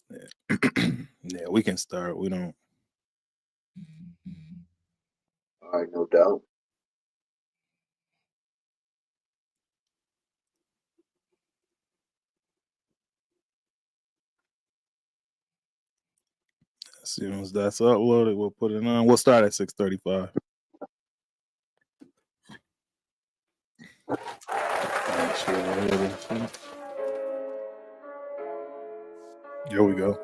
Yeah, we can start. We don't. All right, no doubt. As soon as that's uploaded, we'll put it on. We'll start at 6:35. Here we go.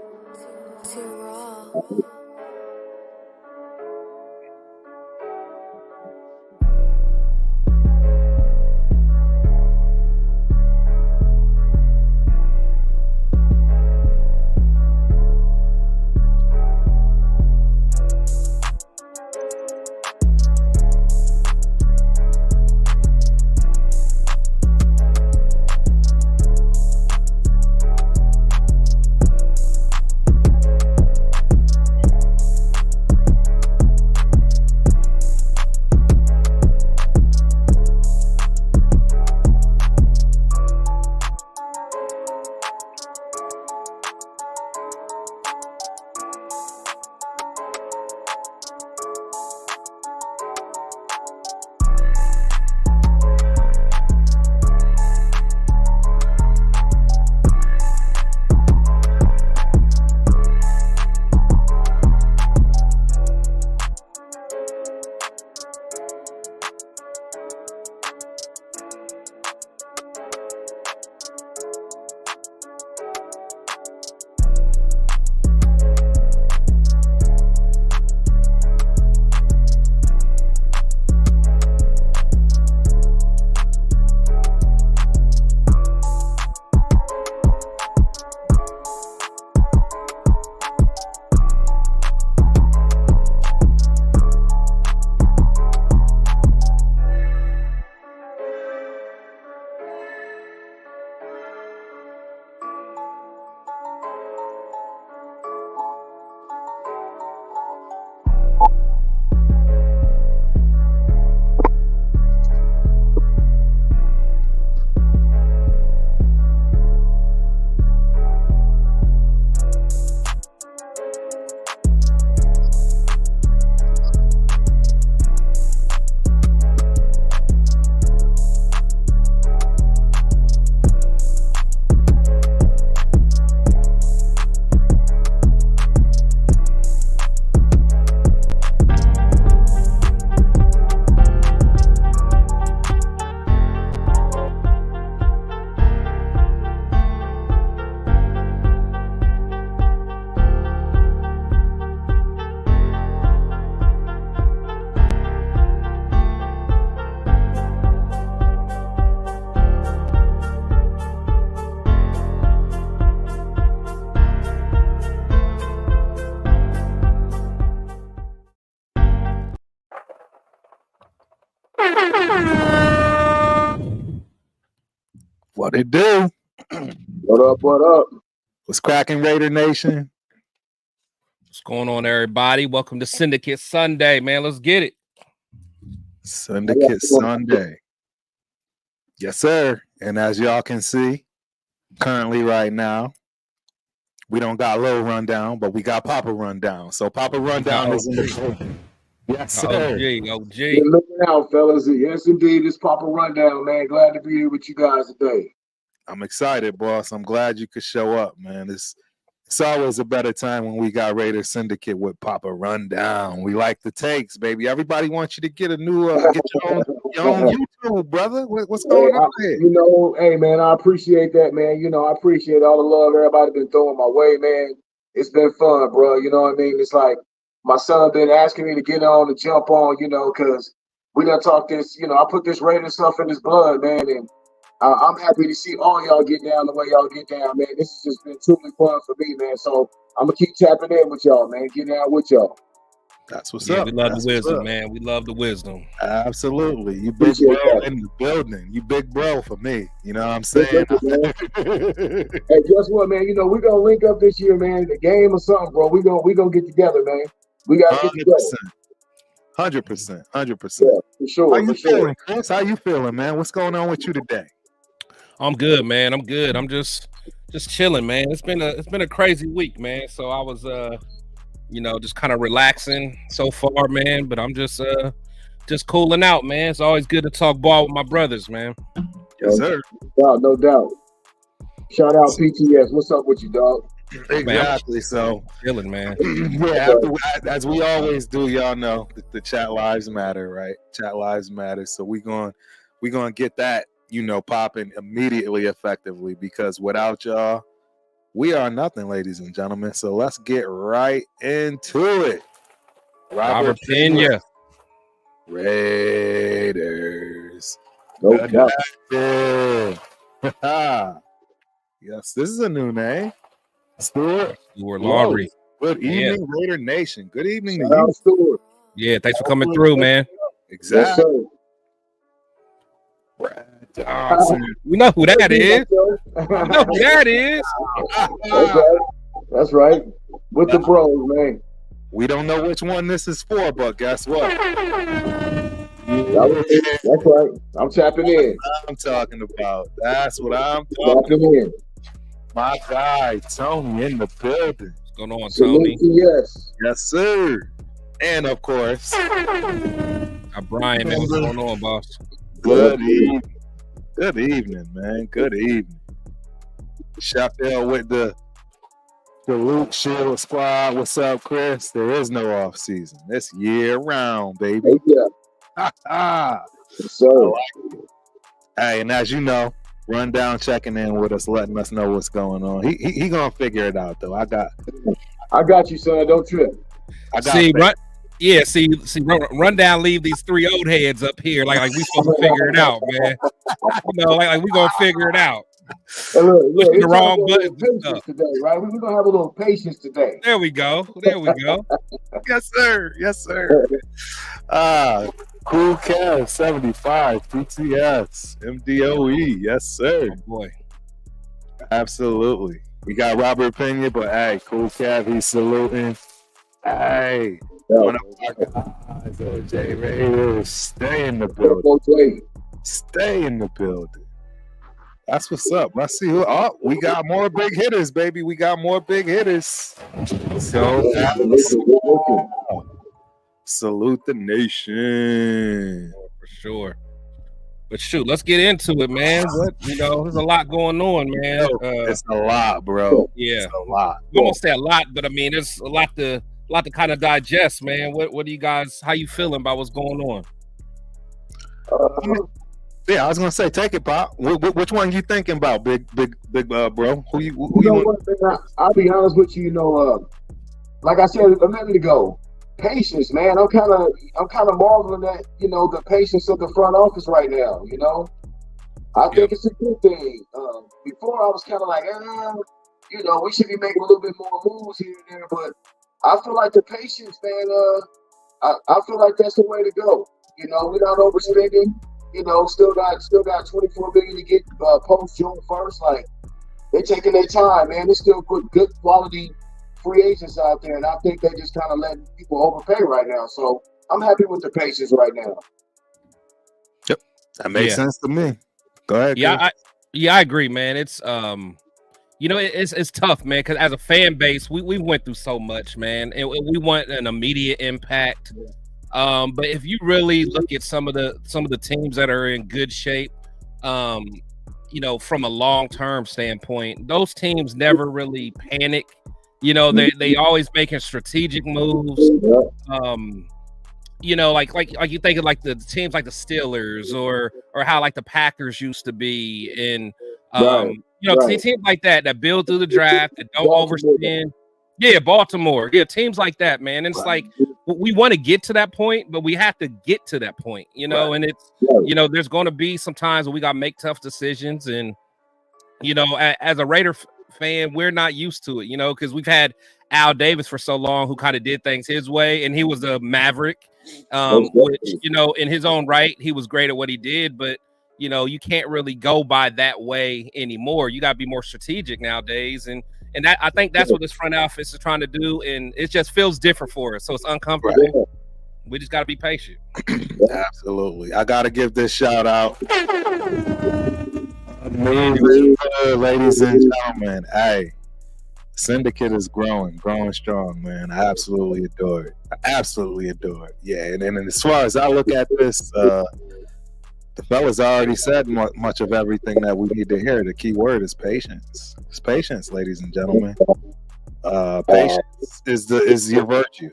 What it do? What up? What up? What's cracking, Raider Nation? What's going on, everybody? Welcome to Syndicate Sunday, man. Let's get it. Syndicate Sunday. Yes, sir. And as y'all can see, currently right now, we don't got Low Rundown, but we got Papa Rundown. So Papa Rundown is in the building. Yes, sir. OG. Good looking out, fellas. Yes, indeed. It's Papa Rundown, man. Glad to be here with you guys today. I'm excited, boss. I'm glad you could show up, man. It's always a better time when we got Raider Syndicate with Papa Rundown. We like the takes, baby. Everybody wants you to get a new, get your own YouTube, brother. What's going on here? You know, hey, man, I appreciate that, man. You know, I appreciate all the love everybody been throwing my way, man. It's been fun, bro. You know what I mean? It's like my son been asking me to get on and jump on, you know, because we done talk this, you know, I put this Raider stuff in his blood, man, and I'm happy to see all y'all get down the way y'all get down, man. This has just been truly fun for me, man. So I'm going to keep tapping in with y'all, man. Get down with y'all. That's what's up. We love the wisdom, man. We love the wisdom. Absolutely. You big bro in the building. You big bro for me. You know what I'm saying? Hey, guess what, man? You know, we're going to link up this year, man. The game or something, bro. We're gonna get together, man. We got to get together. 100%. 100%. Yeah, for sure. How you feeling, Chris? How you feeling, man? What's going on with you today? I'm good, man. I'm good. I'm just Just chilling, man. It's been a crazy week, man. So I was just kind of relaxing so far, man. But I'm just cooling out, man. It's always good to talk ball with my brothers, man. Yes, sir. No doubt. Shout out PTS. What's up with you, dog? Exactly. Man, so chilling, man. Yeah, as we always do, y'all know the chat lives matter, right? Chat lives matter. So we gonna get that, popping immediately, effectively, because without y'all, we are nothing, ladies and gentlemen. So let's get right into it. Robert Pena. Raiders. No doubt. Yes, this is a new name. Stuart Laundry. Good evening, Raider Nation. Good evening to Shout out you. Stuart. Yeah, thanks for coming through, man. Exactly. Yes, We know who that is. We know who that is. That's right. With the bros, man. We don't know which one this is for, but guess what? That's right. I'm tapping in. I'm talking about. That's what I'm talking about. My guy, Tony, in the building. What's going on, Tony? Yes. Yes, sir. And of course, Brian, man, what's going on, boss? Good evening. Good evening, man. Good evening. Sheffield with the Luke Shield squad. What's up, Chris? There is no off season. It's year round, baby. Yeah. So, hey, and as you know, Rundown checking in with us, letting us know what's going on. He gonna figure it out though. I got you, son. Don't trip. Rundown leave these three old heads up here like we supposed to figure it out, man. Like we gonna figure it out. Hey, look, the wrong button today, right? We're gonna have a little patience today. There we go. Yes, sir. Cool Cav 75 PTS MDOE. Yes, sir. Oh, boy. Absolutely. We got Robert Pena, but hey, Cool Cav, he's saluting. Hey, one of our guys, OJ Raiders, stay in the building. Stay in the building. That's what's up. Let's see who. Oh, we got more big hitters, baby. We got more big hitters. So salute the nation. For sure. But shoot, let's get into it, man. There's a lot going on, man. It's a lot, bro. Yeah, it's a lot. I won't say a lot, but I mean, there's a lot to kind of digest, man. What do you guys? How you feeling about what's going on? Yeah, I was gonna say, take it, Pop. Which one you thinking about, big bro? Who you want? I'll be honest with you. Like I said a minute ago, patience, man. I'm kind of marveling at the patience of the front office right now. I think it's a good thing. Before I was kind of like, we should be making a little bit more moves here and there, but I feel like the patience, man. I feel like that's the way to go. We're not overspending. Still got 24 million to get post June 1st. Like, they're taking their time, man. They still put good quality free agents out there, and I think they're just kind of letting people overpay right now. So I'm happy with the patience right now. Yep, that makes sense to me. Go ahead. I agree, man. It's it's tough, man, because as a fan base, we went through so much, man, and we want an immediate impact. But if you really look at some of the teams that are in good shape, from a long-term standpoint, those teams never really panic. They always making strategic moves. Like you think of like the teams like the Steelers or how like the Packers used to be, and teams like that build through the draft, that don't overspend. Yeah, Baltimore. Yeah, teams like that, man. And it's like we want to get to that point, but we have to get to that point, and it's there's going to be some times where we got to make tough decisions, and as a Raider fan, we're not used to it, because we've had Al Davis for so long, who kind of did things his way, and he was a maverick, which in his own right, he was great at what he did, but you can't really go by that way anymore. You got to be more strategic nowadays, and that, I think that's what this front office is trying to do, and it just feels different for us, so it's uncomfortable. Right. We just got to be patient. Absolutely. I got to give this shout out. Ladies and gentlemen. Hey, Syndicate is growing strong, man. I absolutely adore it. Yeah, and as far as I look at this, the fellas already said much of everything that we need to hear. The key word is patience. It's patience, ladies and gentlemen. Patience is your virtue.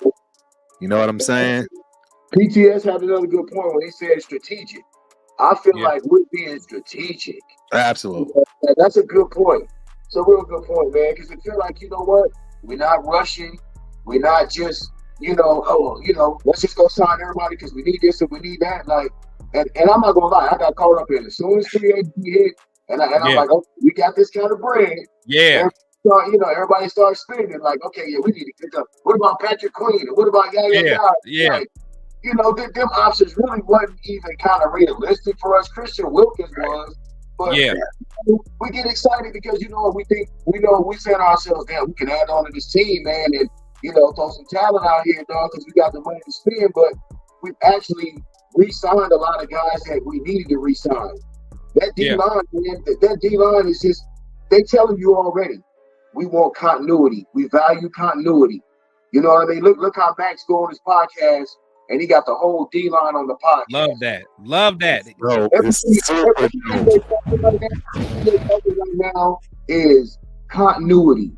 You know what I'm saying? PTS had another good point when he said strategic. I feel like we're being strategic. Absolutely. That's a good point. It's a real good point, man, because I feel like, you know what? We're not rushing. We're not just, let's just go sign everybody because we need this and we need that. Like, and I'm not going to lie, I got caught up in it. As soon as free agency hit, and I'm like, oh, we got this kind of bread. Yeah. Everybody starts spending. Like, okay, yeah, we need to get up. What about Patrick Queen? And what about Yeah. Like, them options really wasn't even kind of realistic for us. Christian Wilkins was. But we get excited because we think we saying to ourselves, damn, we can add on to this team, man, and throw some talent out here, dog, because we got the money to spend. But we've actually re-signed a lot of guys that we needed to re-sign. That D-line, man, that D-line is just, they telling you already, we want continuity. We value continuity. You know what I mean? Look how Max go on his podcast. And he got the whole D-line on the podcast. Love that. Bro, everything they talking right now is continuity.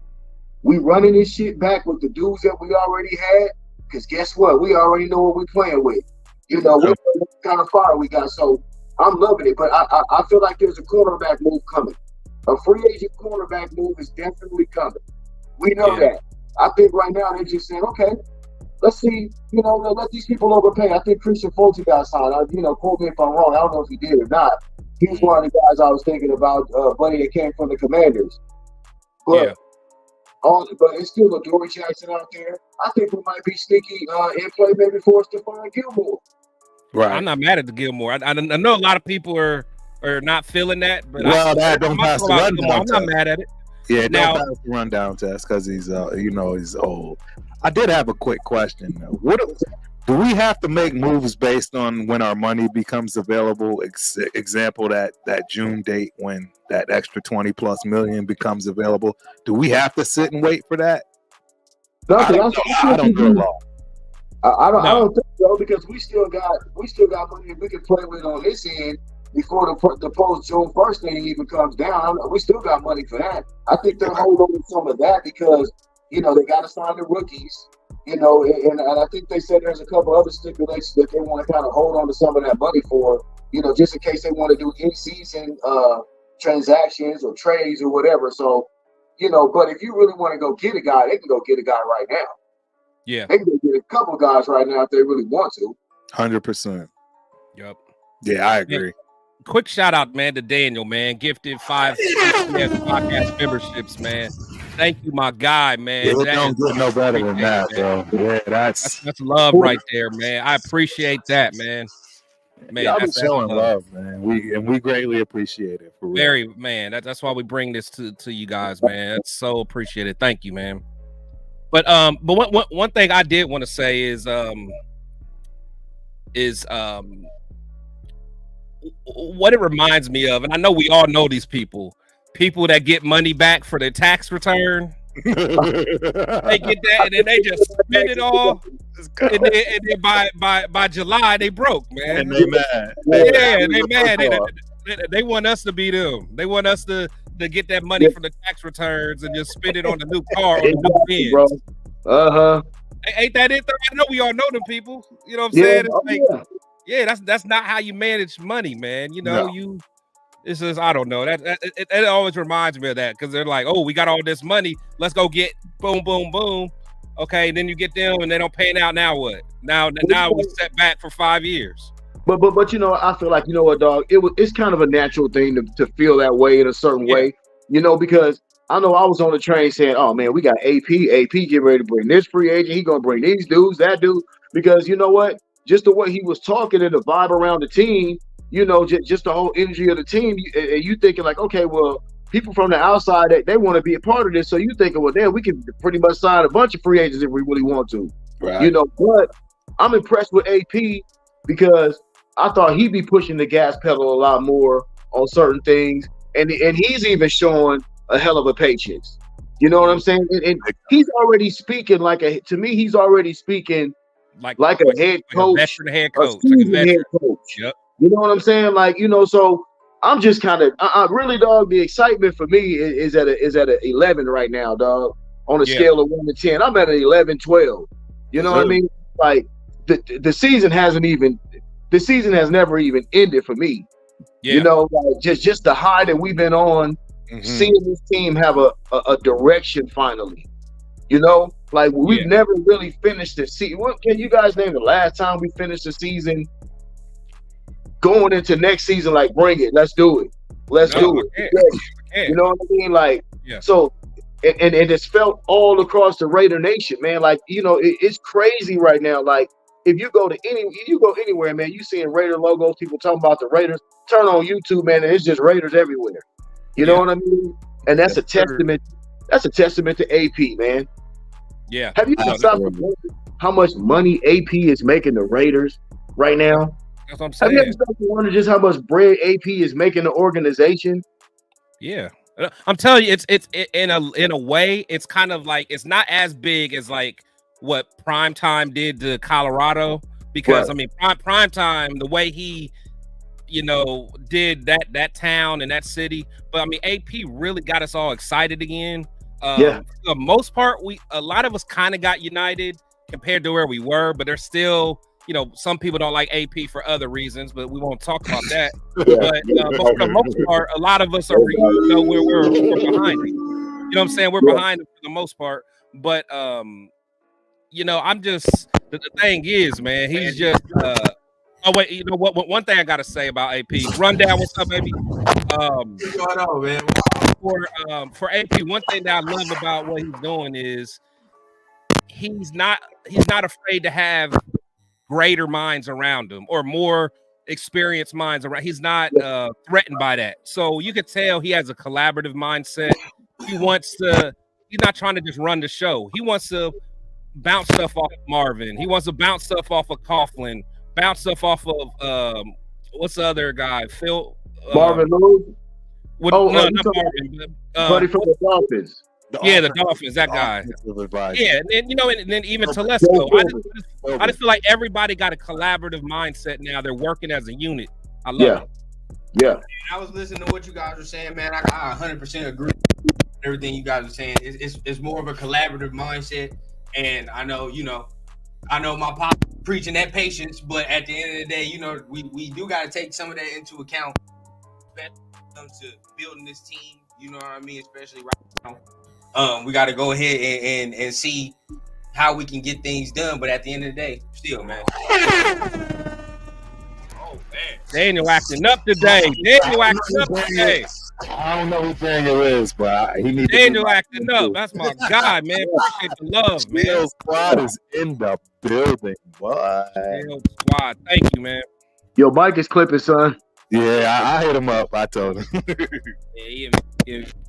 We running this shit back with the dudes that we already had. Because guess what? We already know what we're playing with. What kind of fire we got. So I'm loving it. But I feel like there's a cornerback move coming. A free agent cornerback move is definitely coming. We know that. I think right now they're just saying, okay, let's see, let these people overpay. I think Christian Fulton got signed. Quote me if I'm wrong. I don't know if he did or not. He was one of the guys I was thinking about, buddy that came from the Commanders. But it's still a Dory Jackson out there. I think we might be sneaky in play maybe for Stephon Gilmore. Right. I'm not mad at the Gilmore. I know a lot of people are not feeling that, but don't pass the rundown. I'm not mad at it. Yeah, don't pass the rundown test because he's he's old. I did have a quick question. Do we have to make moves based on when our money becomes available? Example, that June date when that extra 20+ million becomes available. Do we have to sit and wait for that? No, I don't know. I don't think so because we still got money we can play with on this end before the post June 1st thing even comes down. We still got money for that. I think they're holding on to some of that because they got to sign the rookies. And I think they said there's a couple other stipulations that they want to kind of hold on to some of that money for, just in case they want to do in-season transactions or trades or whatever. So, but if you really want to go get a guy, they can go get a guy right now. Yeah. They can go get a couple guys right now if they really want to. 100%. Yep. Yeah, I agree. Yeah. Quick shout out, man, to Daniel, man. Gifted 5 podcast memberships, man. Thank you, my guy, man. It don't get no better than that, bro. Yeah, that's love right there, man. I appreciate that, man. Y'all be showing love, man. We greatly appreciate it. For real. Very, man. That's why we bring this to you guys, man. That's so appreciated. Thank you, man. But one thing I did want to say is what it reminds me of, and I know we all know these people that get money back for their tax return. They get that and then they just spend it all, and then by July they broke, man. And they mad. They mad. They want us to be them. They want us to get that money from the tax returns and just spend it on the new car or the new Benz. Ain't that it? I know we all know them people. You know what I'm saying? It's that's not how you manage money, man. It's just, I don't know. It always reminds me of that because they're like, oh, we got all this money. Let's go get boom, boom, boom. Okay, then you get them and they don't pay out. Now what? Now we set back for 5 years. But I feel like, what, dog? It's kind of a natural thing to feel that way in a certain way, because I know I was on the train saying, oh man, we got AP getting ready to bring this free agent. He gonna bring these dudes, that dude, because you know what? Just the way he was talking and the vibe around the team, just the whole energy of the team, and you thinking like, okay, well, people from the outside, they want to be a part of this. So you thinking, well, damn, we can pretty much sign a bunch of free agents if we really want to. Right. But I'm impressed with AP because I thought he'd be pushing the gas pedal a lot more on certain things. and he's even showing a hell of a patience. You know what I'm saying? And he's already speaking to me, he's already speaking like a head coach, a veteran head coach, head coach. Yep. You know what I'm saying? Like, so I'm just kind of, really, dog. The excitement for me is at a 11 right now, dog. On a scale of 1 to 10, I'm at an 11, 12. You know what I mean? Like the season has never even ended for me. Yeah. You know, like just the high that we've been on, seeing this team have a direction finally. You know, like we've never really finished the season. What can you guys name the last time we finished the season? Going into next season, like, bring it, let's do it. You know what I mean? Like, so, and it's felt all across the Raider Nation, man. Like, it's crazy right now. Like, if you go anywhere, man, you seeing Raider logos, people talking about the Raiders. Turn on YouTube, man, and it's just Raiders everywhere. You know what I mean? And that's a testament. That's a testament to AP, man. Yeah. Have you stopped to wonder how much money AP is making the Raiders right now? That's what I'm saying. Have you ever started to wonder just how much bread AP is making the organization? Yeah, I'm telling you, it's in a way, it's kind of like, it's not as big as like what Primetime did to Colorado, because I mean, Primetime, the way he, did that town and that city, but I mean, AP really got us all excited again. For the most part, a lot of us kind of got united compared to where we were, but there's still, some people don't like AP for other reasons, but we won't talk about that. But for the most part, a lot of us are, we're behind it. You know what I'm saying? We're behind it for the most part. But, I'm just, the thing is, man, he's just, oh, wait, you know what? One thing I got to say about AP. Rundown, what's up, baby? What's going on, man? For AP, one thing that I love about what he's doing is he's not afraid to have greater minds around him or more experienced minds around. He's not threatened by that. So you could tell he has a collaborative mindset. He's not trying to just run the show. He wants to bounce stuff off of Marvin. He wants to bounce stuff off of Coughlin, bounce stuff off of what's the other guy? Phil Marvin Lewis. Not Marvin, buddy from the Dolphins. The Dolphins, that guy. Yeah, and then even Telesco. I just feel like everybody got a collaborative mindset now. They're working as a unit. I love it. Yeah. And I was listening to what you guys were saying, man. I 100% agree with everything you guys are saying. It's more of a collaborative mindset. And I know my pop preaching that patience, but at the end of the day, we do got to take some of that into account when it comes to building this team. You know what I mean? Especially right now. We got to go ahead and see how we can get things done. But at the end of the day, still, man. Oh, man. Daniel acting up today. I don't know who Daniel is, but he needs Daniel acting up. That's my guy, man. Appreciate the love, man. Daniel Squad is in the building. What? Daniel Squad. Thank you, man. Your bike is clipping, son. Yeah, I hit him up. I told him. Yeah.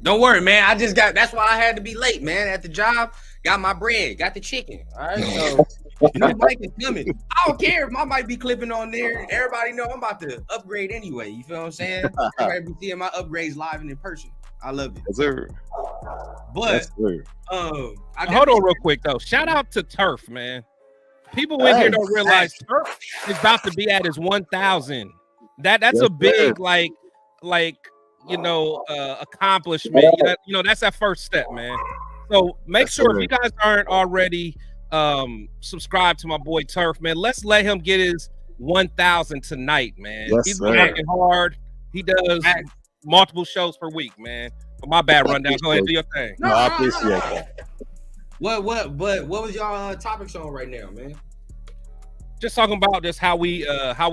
Don't worry, man. That's why I had to be late, man. At the job, got my bread, got the chicken. All right, so my mic is coming. I don't care if my mic be clipping on there. Everybody know I'm about to upgrade anyway. You feel what I'm saying? Everybody be seeing my upgrades live and in person. I love it. Yes, sir. But yes, sir. Hold on real quick though. Shout out to Turf, man. People in here don't realize Turf is about to be at his 1,000. That's a big accomplishment. That's that first step, man. So make sure if you guys aren't already subscribed to my boy Turf, man, let's let him get his 1,000 tonight, man. Yes, He's working hard. He does multiple shows per week, man. But my bad, Rundown. Go ahead and do your thing. No, I appreciate that. What was y'all topics on right now, man? Just talking about just how we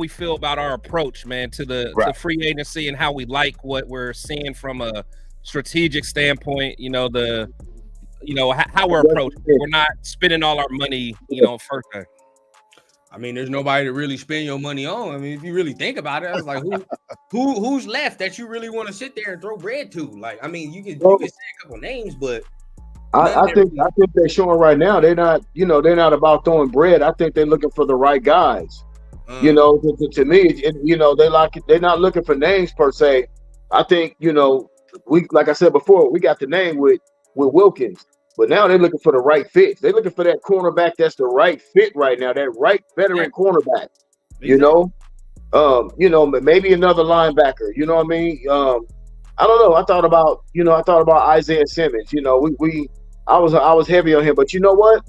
feel about our approach, man, to the free agency and how we like what we're seeing from a strategic standpoint. How we're approaching. We're not spending all our money, first day. I mean, there's nobody to really spend your money on. I mean, if you really think about it, I was like, who's left that you really want to sit there and throw bread to? Like, I mean, you can say a couple names, but I think they're showing right now they're not about throwing bread. I think they're looking for the right guys. To me, they're not looking for names per se. I think, we, like I said before, we got the name with Wilkins, but now they're looking for the right fit. They're looking for that cornerback that's the right fit right now, that right veteran cornerback. Exactly. Maybe another linebacker. You know what I mean? I don't know. I thought about Isaiah Simmons. I was heavy on him, but you know what?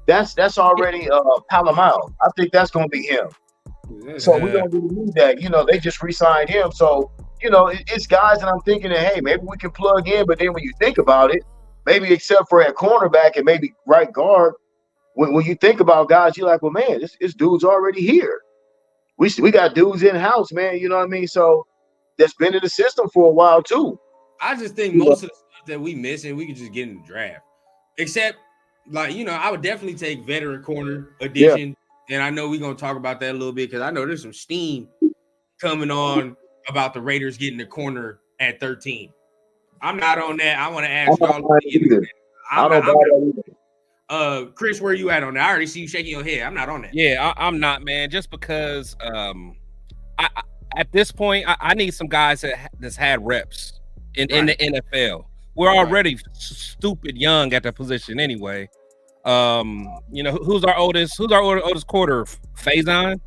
That's already Palomar. I think that's gonna be him. So we don't really need that. They just re-signed him. So, it's guys that I'm thinking that, hey, maybe we can plug in. But then when you think about it, maybe except for at cornerback and maybe right guard, when you think about guys, you're like, well, man, this dude's already here. We got dudes in house, man. You know what I mean? So that's been in the system for a while too. I just think most of the stuff that we missing, we could just get in the draft. Except, I would definitely take veteran corner addition. Yeah. And I know we're gonna talk about that a little bit because I know there's some steam coming on about the Raiders getting the corner at 13. I'm not on that. I want to ask y'all. I don't buy that either. Chris, where you at on that? I already see you shaking your head. I'm not on that. Yeah, I'm not, man. Just because I at this point I need some guys that's had reps in the NFL. We're already stupid young at the position anyway. Who's our oldest quarter? Faison.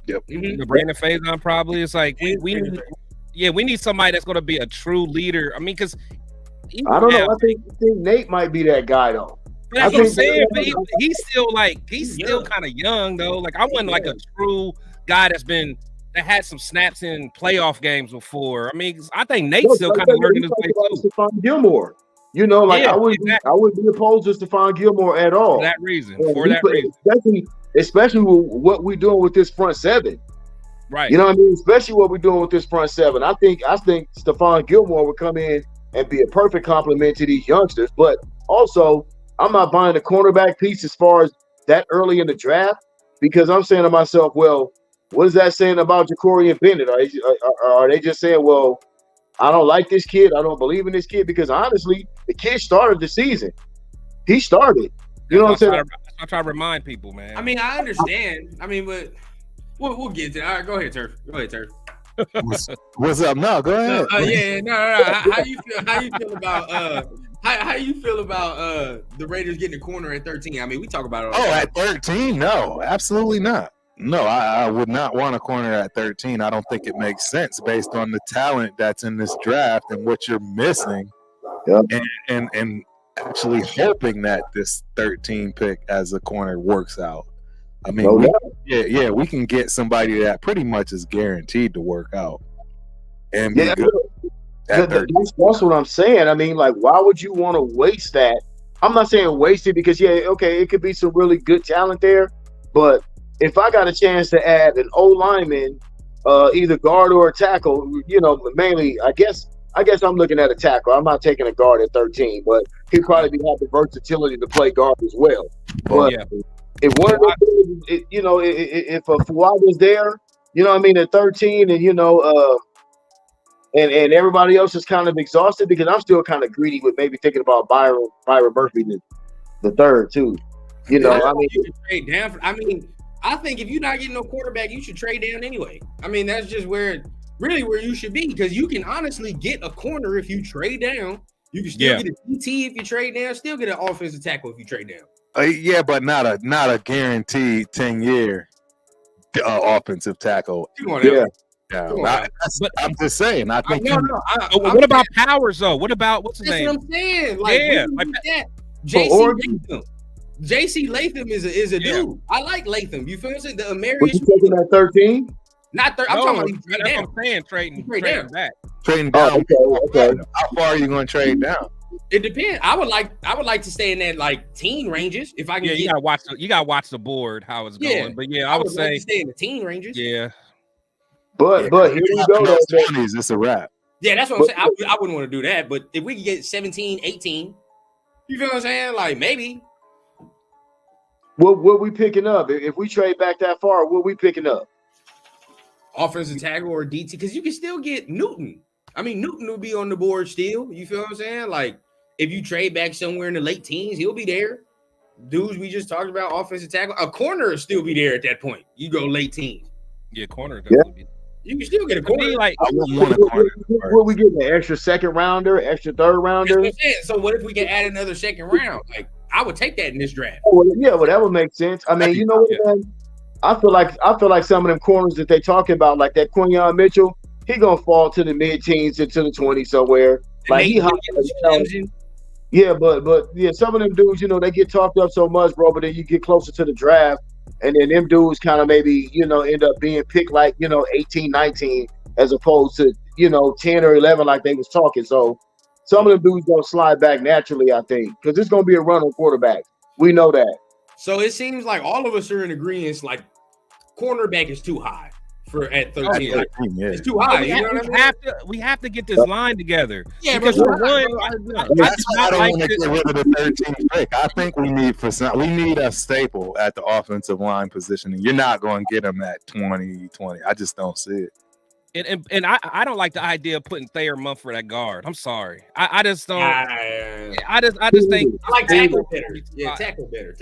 Yep. The Brandon Faison probably. It's like we need somebody that's going to be a true leader. I mean, because I don't know. I think Nate might be that guy though. That's what I'm saying. But he's still kind of young though. Like I want like a true guy that had some snaps in playoff games before. I mean, I think Nate's still kind of learning his way too. Stephon Gilmore. I wouldn't be opposed to Stephon Gilmore at all. For that reason. Especially with what we're doing with this front seven. Right. You know what I mean? Especially what we're doing with this front seven. I think Stephon Gilmore would come in and be a perfect complement to these youngsters. But also, I'm not buying the cornerback piece as far as that early in the draft because I'm saying to myself, well, what is that saying about Ja'Cory Bennett? Are they just saying, well, I don't like this kid. I don't believe in this kid because honestly, the kid started the season. He started. You know what I'm saying? I try to remind people, man. I mean, I understand. I mean, but we'll get to it. All right, go ahead, Turf. What's up? No, go ahead. No. How you feel about how you feel about the Raiders getting a corner at 13? I mean, we talk about it. At 13? No, absolutely not. No, I would not want a corner at 13. I don't think it makes sense based on the talent that's in this draft and what you're missing. Yep. And actually hoping that this 13 pick as a corner works out. I mean, we can get somebody that pretty much is guaranteed to work out and be good. That's what I'm saying. I mean, like, why would you want to waste that? I'm not saying waste it because, it could be some really good talent there. But if I got a chance to add an O lineman, either guard or a tackle, mainly, I guess I'm looking at a tackle. I'm not taking a guard at 13, but he'd probably have the versatility to play guard as well. But if one of those, if a Fuaga's there, at 13, and and everybody else is kind of exhausted because I'm still kind of greedy with maybe thinking about Byron Murphy the third too. I mean, you can trade down. I think if you're not getting no quarterback, you should trade down anyway. I mean, that's just where you should be because you can honestly get a corner if you trade down. You can still get a DT if you trade down. Still get an offensive tackle if you trade down. But not a guaranteed 10-year offensive tackle. I'm just saying. I think. What about Powers though? What about what's his name? That's what I'm saying. Like that. JC Latham is a dude. I like Latham. You feel what I'm saying? The American. Was you taking that 13? Not 13. I'm talking about you trade down. I'm saying trading back. Trading down. Okay. How far are you going to trade down? It depends. I would like to stay in that like teen ranges if I can. Yeah, you gotta watch the board how it's going. But I would say like to stay in the teen ranges. Yeah. But here we go. 20s, it's a wrap. Yeah, that's what I'm saying. I wouldn't want to do that. But if we could get 17, 18, you feel what I'm saying? Like maybe. What we picking up? If we trade back that far, what we picking up? Offensive tackle or DT? Because you can still get Newton. I mean, Newton will be on the board still. You feel what I'm saying? Like, if you trade back somewhere in the late teens, he'll be there. Dudes we just talked about, offensive tackle. A corner will still be there at that point. You go late teens. Yeah, corner definitely be. You can still get a To me, corner. like I wouldn't want a corner. What we getting? An extra second rounder, extra third That's rounder? what I'm saying. So what if we can add another second round? Like I would take that in this draft. Oh, well, yeah, well, that would make sense. I mean, you know what, man? I feel like some of them corners that they talking about, like that Quinyon Mitchell, he gonna fall to the mid-teens into the 20s somewhere. Like he hot, yeah, but some of them dudes, you know, they get talked up so much, bro. But then you get closer to the draft, and then them dudes kind of maybe, you know, end up being picked like, you know, 18, 19, as opposed to, you know, 10 or 11 like they was talking. So some of them dudes gonna slide back naturally, I think, because it's gonna be a run on quarterback. We know that. So it seems like all of us are in agreement. Like cornerback is too high for at 13. Like, it's too high. You know what I mean? We have to get this line together. Yeah, because bro, That's why I don't want to get rid of the 13th pick. I think we need a staple at the offensive line position, and you're not going to get them at 2020. I just don't see it. And I don't like the idea of putting Thayer Mumford at guard. I'm sorry. I just don't. I just think I like tackle better. Yeah, tackle better.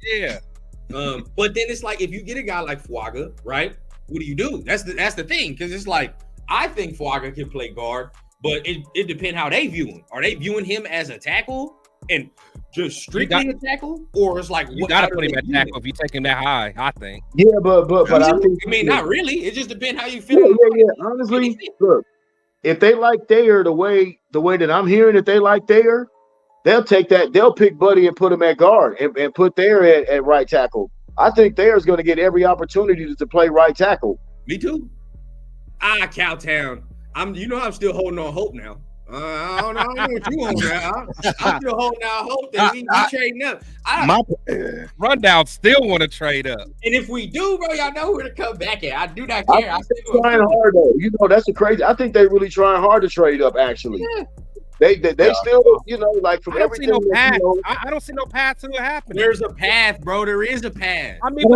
Yeah. But then it's like if you get a guy like Fuaga, right? What do? That's the thing, because it's like I think Fuaga can play guard, but it depends how they view him. Are they viewing him as a tackle and just strictly a tackle, or it's like you got to put him at tackle if you take him that high? I think. Yeah, but I think, I mean, not really. It just depends how you feel. Yeah. Honestly, look, if they like Thayer the way that I'm hearing that they like Thayer, they'll take that. They'll pick Buddy and put him at guard and put Thayer at right tackle. I think Thayer's going to get every opportunity to play right tackle. Me too. Cowtown. You know I'm still holding on hope now. I don't know what you on now. I'm still holding out hope that we trading up. Rundown still want to trade up. And if we do, bro, y'all know where to come back at. I do not care. I'm trying hard though. You know, that's the crazy. I think they really trying hard to trade up. Actually, they still, you know, like from everything. I don't see no path to it happening. There's a path, bro. There is a path. I mean,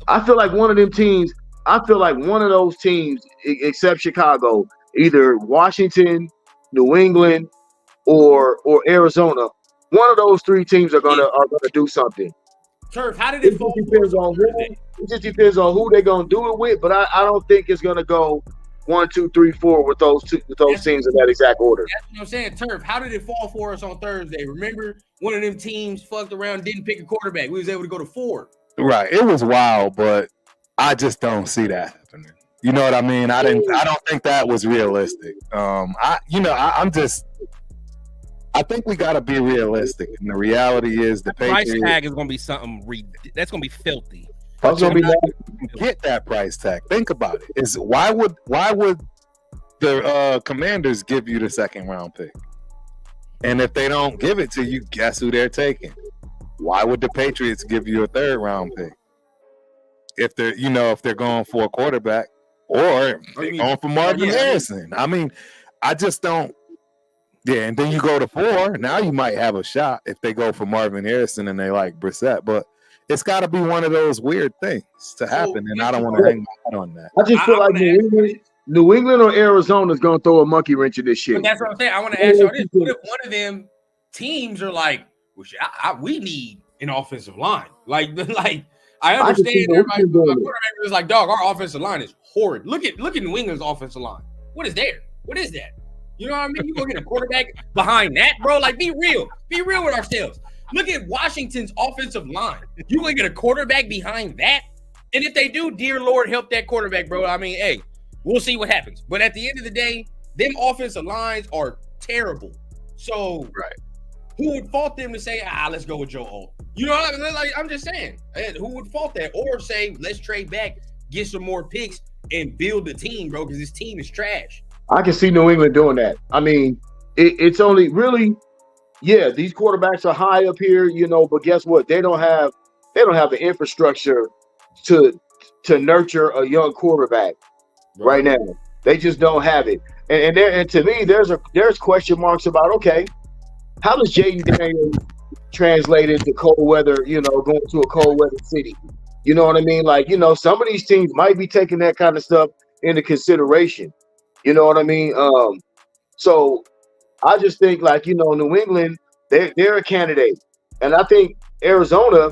I feel like one of them teams. I feel like one of those teams, except Chicago, either Washington, New England, or Arizona. One of those three teams are gonna do something. Turf, how did it fall? It just depends on who they're gonna do it with, but I don't think it's gonna go 1, 2, 3, 4 with those teams in that exact order. That's what I'm saying. Turf, how did it fall for us on Thursday? Remember, one of them teams fucked around, didn't pick a quarterback. We was able to go to 4. Right. It was wild, but I just don't see that happening. You know what I mean? I don't think that was realistic. I think we got to be realistic, and the reality is the Patriots price tag is going to be something that's going to be filthy. But you're not gonna get that price tag. Think about it. Why would the Commanders give you the second round pick? And if they don't give it to you, guess who they're taking? Why would the Patriots give you a third round pick? If they're going for a quarterback, or they're going for Marvin Harrison. I mean, I just don't. Yeah, and then you go to 4. Now you might have a shot if they go for Marvin Harrison and they like Brissett, but it's got to be one of those weird things to happen, and I don't want to hang my hat on that. I just feel like New England or Arizona is going to throw a monkey wrench in this shit. But that's what I'm saying. I want to ask y'all this: what if one of them teams are like, we need an offensive line? Like I understand everybody. My quarterback was like, dog, our offensive line is horrid. Look at New England's offensive line. What is there? What is that? You know what I mean? You go get a quarterback behind that, bro. Like, be real. Be real with ourselves. Look at Washington's offensive line. You gonna get a quarterback behind that? And if they do, dear Lord, help that quarterback, bro. I mean, hey, we'll see what happens. But at the end of the day, them offensive lines are terrible. So, who would fault them to say, let's go with Joe O? You know what I mean? Like, I'm just saying, who would fault that? Or say, let's trade back, get some more picks, and build the team, bro, because this team is trash. I can see New England doing that. I mean, it's only really, these quarterbacks are high up here, but guess what? They don't have the infrastructure to nurture a young quarterback right now. They just don't have it. And to me, there's question marks about, okay, how does Jaden Daniels translate into cold weather, going to a cold weather city? You know what I mean? Like, some of these teams might be taking that kind of stuff into consideration. You know what I mean? So I just think, like, New England, they're a candidate. And I think Arizona,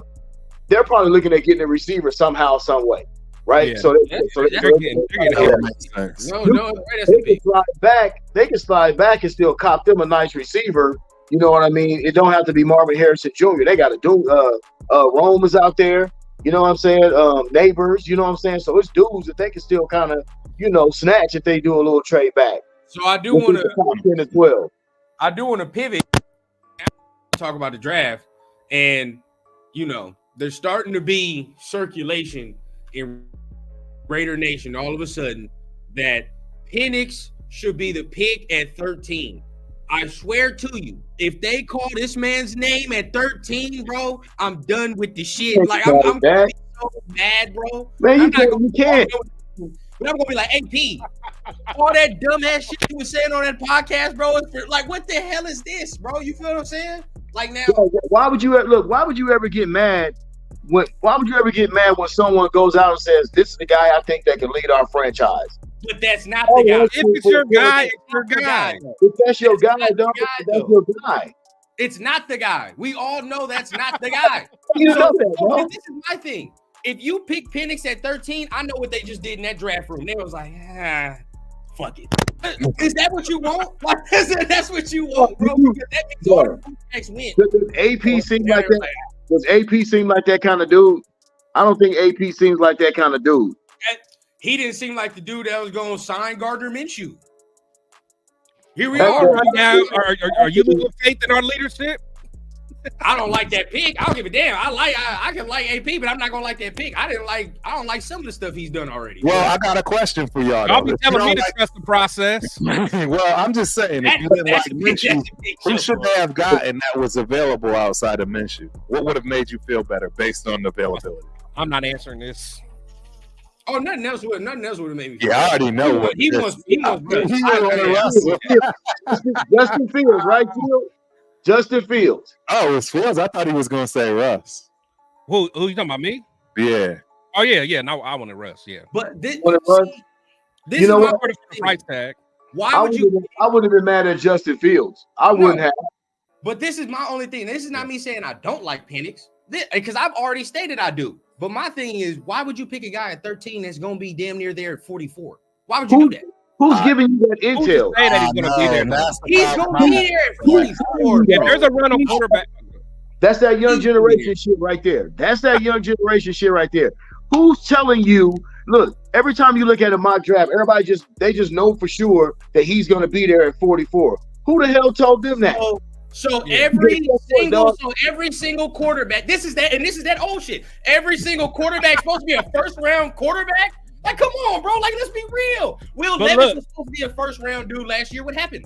they're probably looking at getting a receiver somehow, some way. right? Yeah. So They're getting That makes sense. No, that's they a big. can slide back. They can slide back and still cop them a nice receiver. You know what I mean? It don't have to be Marvin Harrison Jr. They got to do Rome is out there. You know what I'm saying? Neighbors. You know what I'm saying? So it's dudes that they can still kind of, snatch if they do a little trade back. So I do want to top 10 as well. I do want to pivot, talk about the draft, and there's starting to be circulation in Raider Nation all of a sudden that Penix should be the pick at 13. I swear to you, if they call this man's name at 13, bro, I'm done with the shit. Like I'm gonna be so mad, bro. Man, you can't. But I'm gonna be like, AP, all that dumbass shit you was saying on that podcast, bro. Like, what the hell is this, bro? You feel what I'm saying? Like now, why would you ever get mad when someone goes out and says, "This is the guy I think that can lead our franchise"? But that's not the guy. If it's your guy, it's your guy. If that's your guy, dog, that's your guy. It's not the guy. We all know that's not the guy. You know that, bro. This is my thing. If you pick Penix at 13, I know what they just did in that draft room. They was like, fuck it. Is that what you want? Like, that's what you want, bro? Because that makes all the next win. Does AP seem like that? Does AP seem like that kind of dude? I don't think AP seems like that kind of dude. He didn't seem like the dude that was going to sign Gardner Minshew. Here we are right now. Are you losing faith in our leadership? I don't like that pick. I don't give a damn. I can like AP, but I'm not gonna like that pick. I don't like some of the stuff he's done already. Well, I got a question for y'all. Y'all be telling me to trust the process. Well, I'm just saying, if you didn't like Minshew, who should they have gotten that was available outside of Minshew? What would have made you feel better based on the availability? I'm not answering this. Oh, nothing else would have made me. Yeah, I already know what he wants. Justin Fields, right, Fields? Justin Fields. Oh, it's Fields. I thought he was gonna say Russ. Who you talking about? Me? Yeah. Oh yeah. No, I want to Russ. Yeah. But this You know is what? For the price tag. Why would you? I would have been mad at Justin Fields. I wouldn't have. But this is my only thing. This is not me saying I don't like Penix, because I've already stated I do. But my thing is, why would you pick a guy at 13 that's going to be damn near there at 44? Why would you do that? Who's giving you that intel? That he's going to be there. He's going to be there at 44. If there's a run on quarterback, that's that young generation shit right there. That's that young generation shit right there. Who's telling you? Look, every time you look at a mock draft, everybody just know for sure that he's going to be there at 44. Who the hell told them that? So every single quarterback, this is that old shit. Every single quarterback supposed to be a first round quarterback. Like, come on, bro. Like, let's be real. Will Levis was supposed to be a first round dude last year. What happened?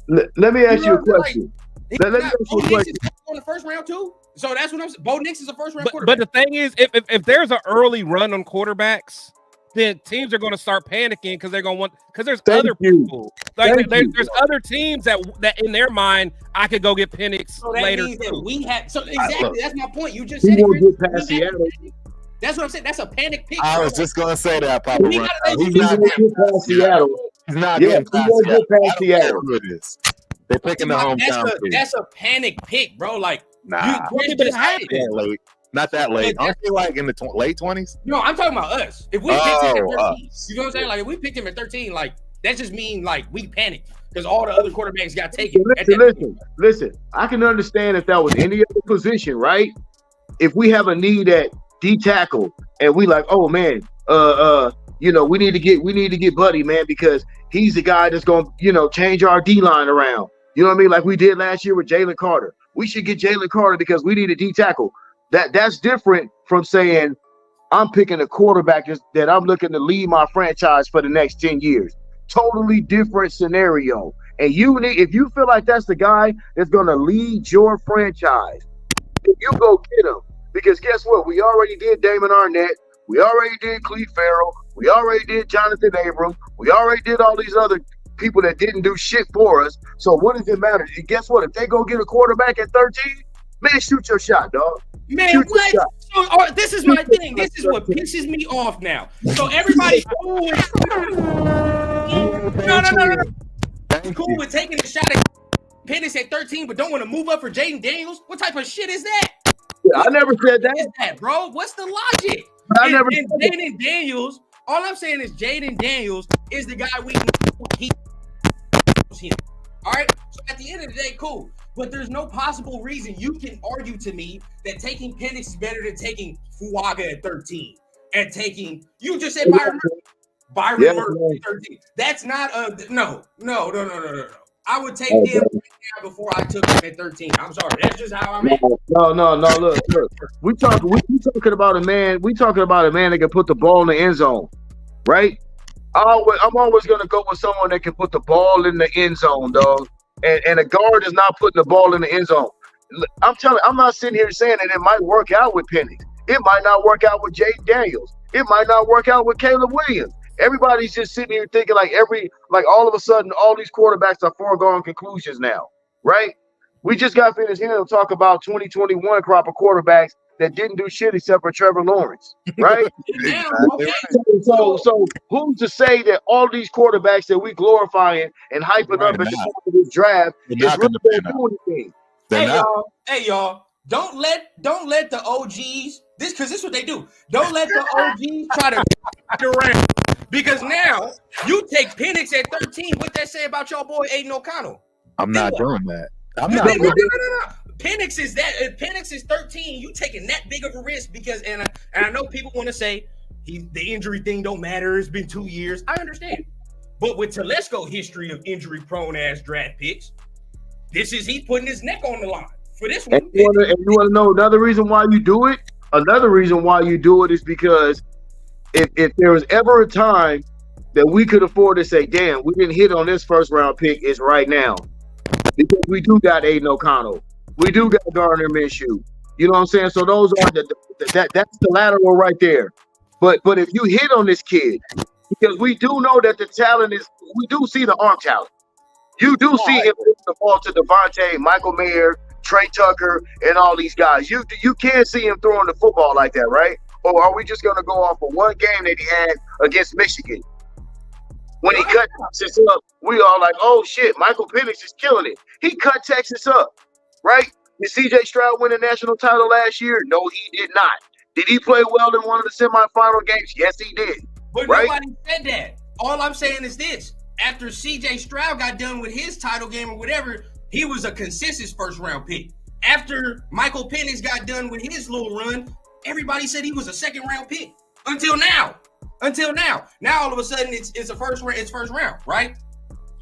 Let me ask you a question. Let me ask you a question. On the first round too. So that's what I'm saying. Bo Nix is a first round quarterback. But the thing is, if there's an early run on quarterbacks, then teams are going to start panicking because they're going to want there's other people. Like there's other teams that in their mind I could go get Penix so that later. Means that we have exactly that's my point. You just said it. That's what I'm saying. That's a panic pick. I was just going to say that, Papa. He's not getting past Seattle. He's not getting past Seattle. They're picking the hometown pick. That's a panic pick, bro. Like, nah, late. Not that late. Aren't they like in the late 20s? No, I'm talking about us. If we picked him at 13, you know what I'm saying? Like, if we picked him at 13, like, that just means, like, we panicked because all the other quarterbacks got taken. Listen. I can understand if that was any other position, right? If we have a need at D tackle and we like, oh man, we need to get Buddy, man, because he's the guy that's going to, change our D line around. You know what I mean? Like we did last year with Jalen Carter. We should get Jalen Carter because we need a D tackle. That's different from saying I'm picking a quarterback that I'm looking to lead my franchise for the next 10 years. Totally different scenario. And if you feel like that's the guy that's going to lead your franchise, you go get him. Because guess what? We already did Damon Arnett. We already did Cleve Farrell. We already did Jonathan Abram. We already did all these other people that didn't do shit for us. So what does it matter? And guess what? If they go get a quarterback at 13, man, shoot your shot, dog. Man, what? So, this is my thing. This is what pisses me off now. So everybody cool with taking a shot at Penix at 13, but don't want to move up for Jaden Daniels. What type of shit is that? Yeah, I never said that. What is that, bro? What's the logic? I never. And Jaden Daniels. All I'm saying is Jaden Daniels is the guy we he him. All right. So at the end of the day, cool. But there's no possible reason you can argue to me that taking Penix is better than taking Fuaga at 13 and taking. You just said Byron Murphy at 13. That's not a no. I would take him right now before I took him at 13. I'm sorry. That's just how I'm at. No. Look. We talking about a man. We talking about a man that can put the ball in the end zone, right? I'm always gonna go with someone that can put the ball in the end zone, dog. And a guard is not putting the ball in the end zone. I'm not sitting here saying that it might work out with Penix. It might not work out with Jaden Daniels. It might not work out with Caleb Williams. Everybody's just sitting here thinking like all of a sudden all these quarterbacks are foregone conclusions now, right? We just got finished here to talk about 2021 crop of quarterbacks that didn't do shit except for Trevor Lawrence, right? So who's to say that all these quarterbacks that we glorifying and hyping up at the top of this draft is really going to do anything? Hey y'all, don't let the OGs this is what they do. Don't let the OGs try to around. Because now you take Penix at 13. What that say about your boy Aiden O'Connell? I'm not doing that. No. Penix is that. If Penix is 13, you taking that big of a risk because and I know people want to say the injury thing don't matter. It's been 2 years. I understand, but with Telesco history of injury prone ass draft picks, he's putting his neck on the line for this one. And you want to know another reason why you do it? Another reason why you do it is because if there was ever a time that we could afford to say, damn, we didn't hit on this first round pick, it's right now. Because we do got Aiden O'Connell. We do got Gardner Minshew. You know what I'm saying? So those are that's the lateral right there. But if you hit on this kid, because we do know that the talent we do see the arm talent. You do see him putting the ball to Devontae, Michael Mayer, Trey Tucker, and all these guys. You can't see him throwing the football like that, right? Or are we just going to go off of one game that he had against Michigan? When he cut Texas up, we all like, oh, shit, Michael Penix is killing it. He cut Texas up, right? Did C.J. Stroud win a national title last year? No, he did not. Did he play well in one of the semifinal games? Yes, he did. But nobody said that. All I'm saying is this. After C.J. Stroud got done with his title game or whatever, he was a consensus first-round pick. After Michael Penix got done with his little run, everybody said he was a second-round pick. Until now. Now all of a sudden it's first round, right?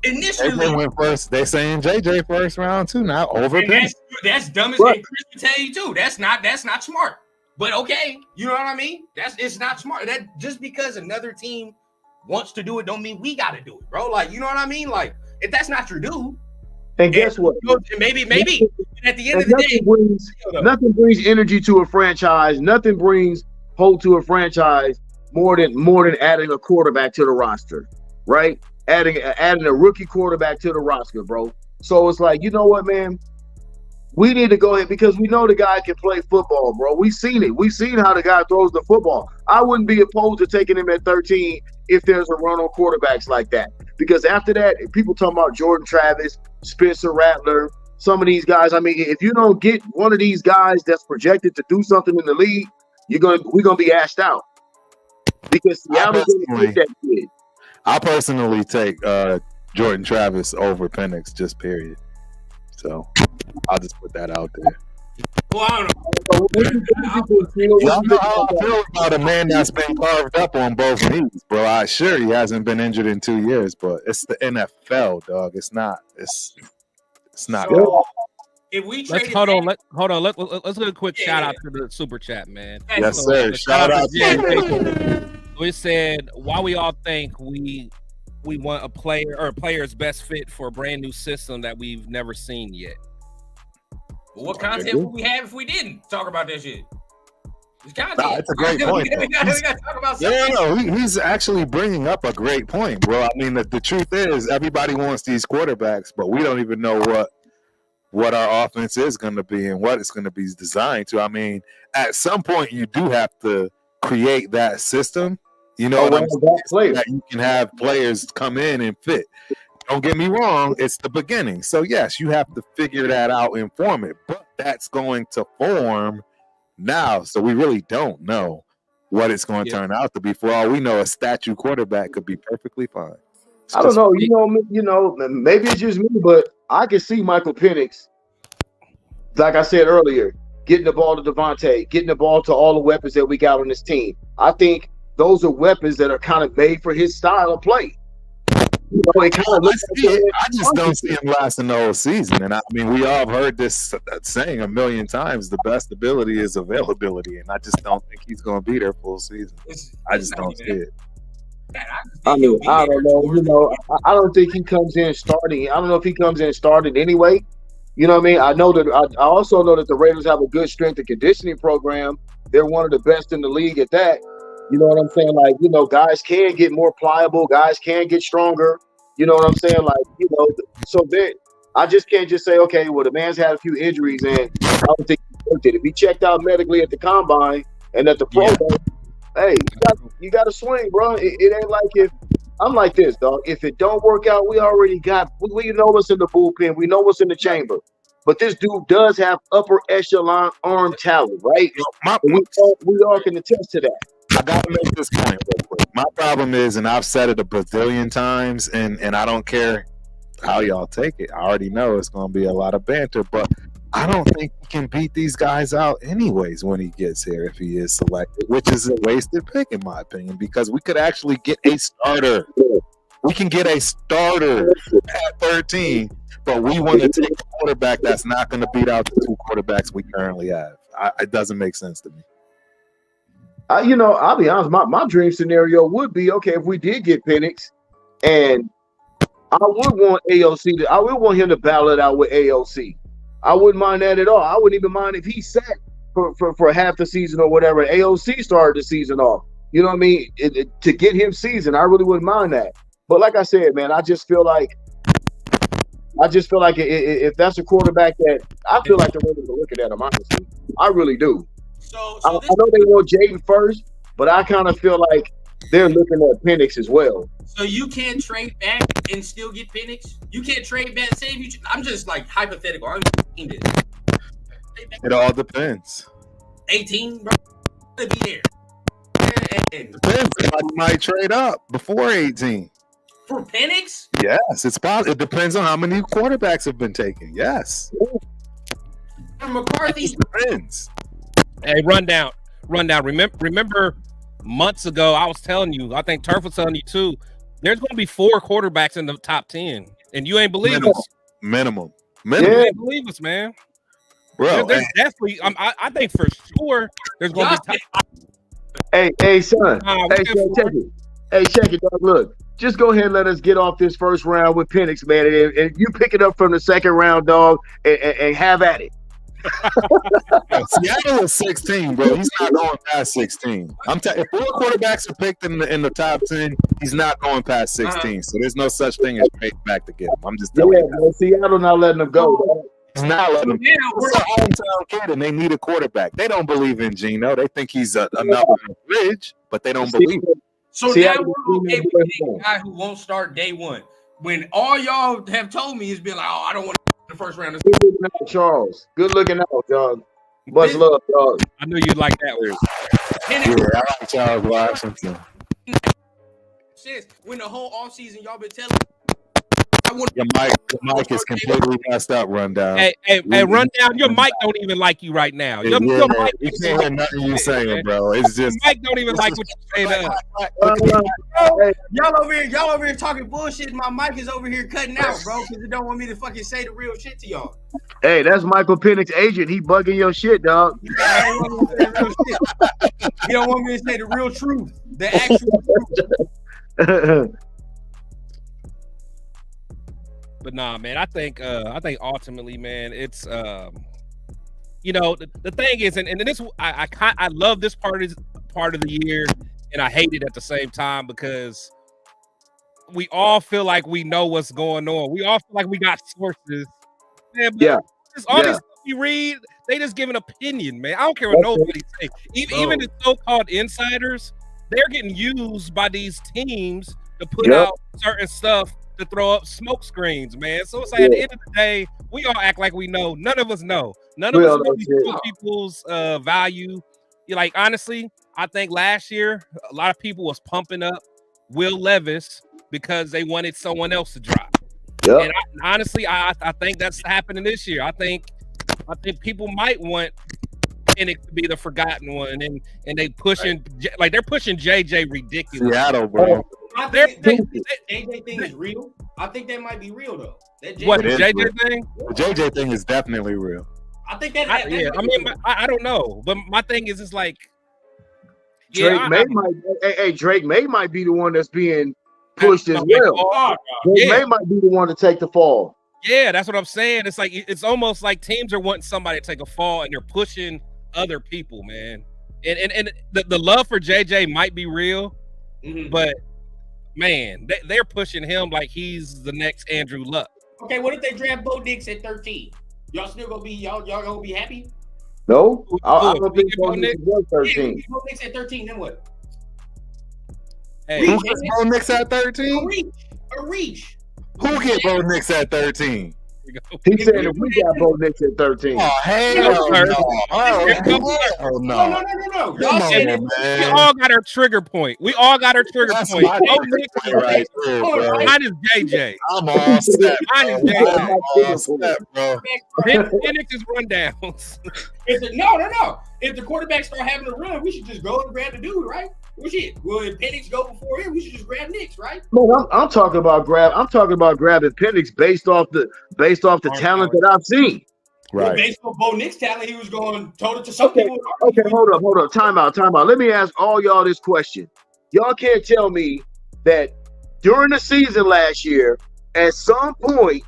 Initially they went first. They saying JJ first round too now over Penix. That's dumb as and Chris will tell you too. That's not smart. But okay, you know what I mean? It's not smart. That just because another team wants to do it don't mean we got to do it, bro. Like, you know what I mean? Like, if that's not your dude, and guess what? Maybe at the end of the day, nothing brings energy to a franchise. Nothing brings hope to a franchise more than adding a quarterback to the roster, right? Adding a rookie quarterback to the roster, bro. So it's like, you know what, man? We need to go ahead because we know the guy can play football, bro. We've seen it. We've seen how the guy throws the football. I wouldn't be opposed to taking him at 13 if there's a run on quarterbacks like that. Because after that, people talking about Jordan Travis, Spencer Rattler, some of these guys. I mean, if you don't get one of these guys that's projected to do something in the league, we're gonna be asked out. Because Seattle's gonna take that kid. I personally take Jordan Travis over Penix, just period. So I'll just put that out there. Well, I don't know. Y'all know how I feel about a man that's been carved up on both knees, bro. Sure, he hasn't been injured in 2 years, but it's the NFL, dog. It's not. It's not. So, if we trade, hold on. Let's do a quick shout out to the super chat, man. Yes, sir. Shout out to we said why we all think we want a player or a player's best fit for a brand new system that we've never seen yet. What content would we have if we didn't talk about that shit? That's a great point. we gotta talk about something. He's actually bringing up a great point, bro. I mean, the truth is everybody wants these quarterbacks, but we don't even know what our offense is going to be and what it's going to be designed to. I mean, at some point, you do have to create that system. You know, that you can have players come in and fit. Don't get me wrong, it's the beginning. So, yes, you have to figure that out and form it. But that's going to form now. So we really don't know what it's going to Yeah. turn out to be. For all we know, a statue quarterback could be perfectly fine. It's I don't just- know. You know, maybe it's just me, but I can see Michael Penix, like I said earlier, getting the ball to Devontae, getting the ball to all the weapons that we got on this team. I think those are weapons that are kind of made for his style of play. You know, it kind of looks I just don't see him lasting the whole season. And I mean, we all have heard this saying a million times: the best ability is availability, and I just don't think he's going to be there full season. I just don't see it. I mean, I don't know. You know, I don't think he comes in starting. I don't know if he comes in starting anyway. You know what I mean? I know that. I also know that the Raiders have a good strength and conditioning program. They're one of the best in the league at that. You know what I'm saying? Like, you know, guys can get more pliable. Guys can get stronger. You know what I'm saying? Like, you know, so then I just can't just say, okay, well, the man's had a few injuries and I don't think he worked it. If he checked out medically at the combine and at the pro day, hey, you got to swing, bro. It ain't like if I'm like this, dog. If it don't work out, we already got. We know what's in the bullpen. We know what's in the chamber. But this dude does have upper echelon arm talent, right? We all can attest to that. I gotta make this point real quick. My problem is, and I've said it a bazillion times, and I don't care how y'all take it. I already know it's gonna be a lot of banter, but I don't think he can beat these guys out anyways when he gets here if he is selected, which is a wasted pick in my opinion, because we could actually get a starter. We can get a starter at 13, but we want to take a quarterback that's not going to beat out the two quarterbacks we currently have. It doesn't make sense to me. You know, I'll be honest. My dream scenario would be, okay, if we did get Penix, and I would want AOC I would want him to battle it out with AOC. I wouldn't mind that at all. I wouldn't even mind if he sat for half the season or whatever. AOC started the season off. You know what I mean? To get him season, I really wouldn't mind that. But like I said, man, I just feel like if that's a quarterback that I feel like the Raiders are looking at him, honestly. I really do. So I know they want Jaden first, but I kind of feel like they're looking at Penix as well. So you can't trade back and still get Penix? You can't trade back, save you. I'm just like hypothetical. I'm this. It all depends. 18, bro. To be there. And Depends. Somebody might trade up before 18. for Penix? Yes, it's possible. It depends on how many quarterbacks have been taken. Yes. For McCarthy? It depends. Hey, rundown. Remember months ago, I was telling you, I think Turf was telling you too, there's going to be 4 quarterbacks in the top 10, and you ain't believe us. Minimum. You ain't believe us, man. Bro, There's definitely, I think for sure, there's going to be top. Hey, son. we Check got 4. it. Hey, check it, dog. Look, just go ahead and let us get off this first round with Penix, man. And you pick it up from the second round, dog, and have at it. Seattle is 16, bro. He's not going past 16. If 4 quarterbacks are picked in the top 10, he's not going past 16. So there's no such thing as trade back to get him. I'm just telling you. Man, Seattle not letting him go. Dog. He's not letting him. Yeah, It's a hometown kid, and they need a quarterback. They don't believe in Geno. They think he's another bridge, but they don't believe it. So Seattle now we're okay with a guy who won't start day one. When all y'all have told me is been like, oh, I don't want to the first round. Good looking out, Charles. Good looking out, dog. Much love, dog. I knew you'd like that one. Yeah, I like Charles Washington. When the whole offseason y'all been telling me, Your mic is completely messed up, Rundown. Hey, rundown. Your mic don't even like you right now. Your mic you can't hear nothing you saying, bro. It's just Mike don't even like what you say now. y'all over here talking bullshit. My mic is over here cutting out, bro, because it don't want me to fucking say the real shit to y'all. Hey, that's Michael Penix agent. He bugging your shit, dog. You don't want me to say the real truth, the actual truth. But nah, man, I think ultimately, man, it's you know, the thing is, and this I love this part of the year, and I hate it at the same time because we all feel like we know what's going on. We all feel like we got sources. Man, Yeah. This stuff you read, they just give an opinion, man. I don't care what nobody say. Even the so-called insiders, they're getting used by these teams to put out certain stuff to throw up smoke screens, man. So it's like at the end of the day, we all act like we know. None of us know. None of us know these people's value like honestly, I think last year a lot of people was pumping up Will Levis because they wanted someone else to drop. Yep. And honestly, I think that's happening this year. I think people might want Penix to be the forgotten one, and they pushing like they're pushing JJ ridiculous. Seattle, bro. I think that JJ thing is real. I think that might be real though. That What the is JJ real. thing? The JJ thing is definitely real. I think that. I don't know, but my thing is, it's like Drake Drake May might be the one that's being pushed as well. Drake May might be the one to take the fall. Yeah, that's what I'm saying. It's like it's almost like teams are wanting somebody to take a fall, and they're pushing other people, man. And the love for JJ might be real, but man, they're pushing him like he's the next Andrew Luck. Okay, what if they draft Bo Nix at 13? Y'all still gonna be y'all gonna be happy? No, I don't think Bo Nix was 13. Yeah, Bo Nix at 13, then what? Hey, Who gets Bo Nix at 13? A reach. Who get Bo Nix at 13? He said if we got Bo Nix at 13. Oh, hell no. Oh, no. No. Y'all said we all got our trigger point. We all got our trigger That's point. my Bo trigger Nix point right there, bro. mine is JJ. I'm all set. Mine is bro. JJ. I'm all set, bro. Penix is rundowns. No. If the quarterback start having a run, we should just go and grab the dude, right? Well, shit. Well, if Penix go before him, we should just grab Nix, right? No, I'm talking about grabbing Penix based off the talent that I've seen. Well, based on Bo Nix talent, he was going toe to some people. Okay, hold up. Time out. Let me ask all y'all this question. Y'all can't tell me that during the season last year, at some point,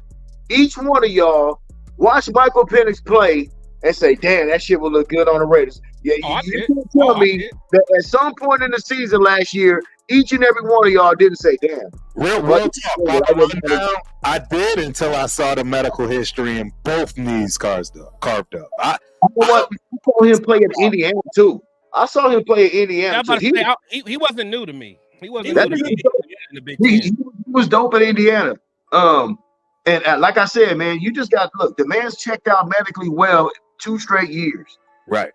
each one of y'all watched Michael Penix play and say, damn, that shit will look good on the Raiders. Yeah, you can't tell me that at some point in the season last year, each and every one of y'all didn't say, damn. Real talk. I did until I saw the medical history and both knees carved up. I saw him play in Indiana, too. He wasn't new to me. He wasn't new to me in the Big Ten. He was dope at Indiana. And like I said, man, you just got look. The man's checked out medically well 2 straight years. Right.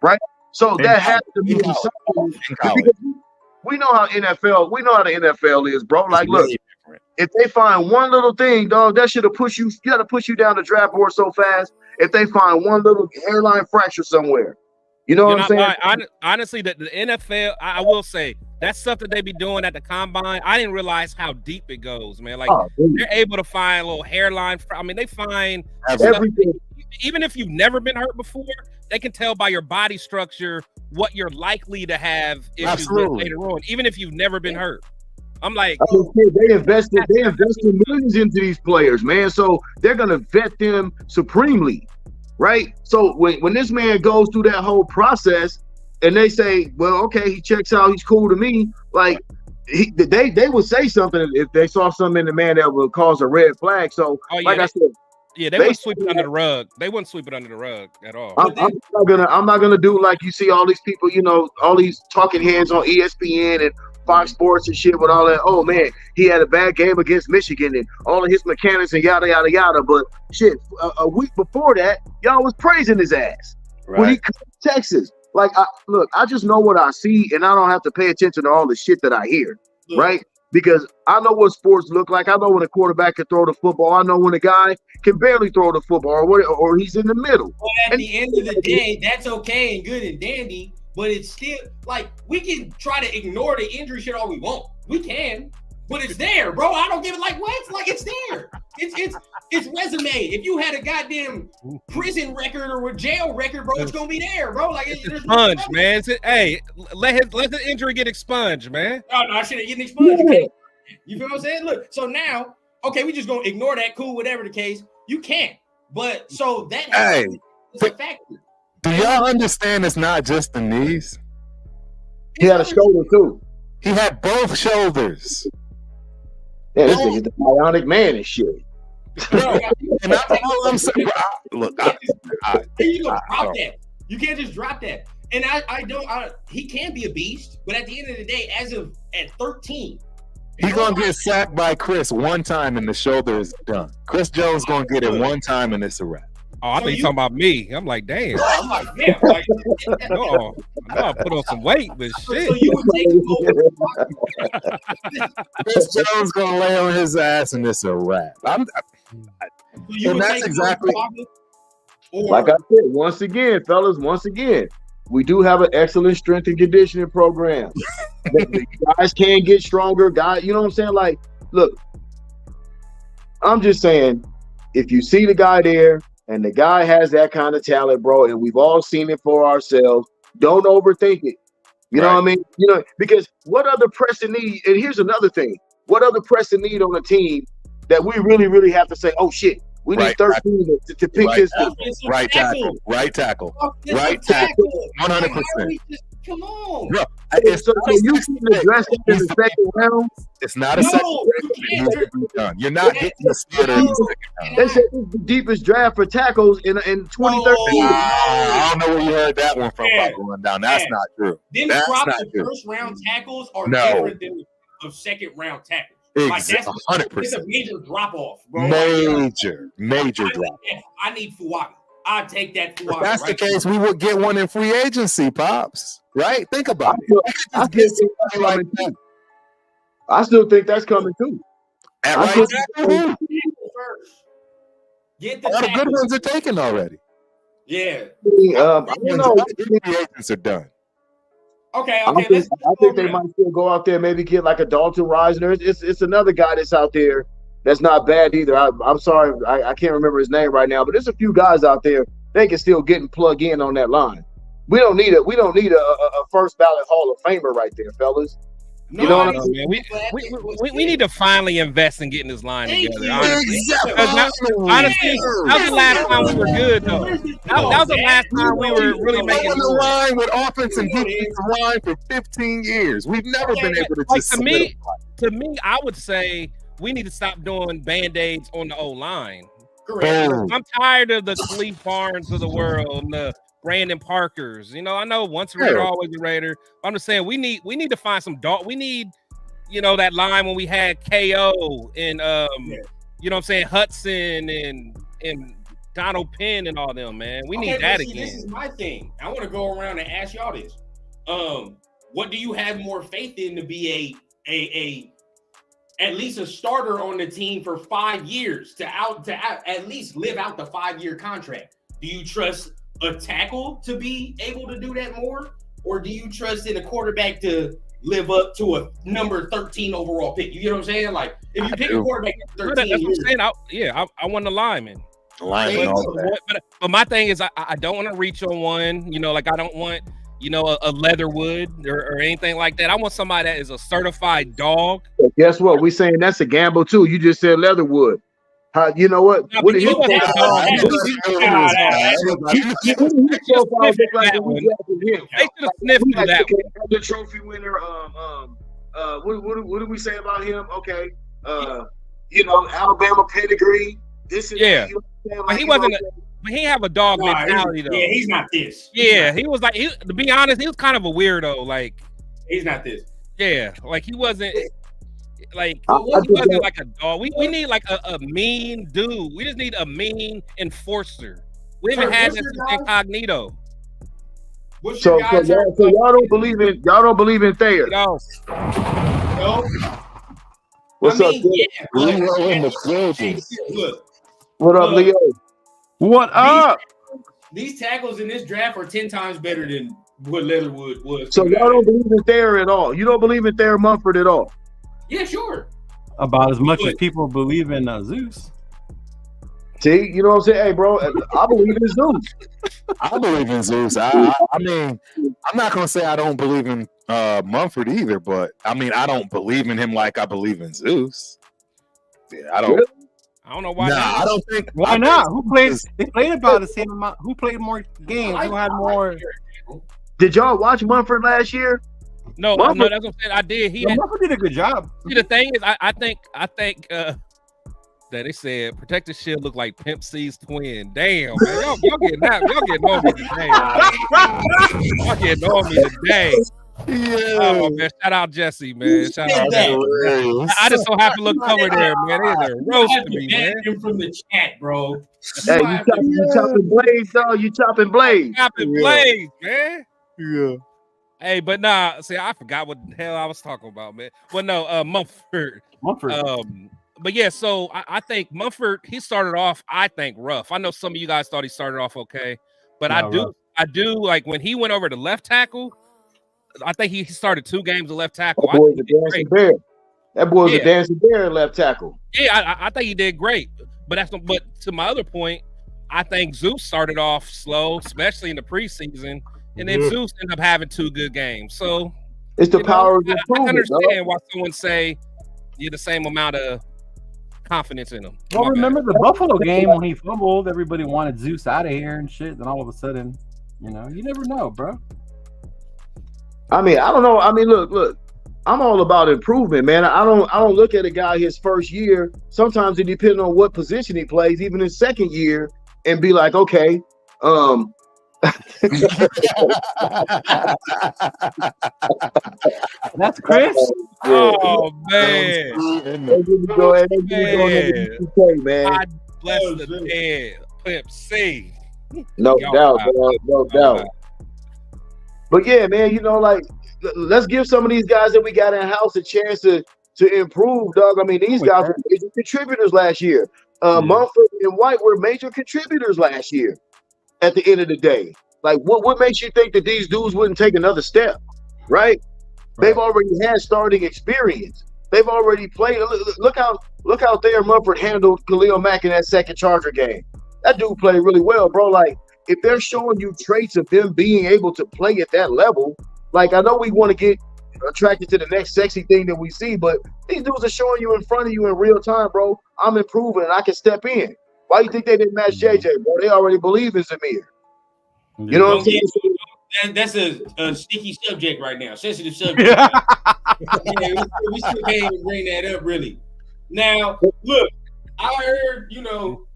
So that has to be something. We know how the NFL is, bro. Like, look, if they find one little thing, dog, that should have pushed you. You got to push you down the draft board so fast. If they find one little hairline fracture somewhere, you know what I'm saying? Honestly, the NFL, I will say that's stuff that they be doing at the combine. I didn't realize how deep it goes, man. Like they're able to find a little hairline. I mean, they find everything. Even if you've never been hurt before, they can tell by your body structure what you're likely to have issues with later on, even if you've never been hurt. I'm like, they invested millions into these players, man. So they're gonna vet them supremely, right? So when this man goes through that whole process and they say, well, okay, he checks out, he's cool to me, like they would say something if they saw something in the man that would cause a red flag. So like I said. Yeah, they wouldn't sweep it under the rug. They wouldn't sweep it under the rug at all. I'm not gonna do like you see all these people, you know, all these talking heads on ESPN and Fox Sports and shit with all that. Oh man, he had a bad game against Michigan and all of his mechanics and yada yada yada. But shit, a week before that, y'all was praising his ass when he come to Texas. Like, I just know what I see, and I don't have to pay attention to all the shit that I hear, right? Because I know what sports look like. I know when a quarterback can throw the football. I know when a guy can barely throw the football or he's in the middle. Well, at the end of the day, that's okay and good and dandy, but it's still like we can try to ignore the injury shit all we want. We can, but it's there, bro. I don't give it like what? Like it's there. It's resume. If you had a goddamn prison record or a jail record, bro, it's gonna be there, bro. Like it's expunged, man. Hey, let the injury get expunged, man. No, I should have getting expunged. Okay? You feel what I'm saying? Look, so now, okay, we just gonna ignore that. Cool, whatever the case. You can't. But so that it's a factor. Do y'all understand? It's not just the knees. He had a shoulder too. He had both shoulders. Yeah, this nigga's the bionic man and shit. Bro, and all I'm saying, look, you don't drop that. You can't just drop that. And he can be a beast, but at the end of the day, at 13, he's gonna get sacked by Chris one time and the shoulder is done. Chris Jones gonna get it one time and it's a wrap. Oh, I think you talking about me. I'm like, damn. I'm like, damn. Like, no, I put on some weight, but shit. So you would take him over. Chris Jones gonna lay on his ass, and it's a wrap. So you And would that's take him exactly- over or, Like I said, once again, fellas, we do have an excellent strength and conditioning program. The guys can get stronger. Guys, you know what I'm saying? Like, look, I'm just saying, if you see the guy there and the guy has that kind of talent, bro, and we've all seen it for ourselves, don't overthink it. You know what I mean? You know, because what other pressing need? And here's another thing: what other pressing need on a team that we really, really have to say, oh shit, we need 13 to pick this. Right tackle. 100%. Come on. Bro, So you can address it in the second round. It's not a second round. You're not getting the starter in the second round. They said it's the deepest draft for tackles in 2013. I don't know where you heard that one from. Going down. That's not true. Them That's drops not of true. first round tackles are different than of second round tackles. Like that's 100%. It's a major drop off, bro. Major drop. I need Fuaga. I'll take that Fuaga. If that's the case, we would get one in free agency, Pops. Right? Think about it. I still think that's coming too. At right tackle, get the all the good ones are taken already. Yeah. I don't know. Free agents are done. Okay. I think they might still go out there, maybe get like a Dalton Reisner. It's another guy that's out there that's not bad either. I'm sorry, I can't remember his name right now, but there's a few guys out there they can still get and plug in on that line. We don't need a first ballot Hall of Famer right there, fellas. No, you know what I mean? We need to finally invest in getting this line together. Honestly, honestly, that was the last time we were good, though. That was the last time we were really making the line with offense and defensive line for 15 years. We've never been able to just to me, I would say we need to stop doing band-aids on the O-line. Correct. I'm tired of the Cleve Barnes of the world and the Brandon Parkers. You know, I know once a Raider, always a Raider. I'm just saying we need to find some dog. We need, that line when we had KO and you know what I'm saying, Hudson and Donald Penn and all them, man. We need that again. This is my thing. I want to go around and ask y'all this. What do you have more faith in to be a at least a starter on the team for 5 years to at least live out the 5-year contract? Do you trust a tackle to be able to do that more, or do you trust in a quarterback to live up to a number 13 overall pick? You know what I'm saying? Like if you pick a quarterback at 13, that's what I'm saying. I want the lineman. But my thing is I don't want to reach on one. Like I don't want a Leatherwood or anything like that. I want somebody that is a certified dog. Guess what? We saying that's a gamble too. You just said Leatherwood. You know what? No, What did he wasn't a dog. They should have sniffed through that one. The trophy winner. What did we say about him? Okay. Alabama pedigree. This is But he wasn't. But he have a dog mentality though. Yeah, he's not this. Yeah, he was like. To be honest, he was kind of a weirdo. Like he's not this. Yeah, like he wasn't. Like he wasn't like a dog. We need like a mean dude. We just need a mean enforcer. We haven't had this since Incognito. So y'all don't believe in Thayer. No. What's up? Leo in the building. Look. What up, Leo? What up? These tackles in this draft are 10 times better than what Leatherwood was. So y'all don't believe in Thayer at all. You don't believe in Thayer Mumford at all. Yeah, sure. About as much as people believe in Zeus. See, you know what I'm saying? Hey, bro, I believe in Zeus. I believe in Zeus. I mean, I'm not gonna say I don't believe in Mumford either, but I mean, I don't believe in him like I believe in Zeus. Yeah, I don't. I don't know why. Nah, I don't think. Why not? Who played? They played about the same amount. Who played more games? Who had more? Did y'all watch Mumford last year? No, that's what I'm saying. I did. Mumford did a good job. See, the thing is, I think that they said Protective Shield looked like Pimp C's twin. Damn, man, y'all getting that? Y'all getting on me today? Man. Y'all getting on me today? Oh man, shout out Jesse, man. Shout out that? Jesse. I just so happen to look over there, man. They are roasting me, man. Him from the chat, bro. Hey, you chopping blades, dog. You chopping blades. Chopping blades, man. Yeah. Hey, but nah, see, I forgot what the hell I was talking about, man. Well, no, Mumford. But yeah, so I think Mumford, he started off, I think, rough. I know some of you guys thought he started off okay, but I do like when he went over to left tackle. I think he started 2 games of left tackle. That boy was a dancing bear. That boy was a dancing bear in left tackle. Yeah, I think he did great. But to my other point, I think Zeus started off slow, especially in the preseason, and then Zeus ended up having 2 good games. So it's the power of improvement. I understand why someone say you're the same amount of confidence in him. Well, remember the Buffalo game when he fumbled? Everybody wanted Zeus out of here and shit. Then all of a sudden, you never know, bro. I mean, I don't know. I mean, look. I'm all about improvement, man. I don't look at a guy his first year. Sometimes it depends on what position he plays, even his second year, and be like, okay, that's Chris. Oh man! Go ahead, man. God bless the dead. Pimp C. No doubt, no doubt. But yeah, man, like let's give some of these guys that we got in house a chance to improve, dog. I mean, these guys were major contributors last year. Mumford and White were major contributors last year. At the end of the day, like what makes you think that these dudes wouldn't take another step, right? They've already had starting experience. They've already played. Look how Thayer Mumford handled Khalil Mack in that second Charger game. That dude played really well, bro. Like, if they're showing you traits of them being able to play at that level, like, I know we want to get attracted to the next sexy thing that we see, but these dudes are showing you in front of you in real time, bro. I'm improving and I can step in. Why do you think they didn't match JJ, bro? They already believe in Zamir. You know what I'm saying? That's a sticky subject right now, sensitive subject. Yeah, we still can't even bring that up, really. Now, look, I heard,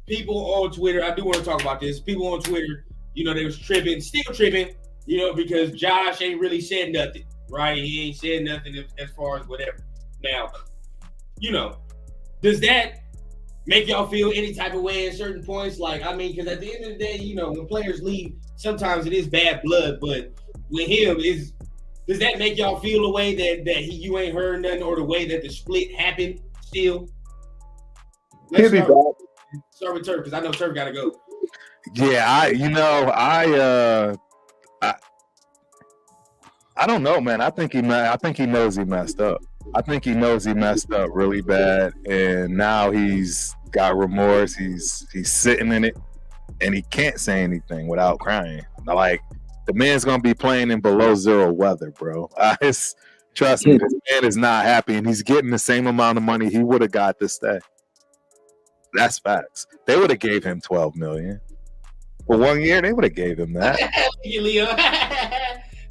people on Twitter, I do want to talk about this. People on Twitter, they was still tripping, because Josh ain't really said nothing, right? He ain't said nothing as far as whatever. Now, does that make y'all feel any type of way at certain points? Like, I mean, because at the end of the day, when players leave, sometimes it is bad blood, but with him, does that make y'all feel the way that you ain't heard nothing, or the way that the split happened still? Let's start with Turf, because I know Turf got to go. Yeah, I don't know, man. I think he knows he messed up. I think he knows he messed up really bad, and now he's got remorse. He's sitting in it, and he can't say anything without crying. Like, the man's gonna be playing in below zero weather, bro. Trust me, this man is not happy, and he's getting the same amount of money he would have got to stay. That's facts. They would have gave him $12 million for 1 year. They would have gave him that. Leo.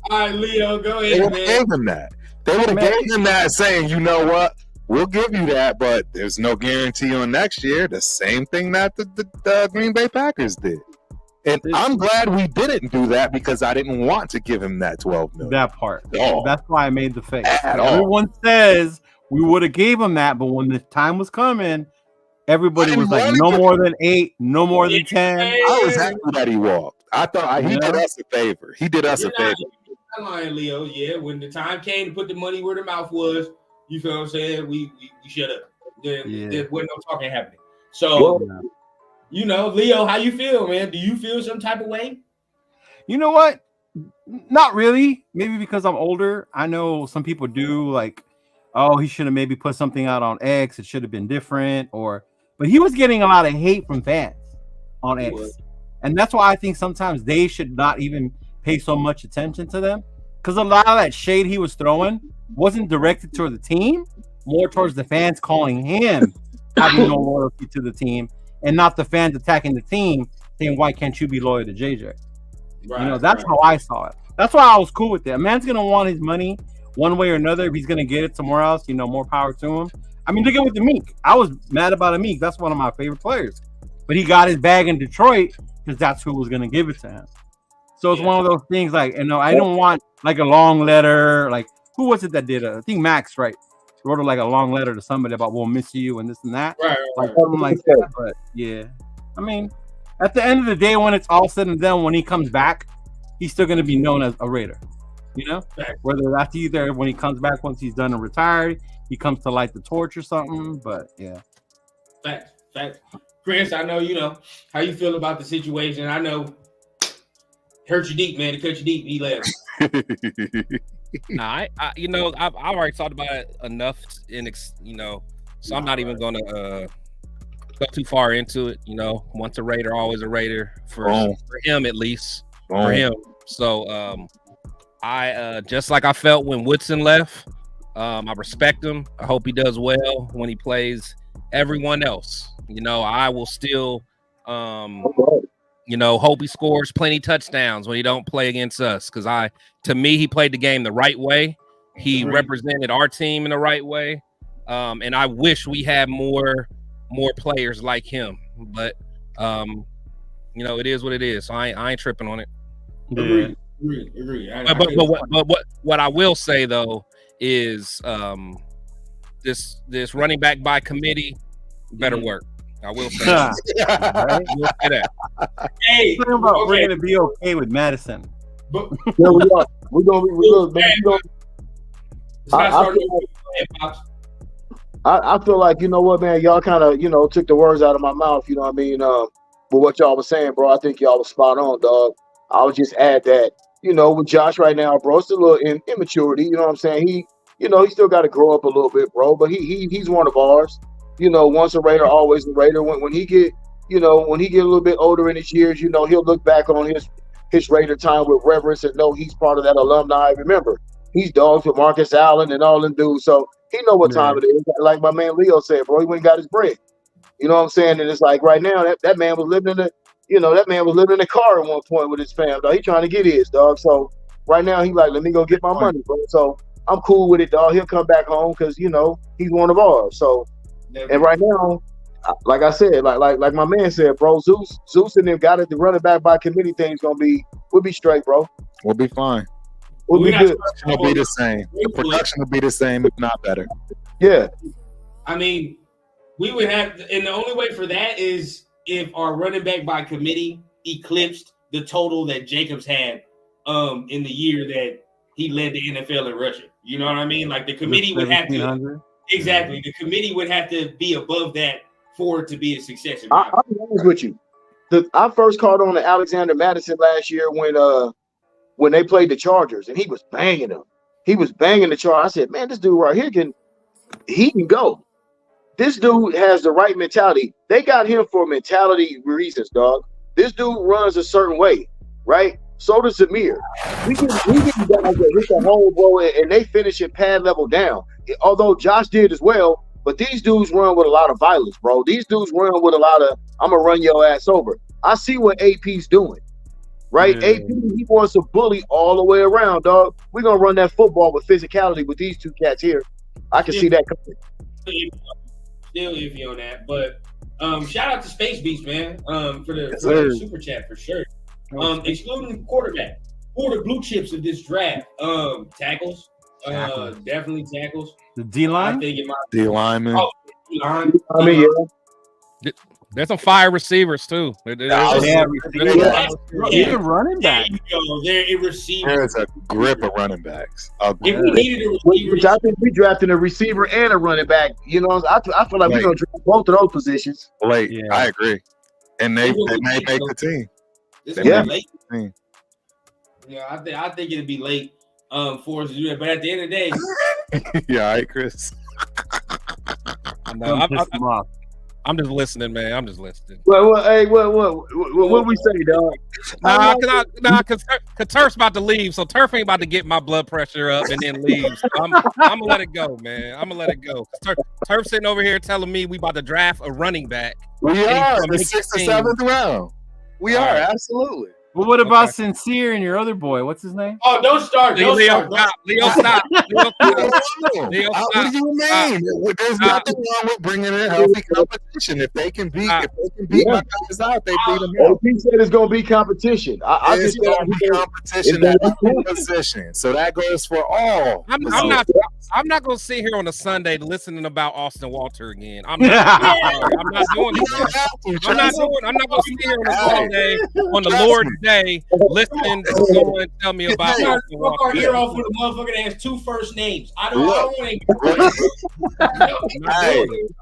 All right, Leo, go ahead. They would have gave him that. They would have gave him that, saying, you know what, we'll give you that, but there's no guarantee on next year. The same thing that the Green Bay Packers did. And I'm glad we didn't do that, because I didn't want to give him that $12 million. That part. That's why I made the face. Everyone says we would have gave him that, but when the time was coming, everybody was like, no more than 8, no more than 10. I was happy that he walked. I thought he did us a favor. He did us a favor. You're not lying, Leo. Yeah, when the time came to put the money where the mouth was, you feel what I'm saying? We shut up. There wasn't no talking happening. So, Leo, how you feel, man? Do you feel some type of way? You know what? Not really. Maybe because I'm older. I know some people do, like, oh, he should have maybe put something out on X. It should have been different. But he was getting a lot of hate from fans on X. And that's why I think sometimes they should not even pay so much attention to them. Because a lot of that shade he was throwing wasn't directed toward the team, more towards the fans calling him having no loyalty to the team, and not the fans attacking the team saying, why can't you be loyal to JJ? Right, that's how I saw it. That's why I was cool with it. A man's going to want his money one way or another. If he's going to get it somewhere else, more power to him. I mean, look at with the Meek. I was mad about a Meek. That's one of my favorite players. But he got his bag in Detroit because that's who was going to give it to him. So it's one of those things like, I don't want like a long letter. Like, who was it that did it? I think Max, right? Wrote like a long letter to somebody about we'll miss you and this and that. Right. Like something like that. But yeah, I mean, at the end of the day, when it's all said and done, when he comes back, he's still going to be known as a Raider. Whether that's either when he comes back once he's done and retired, he comes to light the torch or something. But yeah, facts. Chris, I know how you feel about the situation. I know hurt you deep, man. It cut you deep. He left. Nah, I've already talked about it enough, so I'm not even gonna go too far into it. Once a Raider, always a Raider for him at least. For him. So I just like I felt when Woodson left. I respect him. I hope he does well when he plays everyone else. I will still hope he scores plenty touchdowns when he don't play against us. Because to me, he played the game the right way. He represented our team in the right way. And I wish we had more players like him. But it is what it is. So I ain't tripping on it. Agree. But what I will say though is this running back by committee better work. I will say that. Right? We'll say that. Hey, we're gonna be okay with Madison. But Yeah, we are. We're gonna be. I feel like, you know what, man, y'all kind of, took the words out of my mouth, you know what I mean? But what y'all was saying, bro, I think y'all was spot on, dog. I would just add that, with Josh right now, bro, it's a little immaturity, you know what I'm saying? He still got to grow up a little bit, bro, but he's one of ours. Once a Raider, always a Raider. When he get, when he get a little bit older in his years, he'll look back on his Raider time with reverence and know he's part of that alumni. Remember, he's dogs with Marcus Allen and all them dudes, so he know what time it is. Like my man Leo said, bro, he went and got his bread. You know what I'm saying? And it's like right now that man was living in a car at one point with his fam, dog. He trying to get his, dog. So right now he like, let me go get my money, bro. So I'm cool with it, dog. He'll come back home because he's one of ours. So and right now, like I said, like my man said, bro, Zeus and them got it. The running back by committee thing's we'll be straight, bro. We'll be fine. We'll be good. It'll be the same. The production will be the same, if not better. Yeah. I mean, we would have, and the only way for that is if our running back by committee eclipsed the total that Jacobs had in the year that he led the NFL in rushing. You know what I mean? Like the committee would have to. Exactly. The committee would have to be above that for it to be a success. I'll be honest with you. I first caught on to Alexander Madison last year when they played the Chargers, and he was banging them. He was banging the Chargers. I said, man, this dude right here can go. This dude has the right mentality. They got him for mentality reasons, dog. This dude runs a certain way, right? So does Zamir. We get guys that hit the hole, bro, and they finish at pad level down. Although Josh did as well, but these dudes run with a lot of violence, bro. These dudes run with a lot of, I'm going to run your ass over. I see what AP's doing, right? Yeah. AP, he wants to bully all the way around, dog. We're going to run that football with physicality with these two cats here. I can see that coming. Still iffy on that, but shout out to Space Beast, man, for the super chat for sure. Excluding the quarterback, who are the blue chips of this draft? Tackles, definitely tackles. The D line, D lineman. Oh, D-line. I mean, yeah. There's some fire receivers too. Even running back. There you go. There, a receiver. There's a grip of running backs. If we needed a receiver, which I think we drafted a receiver and a running back. You know, I feel like we're gonna draft both of those positions. Late, yeah. I agree, and they may make the team. Late. Yeah, I think it'd be late for us to do that. But at the end of the day, yeah, all right, Chris. I'm just listening, man. I'm just listening. Well, hey, what we say, dog? Because Turf's about to leave, so Turf ain't about to get my blood pressure up and then leave. So I'm gonna let it go, man. I'm gonna let it go. Turf sitting over here telling me we about to draft a running back. We are the 6th or 7th round. We are absolutely. Well, what about Okay. Sincere and your other boy? What's his name? Oh, don't start. Don't Leo, start. stop. Leo, stop. Leo, stop. Leo, What stop. do you mean? There's nothing wrong with bringing in healthy competition. If they can beat, my guys out, they beat them out. OP said it's gonna be competition. I It's just going to be competition at every position. So that goes for all. I'm not going to sit here on a Sunday listening about Austin Walter again. I'm not doing You it. don't have to. I'm not going to sit here on a Sunday on the Lord's Day listening to someone tell me about Austin Walter. Our hero for the motherfucker that has 2 first names. I don't want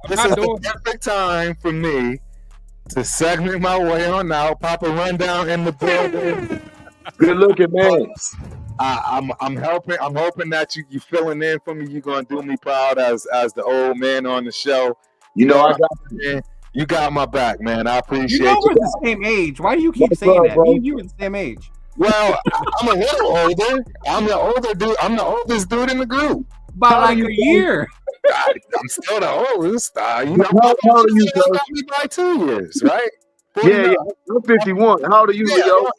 This is the perfect time for me to segment my way on out. Papa Rundown in the building. good looking, man. I'm helping. I'm hoping that you filling in for me. You're gonna do me proud as the old man on the show. You know, I got man. You got my back, man. I appreciate You know we're the same age. Why do you keep saying that? Me and you are the same age. Well, I'm a little older. I'm the older dude. I'm the oldest dude in the group. By like a year. I'm still the oldest. You know, How old are you, got me by 2 years, right? yeah. I'm 51. How old are you, Leo?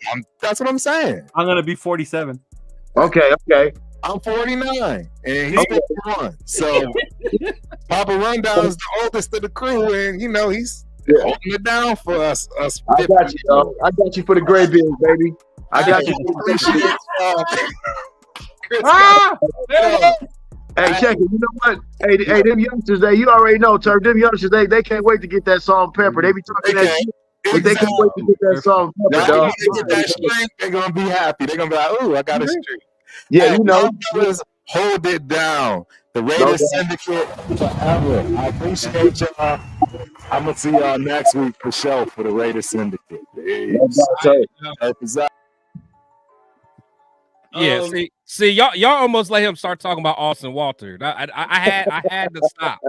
That's what I'm saying. I'm gonna be 47. Okay. I'm 49 and he's 51. So Papa Rundown is the oldest of the crew, and you know he's holding it down for us. I got you, dog. I got you for the gray beans, baby. I got you. Hey, check it. You know what? Hey, them youngsters, you already know, Turk. Them youngsters, they can't wait to get that salt and pepper. They be talking that shit, but they can't wait to get that salt and pepper, dog. They get that strength, they're gonna be happy. They're gonna be like, "Ooh, I got a streak." Yeah, you know. Hold it down. The Raider Syndicate forever. I appreciate y'all. I'm gonna see y'all next week for sure for the Raider Syndicate. Yeah, see, y'all almost let him start talking about Austin Walter. I had to stop.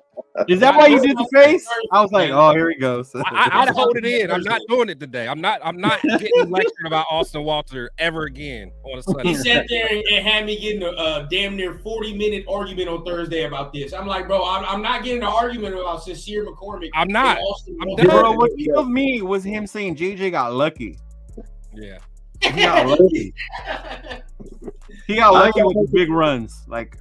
Is that why you did the face? I was like, oh, here he goes. I'd hold it in. I'm not doing it today. I'm not getting lectured about Austin Walter ever again on a Sunday. He sat there and had me getting a damn near 40-minute argument on Thursday about this. I'm like, bro, I'm not getting an argument about Sincere McCormick. I'm not. Bro, what killed me was him saying JJ got lucky. Yeah. He got lucky. He got lucky with the big runs. Like,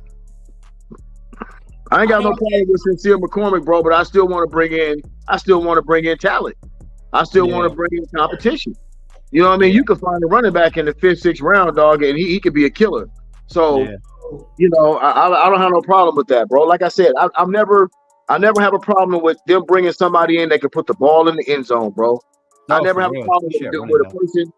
I ain't got no problem with Sincere McCormick, bro, but I still want to bring in talent. I still want to bring in competition. You know what I mean? You could find a running back in the 5th, 6th round, dog, and he could be a killer. So, you know, I don't have no problem with that, bro. Like I said, I never have a problem with them bringing somebody in that can put the ball in the end zone, bro. I never have a problem with a person.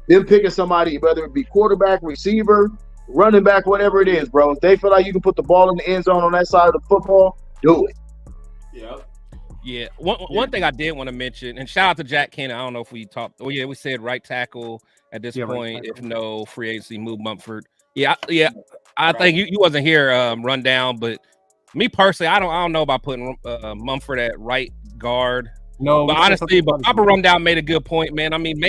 Them picking somebody, whether it be quarterback, receiver, running back, whatever it is, bro. If they feel like you can put the ball in the end zone on that side of the football, do it. Yeah. One thing I did want to mention, and shout out to Jack Kenny. I don't know if we talked. Oh yeah, we said right tackle at this point. If no free agency, move Mumford. Yeah. I think you wasn't here, Rundown, but me personally, I don't know about putting Mumford at right guard. No, but honestly, Papa Rundown made a good point, man. I mean,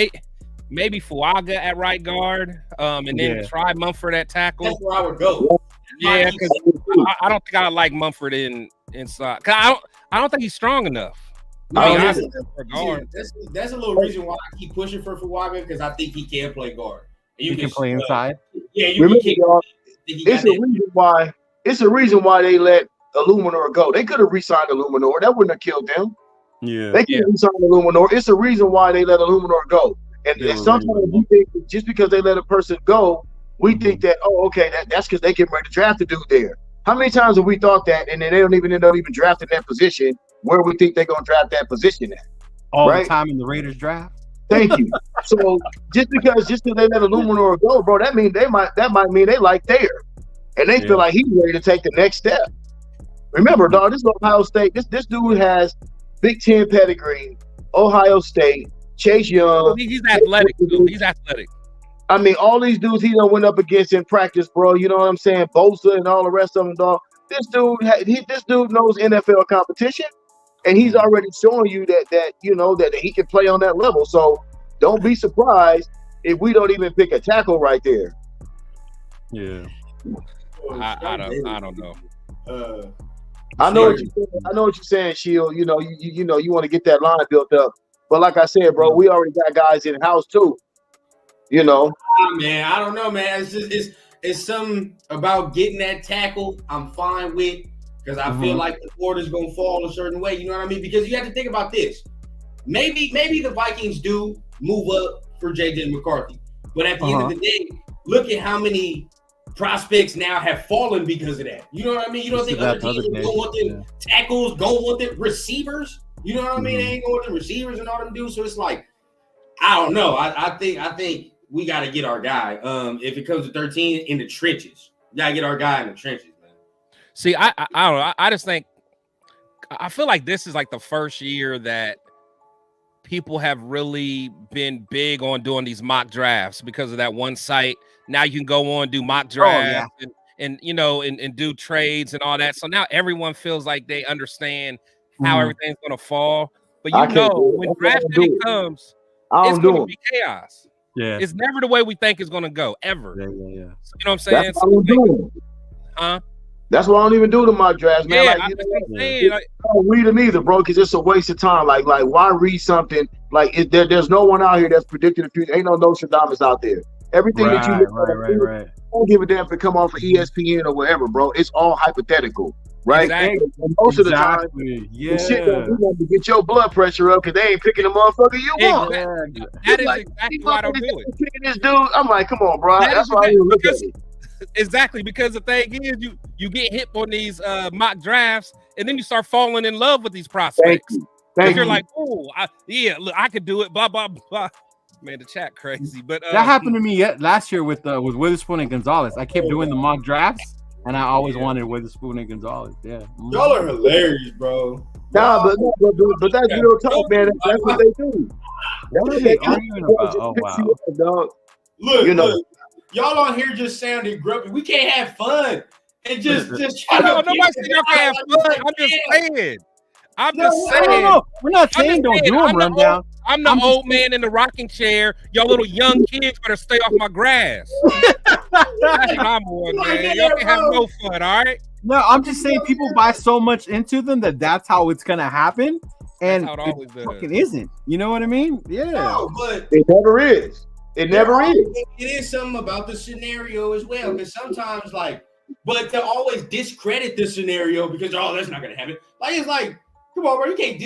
maybe Fuaga at right guard, and then try Mumford at tackle. That's where I would go. Yeah, because I don't think I like Mumford inside. Cause I don't think he's strong enough. That's a little reason why I keep pushing for Fuaga, because I think he can play guard. You can play inside. Yeah, you can. It's a reason why they let Illuminor go. They could have re-signed Illuminor. That wouldn't have killed them. Yeah, they could have re-signed Illuminor. It's a reason why they let Illuminor go. And sometimes we think just because they let a person go, we think that, that's because they get ready to draft a dude there. How many times have we thought that, and then they don't even end up even drafting that position where we think they're going to draft that position at? All the time in the Raiders draft. Thank you. So just because they let Illuminor go, bro, that might mean they like there, and they feel like he's ready to take the next step. Remember, dog, this is Ohio State. This dude has Big Ten pedigree, Ohio State. Chase Young. He's athletic, too. He's athletic. I mean, all these dudes he done went up against in practice, bro. You know what I'm saying? Bosa and all the rest of them, dog. This dude knows NFL competition, and he's already showing you that he can play on that level. So don't be surprised if we don't even pick a tackle right there. Yeah. I don't know. I know what you're saying, Shield. You know, you want to get that line built up. But like I said, bro, we already got guys in house too. You know, man, I don't know, man. It's just it's something about getting that tackle. I'm fine with because I feel like the order's gonna fall a certain way. You know what I mean? Because you have to think about this. Maybe the Vikings do move up for JJ McCarthy, but at the end of the day, look at how many prospects now have fallen because of that. You know what I mean? You don't think other teams don't want them tackles, don't want them receivers? You know what I mean? They ain't going with the receivers and all them dudes. So it's like, I don't know. I think we got to get our guy. If it comes to 13 in the trenches, we got to get our guy in the trenches, man. See, I don't know. I just think I feel like this is like the first year that people have really been big on doing these mock drafts because of that one site. Now you can go on, do mock drafts and you know, and do trades and all that. So now everyone feels like they understand how everything's going to fall. But you know, when draft day comes, it's going to be chaos. Yeah. It's never the way we think it's going to go, ever. Yeah. So, you know what I'm saying? That's what I'm doing. Huh? That's why I don't even do the mock drafts, man. Yeah, I don't read them either, bro, because it's a waste of time. Like why read something? Like there's no one out here that's predicting the future. Ain't no Nostradamus out there. Everything that you right. Don't give a damn if it come off of ESPN or whatever, bro. It's all hypothetical, right? Exactly. And most of the time, the shit that want to get your blood pressure up because they ain't picking the motherfucker you want. That is exactly why I don't do it. Picking this dude, I'm like, come on, bro. That's why I don't look at it. Exactly, because the thing is, you get hit on these mock drafts, and then you start falling in love with these prospects. Thank you. You're like, oh, look, I could do it. Blah blah blah. Man, the chat crazy, but that happened to me last year with Witherspoon and Gonzalez. I kept doing the mock drafts, and I always wanted Witherspoon and Gonzalez. Yeah, y'all are hilarious, bro. Nah, but that's real talk, man. That's what they do. That's what they do. Look, look, y'all on here just sounding grumpy. We can't have fun and just. No, nobody said y'all can't have fun. I'm just saying. No. We're not saying don't do them rundown. I'm the old man in the rocking chair. Y'all little young kids better stay off my grass. That's my boy, man. Y'all can have no fun, all right? No, I'm just saying people buy so much into them that's how it's gonna happen, and it fucking isn't. You know what I mean? Yeah. No, but it never is. It never is. It is something about the scenario as well, because sometimes, but to always discredit the scenario because that's not gonna happen. It's like. Come on, bro. You can't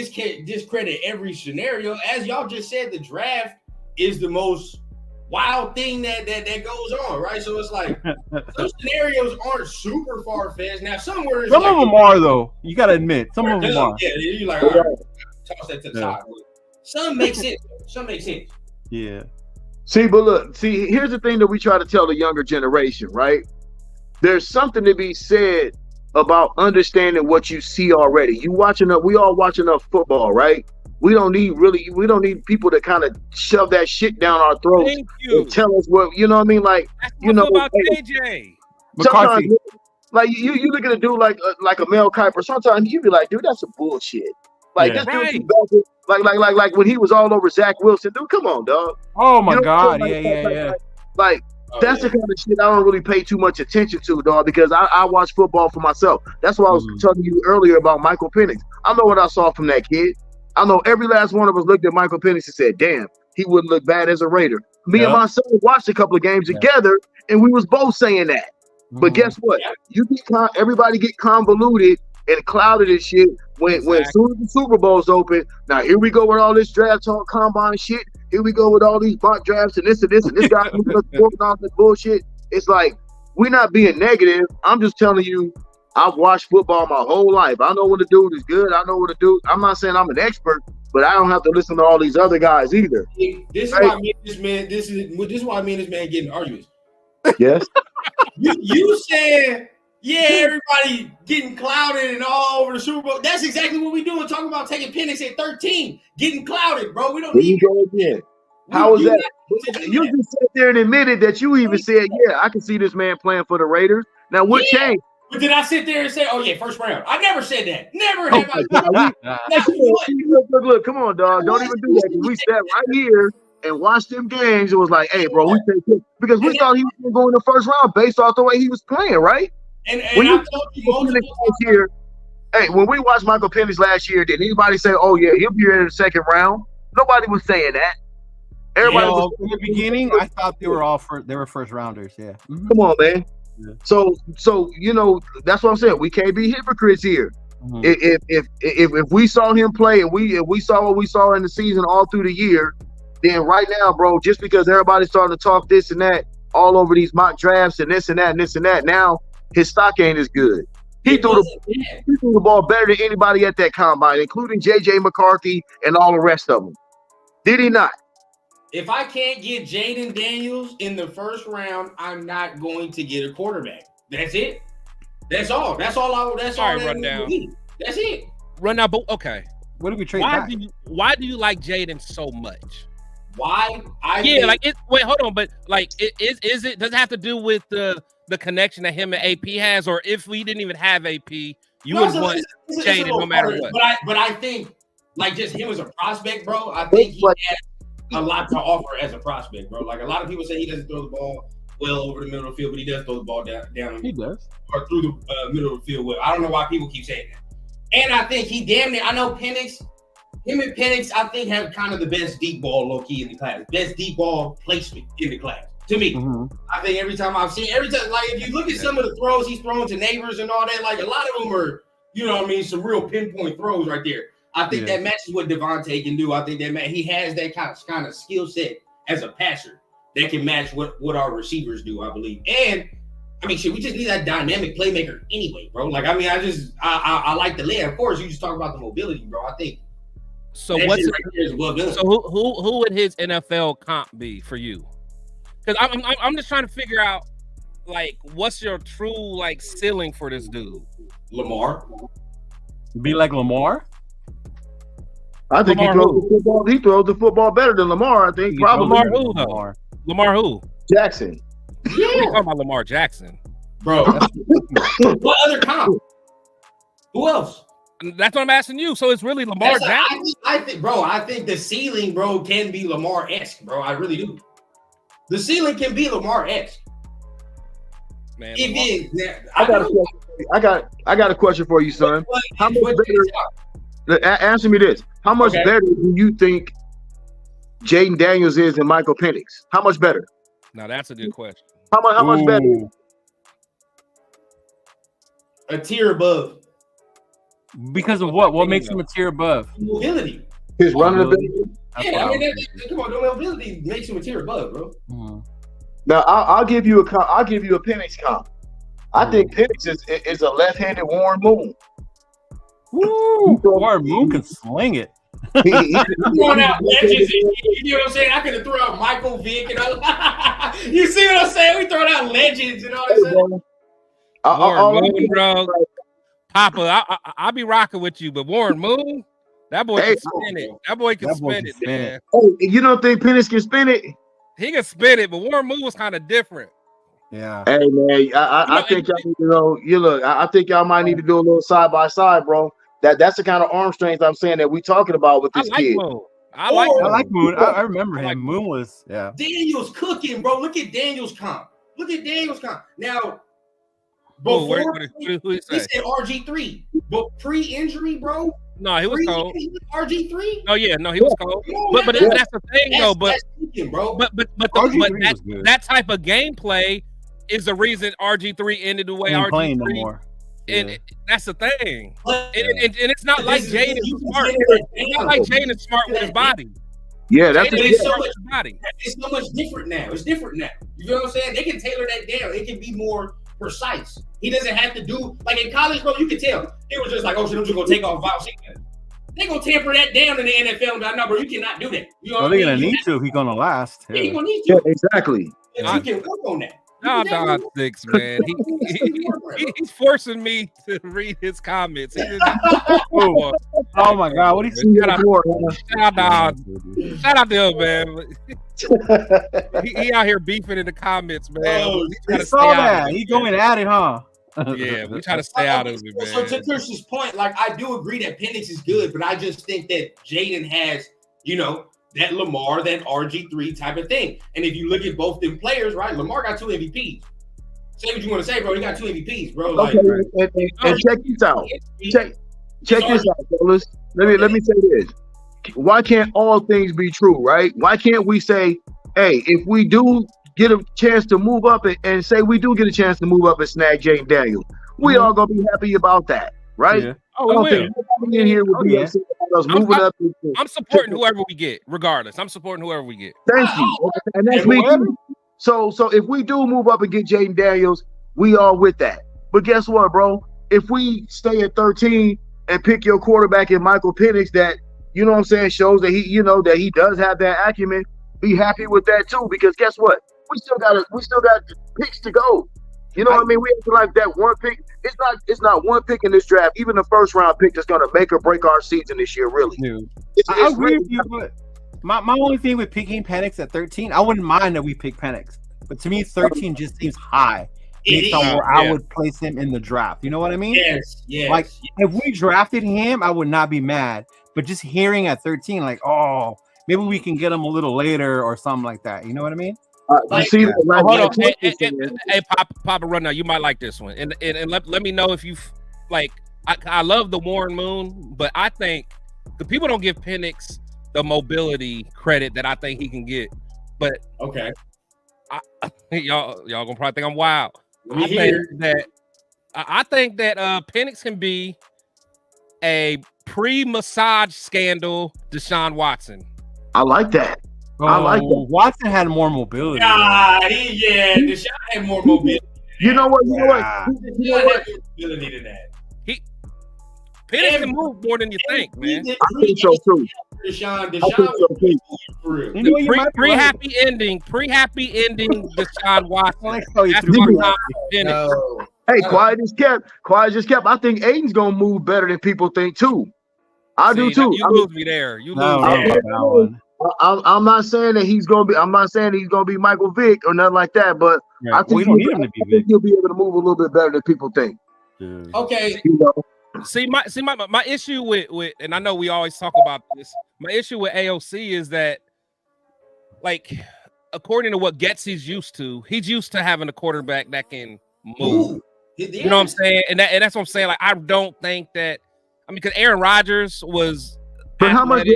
discredit every scenario. As y'all just said, the draft is the most wild thing that goes on, right? So it's like those scenarios aren't super far-fetched. Now, some of them are, though. You got to admit. Some of them are. Yeah, you're like, all right, toss that to the side. Some make sense. Some make sense. Yeah. See, here's the thing that we try to tell the younger generation, right? There's something to be said about understanding what you see already. We all watch enough football, right? We don't need people to kind of shove that shit down our throats and tell us what, you know what I mean? Like, about KJ. Sometimes, like you look at a dude like a Mel Kiper, sometimes you be like, dude, that's some bullshit. Like this dude, like when he was all over Zach Wilson, dude, come on, dog. Oh my God, yeah. That's the kind of shit I don't really pay too much attention to, dog, because I watch football for myself. That's why I was telling you earlier about Michael Penix. I know what I saw from that kid. I know every last one of us looked at Michael Penix and said, damn, he wouldn't look bad as a Raider. Me and my son watched a couple of games together, and we was both saying that. But guess what? Everybody get convoluted and clouded and shit when soon as the Super Bowl's open. Now here we go with all this draft talk, combine shit. Here we go with all these mock drafts and this and this guy working on this bullshit. It's like we're not being negative. I'm just telling you, I've watched football my whole life. I know what a dude is good. I know what a dude. I'm not saying I'm an expert, but I don't have to listen to all these other guys either. This is why me and this man. This is why me and this man getting arguments. Yes. you said. Yeah, everybody getting clouded and all over the Super Bowl. That's exactly what we doing. Talking about taking Penix at 13, getting clouded, bro. We don't need it. How is that? You just sat there and admitted that you even said, yeah, I can see this man playing for the Raiders. Now, what changed? But did I sit there and say, oh, yeah, first round? I never said that. Never have I. Look, come on, dog. Don't even do that. We sat right here and watched them games. It was like, hey, bro, we take it. Because we thought he was going to go in the first round based off the way he was playing, right? And I told you year, hey, when we watched Michael Penix last year, did anybody say, oh, yeah, he'll be in the second round? Nobody was saying that. Everybody Yeah. was, in the beginning, I thought they were first rounders. Yeah. Mhm. come on, man. Yeah. So that's what I'm saying. We can't be hypocrites here. Mhm. If we saw him play and we saw what we saw in the season all through the year, then right now, bro, just because everybody's starting to talk this and that all over these mock drafts and this and that and this and that, now his stock ain't as good. He threw the ball better than anybody at that combine, including JJ McCarthy and all the rest of them. Did he not? If I can't get Jaden Daniels in the first round, I'm not going to get a quarterback. That's it. That's all. That's all. Run down. That's it. Run down. But okay. What did we trade Why back? do you like Jaden so much? Why? Wait, hold on, but like, does it have to do with the connection that him and AP has, or if we didn't even have AP, you would want Jaden no matter what? But I think, like, just him as a prospect, bro, I think he has a lot to offer as a prospect, bro. Like, a lot of people say he doesn't throw the ball well over the middle of the field, but he does throw the ball down. He does. Or through the middle of the field well. I don't know why people keep saying that. And I think he damn near, I know him and Penix, I think, have kind of the best deep ball low-key in the class. Best deep ball placement in the class. To me. Mm-hmm. I think every time, like, if you look at some of the throws he's throwing to neighbors and all that, like, a lot of them are, you know what I mean, some real pinpoint throws right there. I think that matches what Devontae can do. I think that he has that kind of skill set as a passer that can match what our receivers do, I believe. And I mean, shit, we just need that dynamic playmaker anyway, bro. Like, I mean, I like the lay. Of course, you just talk about the mobility, bro. I think. So who would his NFL comp be for you? Because I'm just trying to figure out, like, what's your true, like, ceiling for this dude? Lamar. Be like Lamar? I think he throws the football better than Lamar. I think probably. Lamar who though? Lamar who? Jackson. Yeah. What are you talking about, Lamar Jackson? Bro. What other comp? Who else? That's what I'm asking you. So it's really Lamar Jackson? I think the ceiling, bro, can be Lamar-esque, bro. I really do. The ceiling can be Lamar-esque. Man, it is. I got a question for you, son. How much better? Answer me this: how much better do you think Jaden Daniels is than Michael Penix? How much better? Now that's a good question. How much better? A tier above. Because of what? What makes him a tier above? Mobility. His running ability. Yeah, I mean, come on, the mobility makes him a tier above, bro. Mm-hmm. Now I'll give you a Penix comp. I think Penix is a left-handed Warren Moon. Woo! Warren Moon can sling it. Throwing out legends, you know what I'm saying? I could have thrown out Michael Vick and all. You see what I'm saying? We throwing out legends and all that stuff. Warren Moon, bro. Papa, I'll be rocking with you, but Warren Moon, that boy can spin it. That boy can spin it, man. Oh, you don't think Penix can spin it? He can spin it, but Warren Moon was kind of different. Yeah. Hey man, I think y'all need to I think y'all might need to do a little side by side, bro. That's the kind of arm strength I'm saying that we talking about with this kid. Moon. I like Moon. I remember him. Moon was Daniel's cooking, bro. Look at Daniel's comp. Now, before he said RG3, but pre-injury, bro. No, he was cold. RG3. Oh yeah, no, he was cold. But that's the thing, though. But that type of gameplay is the reason RG3 ended the way RG3 playing no more. And that's the thing. And it's not like Jaden is smart. It's not like Jaden is smart with his body. Yeah, that's so much different now. It's different now. You know what I'm saying? They can tailor that down. It can be more precise. He doesn't have to do like in college, bro. You can tell it was just like, oh shit, I'm just gonna take off Valsina. They gonna tamper that down in the NFL. And be like, no, bro, you cannot do that. You know they're gonna need to if he's gonna last. Yeah, he's gonna need to. Yeah, exactly. You can work on that. No, six, man. He's forcing me to read his comments. Oh my God, what is he shout out to him, man. he out here beefing in the comments, man. I saw that. He going at it, huh? Yeah, we try to stay out of it, man. So to Christian's point, like I do agree that Penix is good, but I just think that Jaden has, that Lamar, that RG3 type of thing. And if you look at both them players, right? Lamar got 2 MVPs. Say what you want to say, bro. He got 2 MVPs, bro. Like, and check this out. Check this out, fellas. Let me say this. why can't all things be true, right? Why can't we say, hey, if we do get a chance to move up and say we do get a chance to move up and snag Jaden Daniels, we all gonna be happy about that, right? Yeah. Oh, I don't we think will. nobody in here would be upset about us moving up. I'm supporting whoever we get, regardless. I'm supporting whoever we get. Thank you. And that's me. So if we do move up and get Jaden Daniels, we are with that. But guess what, bro? If we stay at 13 and pick your quarterback in Michael Penix, that, you know what I'm saying, shows that that he does have that acumen, be happy with that too. Because guess what? We still got picks to go. You know what I mean? We have to like that one pick. It's not one pick in this draft, even the first round pick that's gonna make or break our season this year, really. I agree with you, but my only thing with picking Penix at 13, I wouldn't mind that we pick Penix. But to me, 13 just seems high based on where I would place him in the draft. You know what I mean? Yes. Like if we drafted him, I would not be mad. But just hearing at 13, like, oh, maybe we can get him a little later or something like that. You know what I mean? Hold on. Hey, Papa Runner, you might like this one. And let me know if you like. I love the Warren Moon, but I think the people don't give Penix the mobility credit that I think he can get. But okay, y'all gonna probably think I'm wild. I think that Penix can be a pre-massage scandal Deshaun Watson. I like that. I like that. Watson had more mobility. Deshaun had more mobility. You know what? Mobility to that. Penix can move more than you think, man. I think so too. Deshaun pre-happy ending Deshaun Watson. Hey, quiet as kept. I think Aiden's gonna move better than people think too. I do too. You lose me there. You lose me. I'm not saying that he's gonna be. I'm not saying that he's gonna be Michael Vick or nothing like that. But I think he'll be able to move a little bit better than people think. Okay. You know? See my issue with and I know we always talk about this. My issue with AOC is that, like, according to what Getsy's used to, he's used to having a quarterback that can move. You know what I'm saying? And that's what I'm saying. Like, I don't think that. I mean, because Aaron Rodgers was. But how much?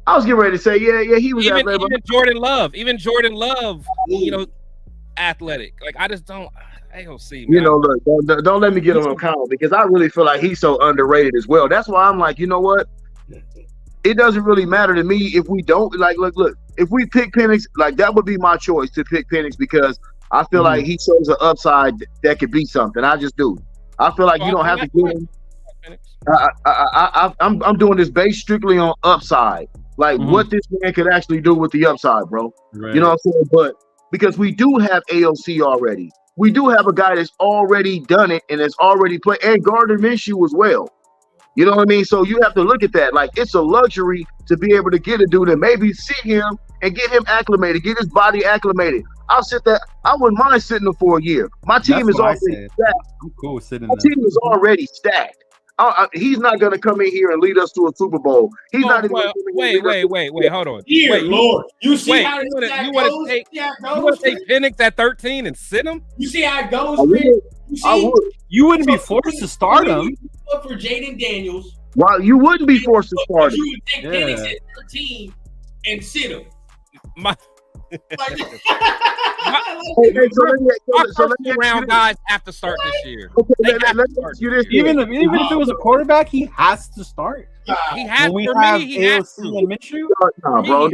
I was getting ready to say, yeah, he was even Jordan Love, you know, athletic. Like, I just don't. AOC, man. You know, look, don't let me get him on count because I really feel like he's so underrated as well. That's why I'm like, you know what? It doesn't really matter to me if we don't like. Look. If we pick Penix, like that would be my choice to pick Penix because I feel like he shows an upside that could be something. I just do. I feel like you don't have to get him. I'm doing this based strictly on upside, like what this man could actually do with the upside, bro. Right. You know what I'm saying? But because we do have AOC already. We do have a guy that's already done it and has already played, and Gardner Minshew as well. You know what I mean? So you have to look at that. Like, it's a luxury to be able to get a dude and maybe sit him and get him acclimated, get his body acclimated. I'll sit there. I wouldn't mind sitting him for a year. My team is already stacked. I'm cool sitting My team is already stacked. He's not going to come in here and lead us to a Super Bowl. He's not even. Wait, hold on. Dear Lord, you see how you want to take Penix at 13 and sit him? You see how it goes, You wouldn't be forced to start him. For Jaden Daniels. Well, you wouldn't be forced to start him. You would take Penix at 13 and sit him. Round guys have to start this year. Okay, let me ask you this. Even if it was a quarterback, he has to start. He has when we for have me. He has AOC and Minshew. Nah, bro.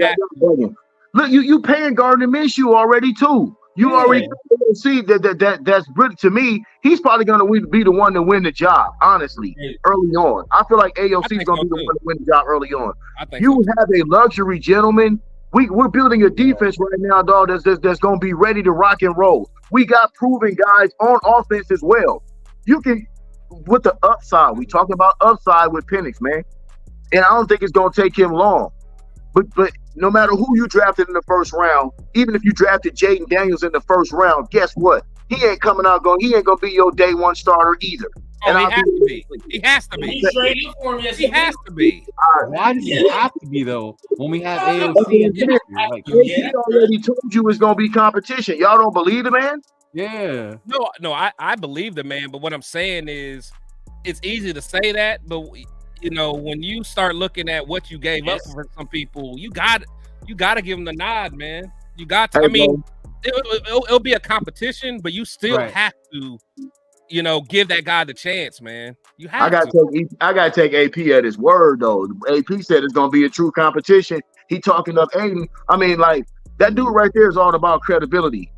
Look, you paying Gardner Minshew already too. You already see that's brilliant to me. He's probably going to be the one to win the job, honestly, early on. I feel like AOC is going to be the one to win the job early on. You have a luxury, gentleman. We're building a defense right now, dog, that's going to be ready to rock and roll. We got proven guys on offense as well. You can, with the upside, we talking about upside with Penix, man. And I don't think it's going to take him long. But no matter who you drafted in the first round, even if you drafted Jaden Daniels in the first round, guess what? He ain't coming out going. He ain't gonna be your day one starter either. He has to be. He has to be. Why does he have to be though? When we have AOC and he already told you it's gonna be competition. Y'all don't believe the man? Yeah. No. I believe the man. But what I'm saying is, it's easy to say that, but you know, when you start looking at what you gave up for some people, you got to give them the nod, man. You got to. I mean, it'll be a competition, but you still have to, you know, give that guy the chance, man. You have I gotta take AP at his word, though. AP said it's gonna be a true competition. He talking up Aiden. I mean, like, that dude right there is all about credibility,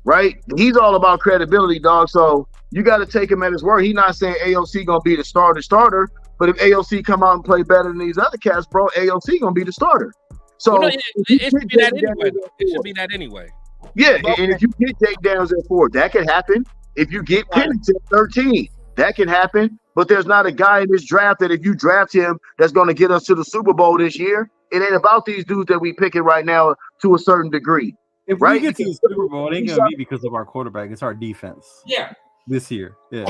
right? He's all about credibility, dog. So you got to take him at his word. He's not saying AOC gonna be the starter, but if AOC come out and play better than these other cats, bro, AOC gonna be the starter. So it should be that anyway. It should be that anyway. Yeah, and if you get takedowns at 4, that can happen. If you get Penix at 13, that can happen. But there's not a guy in this draft that if you draft him that's going to get us to the Super Bowl this year. It ain't about these dudes that we picking right now to a certain degree. If we get to the Super Bowl, it ain't going to be because of our quarterback. It's our defense. Yeah. This year. Yeah.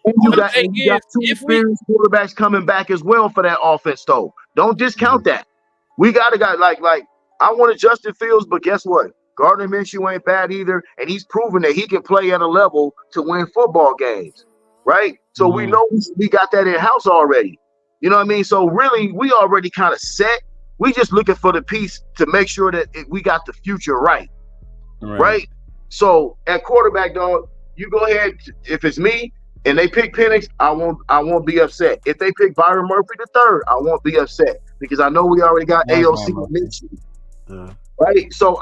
And you got 2 experienced quarterbacks coming back as well for that offense, though. Don't discount that. We got a guy like I wanted Justin Fields, but guess what? Gardner Minshew ain't bad either, and he's proven that he can play at a level to win football games, right? So we know we got that in-house already. You know what I mean? So really, we already kind of set. We just looking for the piece to make sure that we got the future right? So at quarterback, dog, you go ahead. If it's me and they pick Penix, I won't be upset. If they pick Byron Murphy III, I won't be upset because I know we already got AOC and Minshew. Right, so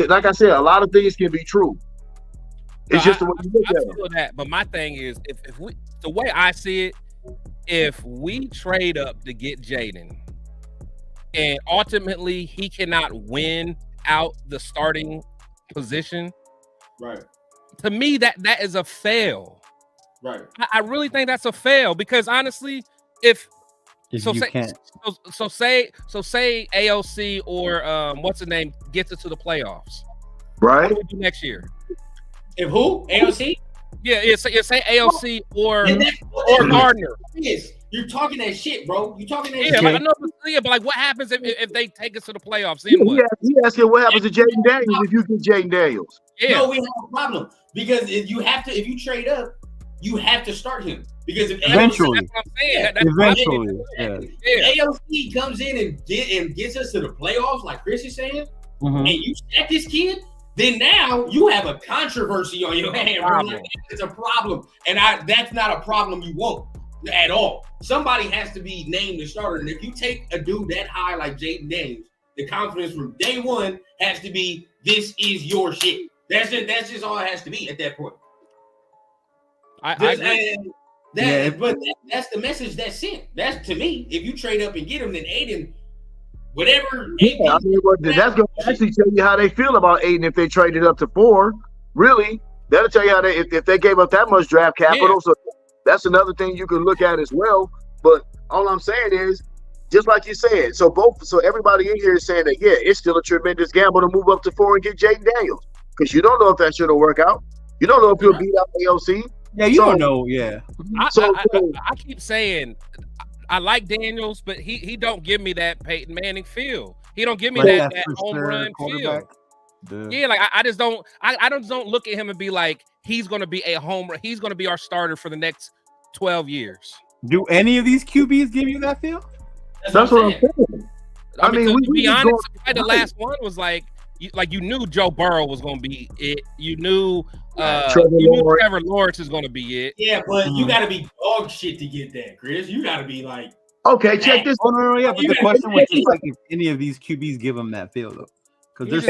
like I said, a lot of things can be true. It's just the way you look at it. I feel that, but my thing is, if we, the way I see it, if we trade up to get Jaden, and ultimately he cannot win out the starting position, right? To me, that is a fail. Right. I really think that's a fail because honestly, say AOC or what's the name gets it to the playoffs. Right. What do we do next year? If who? AOC? Yeah, say AOC or Gardner. You're talking that shit, bro. You're talking that shit. Like, I know, but like, what happens if they take us to the playoffs? Then what? He asking what happens to Jaden Daniels if you get Jaden Daniels. Yeah. No, we have a problem because if you trade up, you have to start him because if eventually, AOC, that's what I'm saying. If AOC comes in and gets us to the playoffs, like Chris is saying, and you stack this kid, then now you have a controversy on your hand. Like, it's a problem, and that's not a problem you want at all. Somebody has to be named the starter, and if you take a dude that high like Jaden Daniels, the confidence from day one has to be this is your shit. That's just all it has to be at that point. I agree. But that's the message that's sent. That's to me. If you trade up and get him, then Aiden, whatever. Yeah, that's going to actually tell you how they feel about Aiden if they traded up to 4. Really, that'll tell you how if they gave up that much draft capital. Yeah. So that's another thing you can look at as well. But all I'm saying is, just like you said, so everybody in here is saying that it's still a tremendous gamble to move up to 4 and get Jaden Daniels because you don't know if that should have worked out. You don't know if he'll beat out AOC. Yeah, you don't know. Yeah. I keep saying I like Daniels, but he don't give me that Peyton Manning feel. He don't give me that home run feel. Yeah, like I just don't. I don't look at him and be like he's going to be a home run. He's going to be our starter for the next 12 years. Do any of these QBs give you that feel? That's what I'm saying. I mean, to be honest, the last one was like you knew Joe Burrow was going to be it. You knew Trevor Lawrence is going to be it. Yeah, but you got to be dog shit to get that, Chris. You got to be like, okay, check this. Oh no, yeah. But the question was just like if any of these QBs give them that feel though, because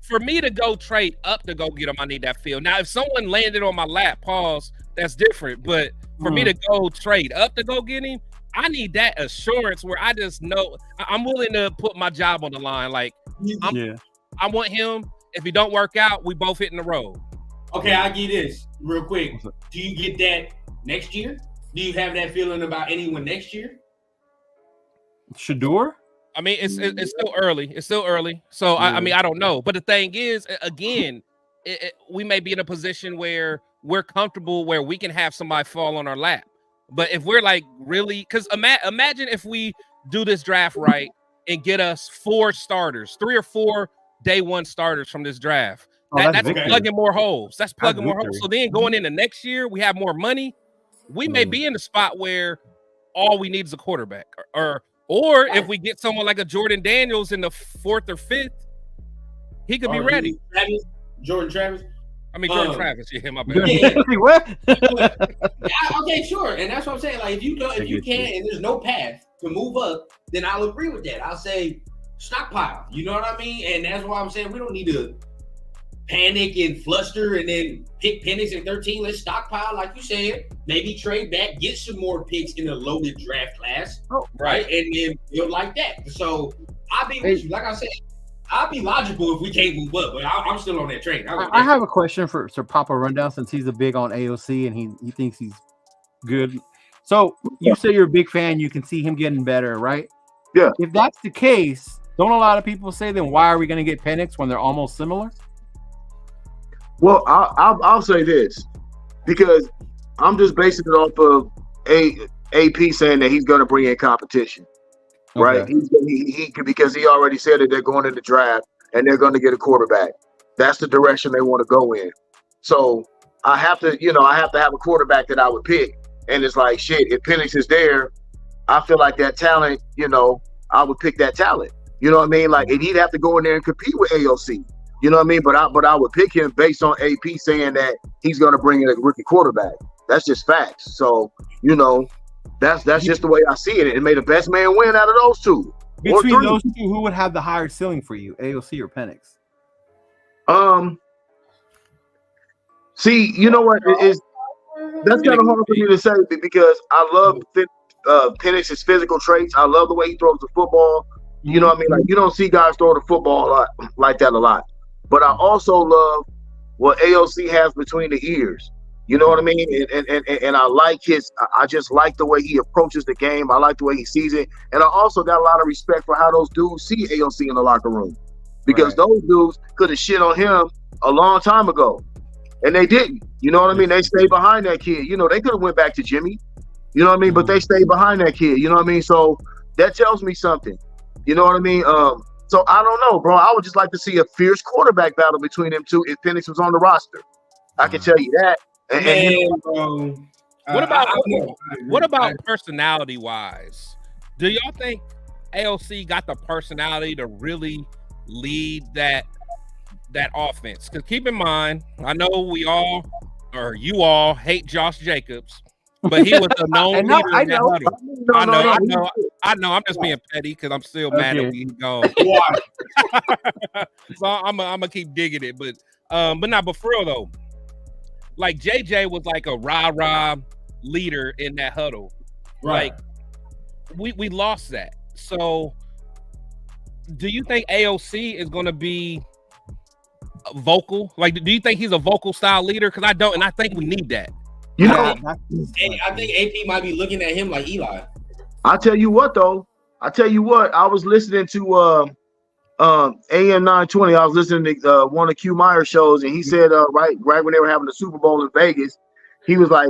for me to go trade up to go get them, I need that feel. Now, if someone landed on my lap, pause. That's different. But for me to go trade up to go get him, I need that assurance where I just know I'm willing to put my job on the line. Like, I want him. If he don't work out, we both hitting the road. Okay, I'll give you this real quick. Do you get that next year? Do you have that feeling about anyone next year? Shador? I mean, it's still early. It's still early. So, I mean, I don't know. But the thing is, again, we may be in a position where we're comfortable where we can have somebody fall on our lap. But if we're like really, because imagine if we do this draft right and get us 4 starters, 3 or 4 day one starters from this draft. That's plugging more holes. That's plugging more holes. So then going into next year, we have more money. we may be in the spot where all we need is a quarterback, or if we get someone like a Jordan Daniels in the 4th or 5th, he could be ready. Jordan Travis. I mean, Jordan Travis. Yeah, my bad. What? Okay, sure, and that's what I'm saying. Like, if you can't, and there's no path to move up, then I'll agree with that. I'll say stockpile. You know what I mean? And that's why I'm saying we don't need to panic and fluster and then pick Penix at 13. Let's stockpile, like you said. Maybe trade back, get some more picks in a loaded draft class, right? And then build like that. So I'll be with you. Like I said, I'll be logical if we can't move up, but I'm still on that train. I have a question for Sir Papa Rundown, since he's a big on AOC and he thinks he's good. So you say you're a big fan. You can see him getting better, right? Yeah. If that's the case, don't a lot of people say, then why are we going to get Penix when they're almost similar? Well, I'll say this, because I'm just basing it off of AP saying that he's going to bring in competition, right? He because he already said that they're going in the draft and they're going to get a quarterback. That's the direction they want to go in. So I have to have a quarterback that I would pick. And it's like, shit, if Penix is there, I feel like that talent, I would pick that talent. You know what I mean? Like, and he'd have to go in there and compete with AOC. You know what I mean? But I would pick him based on AP saying that he's going to bring in a rookie quarterback. That's just facts. So, that's just the way I see it. And may the best man win out of those two. Between those two, who would have the higher ceiling for you, AOC or Penix? See, you know what? That's kind of hard for me to say, because I love Penix's physical traits. I love the way he throws the football. You know what I mean? Like, you don't see guys throw the football like that a lot. But I also love what AOC has between the ears. You know what I mean? And I like I just like the way he approaches the game. I like the way he sees it. And I also got a lot of respect for how those dudes see AOC in the locker room. Because those dudes could have shit on him a long time ago. And they didn't. You know what I mean? They stayed behind that kid. They could have went back to Jimmy. You know what I mean? But they stayed behind that kid. You know what I mean? So that tells me something. You know what I mean? So I don't know, bro. I would just like to see a fierce quarterback battle between them two if Penix was on the roster. I can tell you that. What about personality wise? Do y'all think AOC got the personality to really lead that offense? Because keep in mind, I know you all hate Josh Jacobs, but he was a known leader. I know. I'm just being petty because I'm still mad that he's gone. So I'm gonna keep digging it, but for real though, like JJ was like a rah-rah leader in that huddle. Right. Like we lost that. So do you think AOC is gonna be vocal? Like, do you think he's a vocal style leader? Because I don't, and I think we need that. I think AP might be looking at him like Eli. I tell you what, I was listening to AM 920. I was listening to one of Q Meyer's shows, and he said right when they were having the Super Bowl in Vegas, he was like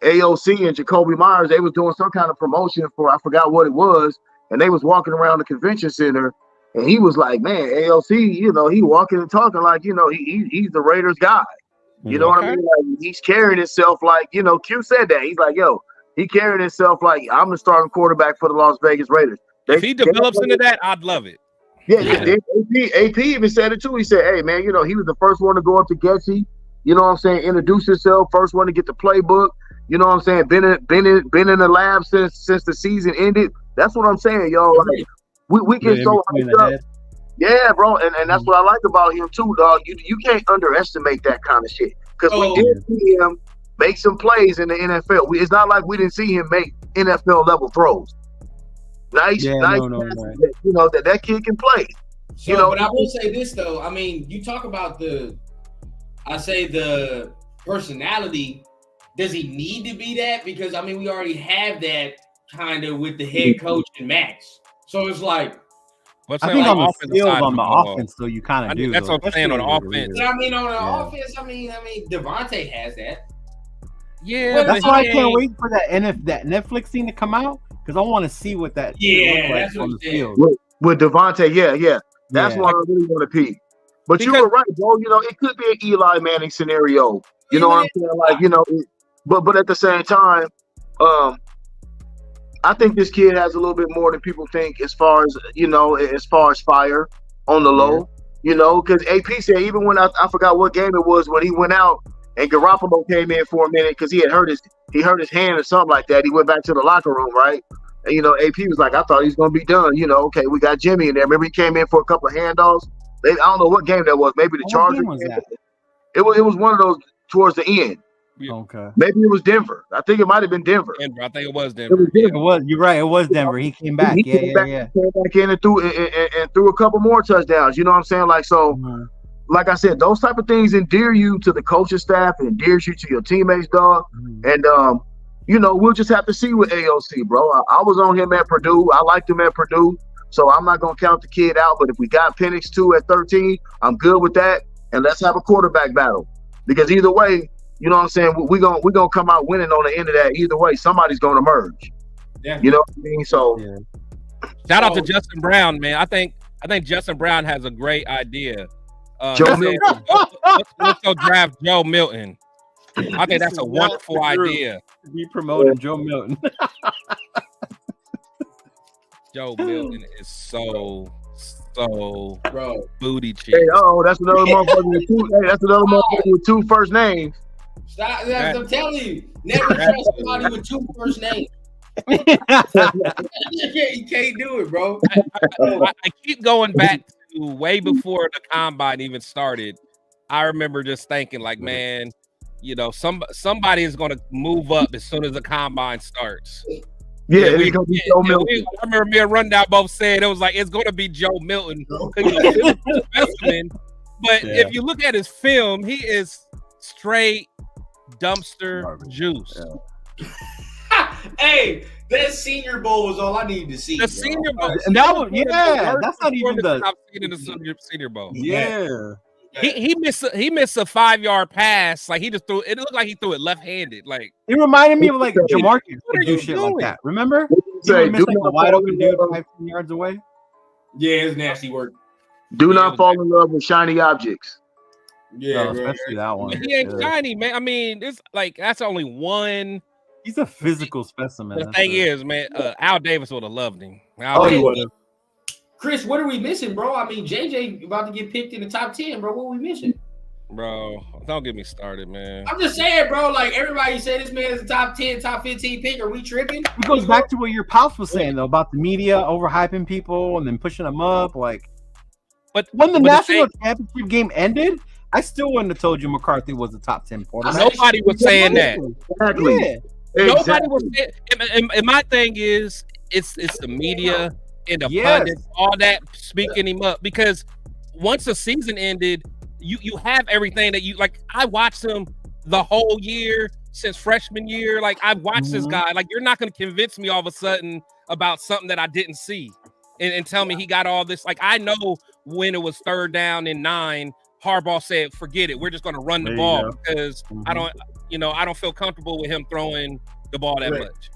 AOC and Jacoby Myers, they was doing some kind of promotion for, I forgot what it was, and they was walking around the convention center, and he was like, man, AOC, he walking and talking like, he's the Raiders guy. You know what I mean? Like, he's carrying himself like, Q said that. He's like, yo, he carrying himself like, I'm the starting quarterback for the Las Vegas Raiders. If he develops into that, I'd love it. Yeah. AP even said it too. He said, hey, man, he was the first one to go up to Getsy, you know what I'm saying, introduce himself, first one to get the playbook, you know what I'm saying, been in the lab since the season ended. That's what I'm saying, yo. Like, we get so hyped up. Yeah, bro, and that's what I like about him too, dog. You can't underestimate that kind of shit, because we did see him make some plays in the NFL. It's not like we didn't see him make NFL level throws. Nice, that kid can play. So, but I will say this though. I mean, you talk about the personality. Does he need to be that? Because I mean, we already have that kind of with the head coach and Max. So it's like, I think on the offense, though, you kind of do. That's what I'm saying on the offense. I mean, on the offense, I mean, Devontae has that. Yeah, that's why I can't wait for that Netflix thing to come out, because I want to see what that looks like on the field. With Devontae, yeah. That's what I really want to peep. But you were right, bro. It could be an Eli Manning scenario. You know what I'm saying? Like, but at the same time, I think this kid has a little bit more than people think as far as fire on the low. Because AP said even when I forgot what game it was when he went out and Garoppolo came in for a minute because he hurt his hand or something like that. He went back to the locker room, right? And AP was like, I thought he was gonna be done. Okay, we got Jimmy in there. Remember he came in for a couple of handoffs. I don't know what game that was. Maybe the Chargers. Was that? It was one of those towards the end. Okay. Maybe it was Denver. I think it might have been Denver. I think it was Denver. It was. You're right. It was Denver. He came back. He came back in and threw a couple more touchdowns. You know what I'm saying? Like so. Mm-hmm. Like I said, those type of things endear you to the coaching staff and endears you to your teammates, dog. Mm-hmm. And we'll just have to see with AOC, bro. I was on him at Purdue. I liked him at Purdue, so I'm not gonna count the kid out. But if we got Penix 2 at 13, I'm good with that. And let's have a quarterback battle because either way, you know what I'm saying. We're gonna come out winning on the end of that. Either way, somebody's gonna emerge. Yeah. You know what I mean? So shout out to Justin Brown, man. I think Justin Brown has a great idea. Joe Milton. Let's go draft Joe Milton. I think that's a wonderful idea. Be promoting Joe Milton. Joe Milton is so bro booty cheek. Hey, that's another motherfucker with two. Hey, that's another motherfucker with 2 first names. Stop! I'm telling you, never trust somebody with 2 first names. You can't do it, bro. I keep going back to way before the combine even started. I remember just thinking, like, man, somebody is going to move up as soon as the combine starts. Yeah, it's going to be Joe Milton. I remember me and Rundown both said it was like it's going to be Joe Milton. Specimen, but if you look at his film, he is straight dumpster juice. Yeah. Hey, that Senior Bowl was all I needed to see. The Senior Bowl, and that was that's not even the I've seen in the Senior Bowl. Yeah. He missed a 5-yard pass. Like he just threw it. Looked like he threw it left-handed. Like it reminded me of like Jamarcus to do shit like that. Remember? He missed like a wide open dude 15 yards away. Yeah, it's nasty work. Do not fall in love with shiny objects. Yeah, especially that one. He ain't shiny, man. I mean, it's like that's only one. He's a physical specimen. The thing is, man, Al Davis would have loved him. He would have. Chris, what are we missing, bro? I mean, JJ about to get picked in the top 10, bro. What are we missing? Bro, don't get me started, man. I'm just saying, bro, like everybody said this man is a top 10, top 15 pick. Are we tripping? It goes back to what your pops was saying, though, about the media overhyping people and then pushing them up. Like, but when the national championship game ended, I still wouldn't have told you McCarthy was a top 10 quarterback. Nobody was saying that. Exactly. Yeah. Nobody was saying. And my thing is, it's the media and the pundits, all that speaking him up, because once the season ended, you have everything that you like. I watched him the whole year since freshman year. Like I've watched this guy. Like you're not going to convince me all of a sudden about something that I didn't see and tell me he got all this. Like I know when it was 3rd down and 9, Harbaugh said, "Forget it. We're just going to run the ball because I don't feel comfortable with him throwing the ball that much."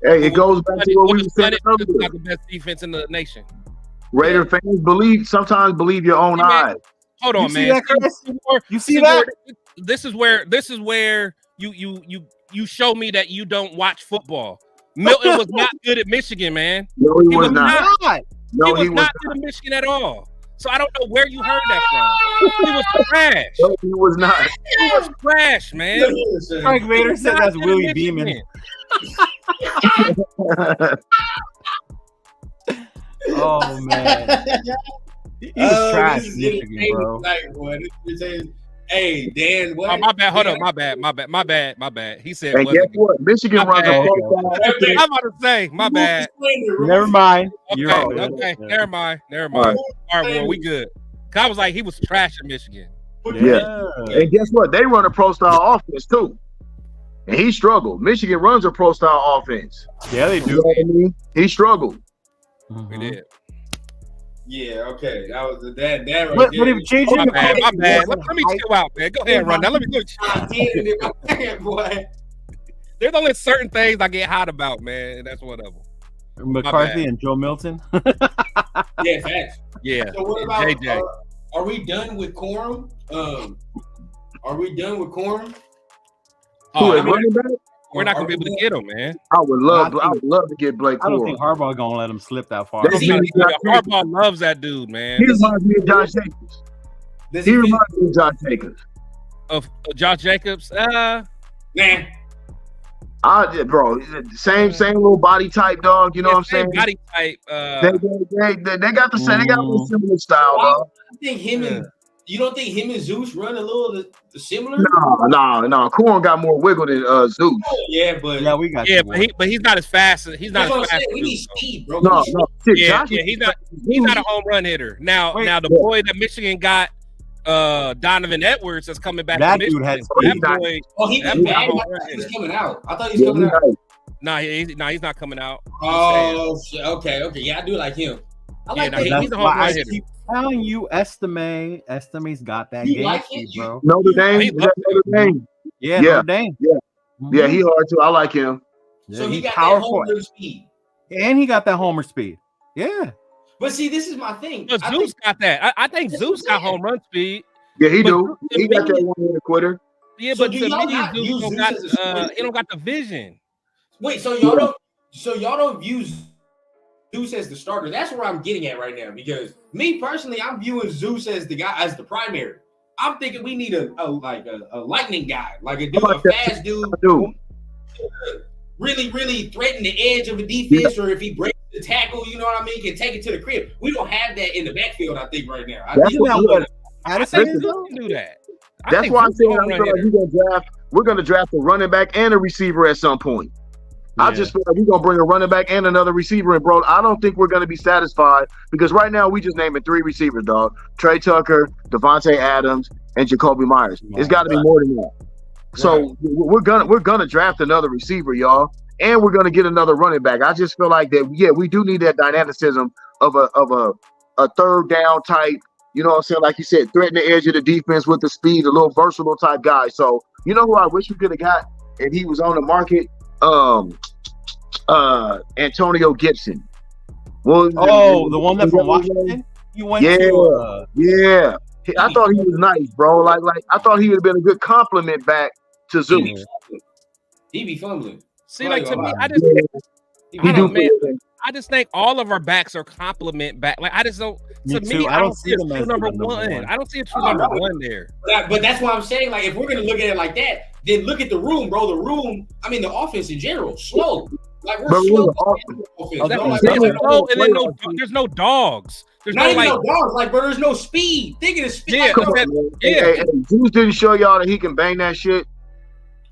Hey, it goes back to what we said earlier. Not the best defense in the nation. Raider fans sometimes believe your own eyes. Hold on, man. You see that? This is where you show me that you don't watch football. Milton was not good at Michigan, man. No, he was not. No, he was not good at Michigan at all. So I don't know where you heard that from. He was trash. No, he was not. He was trash, man. Frank Raider said that's Willie Beeman. Oh man, he's trash, Michigan, bro. Hey, Dan, what? Oh, my bad. Hold up, my bad. He said, "Hey, guess what? Michigan runs a I'm about to say, my bad. Never mind. You're right. Okay, never mind. All right, well, we good. I was like, he was trash at Michigan. Yeah. And guess what? They run a pro style offense too. And he struggled. Michigan runs a pro style offense. Yeah, they do. You know what I mean? He struggled. We did. Yeah, okay. That was that right but there. if JJ my bad. Let me chill out, man. Go ahead, run. Now let me go. Boy. There's only certain things I get hot about, man, and that's one of them. McCarthy and Joe Milton. Yeah, facts. Yeah. So what about JJ? Are we done with Corum? Who I is mean, running back? we're not gonna be able to get him, man. I would love to get Blake I don't Corum. think Harbaugh gonna let him slip that far. That's- He's not gonna do that. Harbaugh loves that dude, man. He reminds me of Josh Jacobs. Does He he fit? reminds me of Josh Jacobs. Of Josh Jacobs, Man, Bro, same little body type, dog. You know what I'm saying? Body type. They got the same. They got a similar style, dog. I think him and you don't think him and Zeus run a little similar? No. Corum got more wiggle than Zeus. Oh, yeah, but Yeah, we got. Yeah, you, but he's not as fast. He's not that's what as I'm fast. saying. We need speed, bro. No. Shit, Yeah, Josh he's not a home run hitter. Now the boy that Michigan got, Donovan Edwards, that's coming back. That to dude Michigan. had That speed. boy. Oh, he That been boy bad. home I run thought he was hitter. coming out. I thought he was coming out. He's not coming out. Oh, shit. Okay. Yeah, I do like him. I like Yeah, that. he's a home why run I hitter. keep telling you, Estime's got that You game like speed, it? bro. Notre Dame. He Is that Notre Dame? Yeah, Yeah. Notre Dame. Yeah. Mhm. Yeah, he hard too. I like him. So Yeah, he he's got powerful, that home run speed. and he got that homer speed. Yeah, But see, this is my thing. But I Zeus think, got that. I think That's Zeus what I'm got home run speed. Yeah, he But do. to He got me- that one hitter quitter. Yeah, So but do to y'all me, not Zeus use don't Zeus got as a scorer? he don't got the vision. wait, so y'all don't view Zeus as the starter. That's where I'm getting at right now. Because me personally, I'm viewing Zeus as the guy, as the primary. I'm thinking we need a lightning guy, like a dude, a fast dude, really threaten the edge of a defense, or if he breaks the tackle, you know what I mean, can take it to the crib. We don't have that in the backfield, I think, right now. That's what Addison Zeus can do that. That's why I'm saying I feel like we're gonna draft a running back and a receiver at some point. I just feel like we're gonna bring a running back and another receiver in, bro. I don't think we're gonna be satisfied because right now we just naming 3 receivers, dog. Trey Tucker, Devontae Adams, and Jacoby Myers. It's got to be more than that. So we're gonna draft another receiver, y'all, and we're gonna get another running back. I just feel like that. Yeah, we do need that dynamicism of a third down type. You know what I'm saying? Like you said, threaten the edge of the defense with the speed, a little versatile type guy. So you know who I wish we could have got if he was on the market. Antonio Gibson. Well, the one that from Washington. You went yeah, to. Yeah. I thought he was nice, bro. Like I thought he would have been a good compliment back to Zeus. He be fumbling. See, like to me, I just think all of our backs are compliment back. Like I just don't. Me To too. me, I I don't don't see see a them true as number the number one. one. I don't see a true number one there. But that's why I'm saying, like, if we're gonna look at it like that, then look at the room, bro. The room, I mean, the offense in general, slow. Like we're slow. And then there's no dogs. There's not no even like no dogs. Like, bro, there's no speed. Think of the speed. Yeah, Like, Hey, Zeus didn't show y'all that he can bang that shit.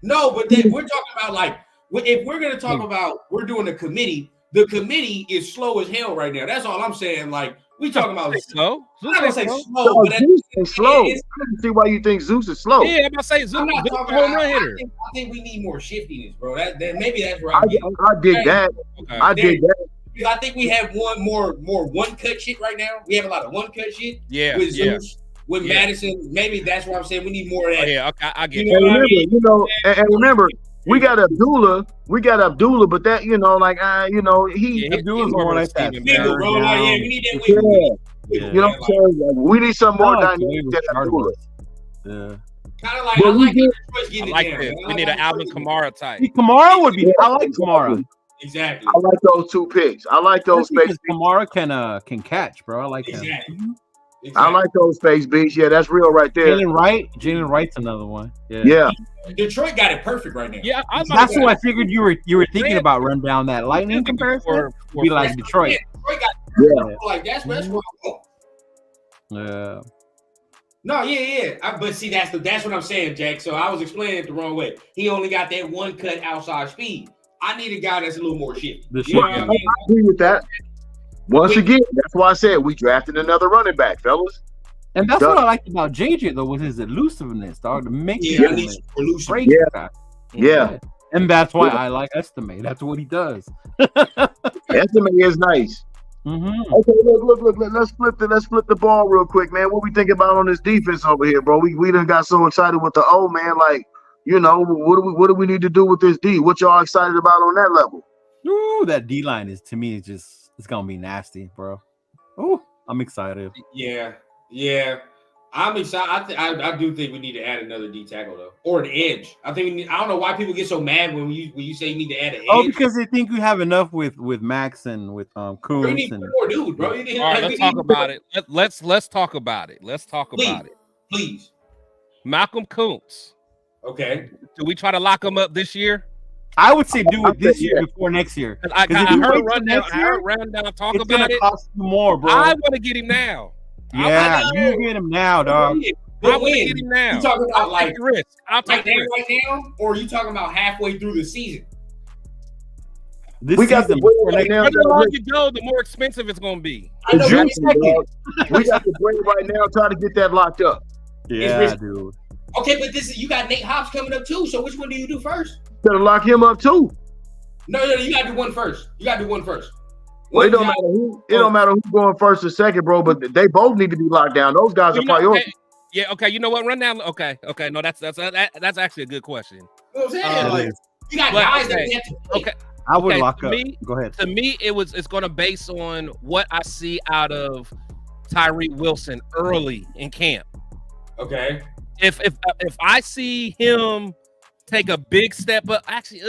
no, but then we're talking about like if we're gonna talk about we're doing a committee. The committee is slow as hell right now. That's all I'm saying. Like we talking about slow. I'm not gonna say slow, No, but Zeus is slow. I don't see why you think Zeus is slow. Yeah, I'm gonna say Zeus I'm not is a talking. home run hitter. I think we need more shiftiness, bro. That maybe that's where I dig that. Okay. I dig that. Because I think we have more one cut shit right now. We have a lot of one cut shit. Yeah, with yeah. Zeus, with Madison. Maybe that's what I'm saying. We need more of that. Yeah, okay, I get You And know what I remember, mean? and remember, we got Abdullah, but that, he Abdullah's more like that. Nigga, bro, like, yeah, we need that. You know what I'm saying? Like, we need some more dynamic than Abdullah. Yeah. Kind of like Well, I like we Detroit's I getting like it down, this. man. We need an Alvin Kamara type. See, Kamara would be. I like Kamara. Exactly. I like those 2 picks. I like those Because space. Kamara can catch, bro. I like him. Exactly. I like those space beats. Yeah, that's real right there. Jalen Wright's another one. Yeah. Detroit got it perfect right now. Yeah, That's who I figured you were thinking about run down that Lightning comparison. Be like Detroit. Detroit got Yeah. like that's where I'm going. Yeah. No, yeah. But see, that's what I'm saying, Jack. So I was explaining it the wrong way. He only got that one cut outside speed. I need a guy that's a little more shifty. You know what I mean? I agree with that. Once again, that's why I said we drafted another running back, fellas. And that's what I liked about JJ though, was his elusiveness, dog. To make Yeah, I need some elusive. great Yeah. guy. Yeah. And that's why I like Estimate. That's what he does. Estimate is nice. Mm-hmm. Okay, look. Let's flip the ball real quick, man. What we think about on this defense over here, bro? We done got so excited with the O, man. Like, what do we need to do with this D? What y'all excited about on that level? Ooh, that D line is to me it's gonna be nasty, bro. Ooh, I'm excited. Yeah. I'm excited. I do think we need to add another D tackle though, or an edge. I think we need, I don't know why people get so mad when you say you need to add an edge. Oh, because they think you have enough with Max and with Bro, you Kuntz need and more dude, bro. You need, All right, like, let's talk about it. Let's talk about it. Let's talk about it. Please. Malcolm Kuntz. Okay. Do we try to lock him up this year? I would say do it this year before next year. I Because if you heard wait a till rundown. next I heard year, a rundown talk it's about gonna it. cost you more, bro. I want to get him now. Yeah, you get him now, dog. I But want to when? get him now. You talking about I'll take like the risk. I'll take right the now, risk. right now, or are you talking about halfway through the season? This We got season to bring before it next right now. The longer you go, the more expensive it's going to be. I know, Exactly, but- dog. We got to bring it right now. Try to get that locked up. Yeah, risky. dude. Okay, but this is you got Nate Hobbs coming up too. So which one do you do first? Got to lock him up too. No, you got to do one first. You got to do one first. Well, it One don't job- matter who. It don't matter who's going first or second, bro. But they both need to be locked down. Those guys are You know, priority. okay, yeah, okay. You know what? Run down. Okay. No, that's actually a good question. You know what I'm saying? Um, Like, you got but, guys that okay, we have to play. Okay. I would Okay, lock to up. me- Go ahead. To me, it's going to base on what I see out of Tyree Wilson early in camp. Okay. If I see him take a big step up, actually,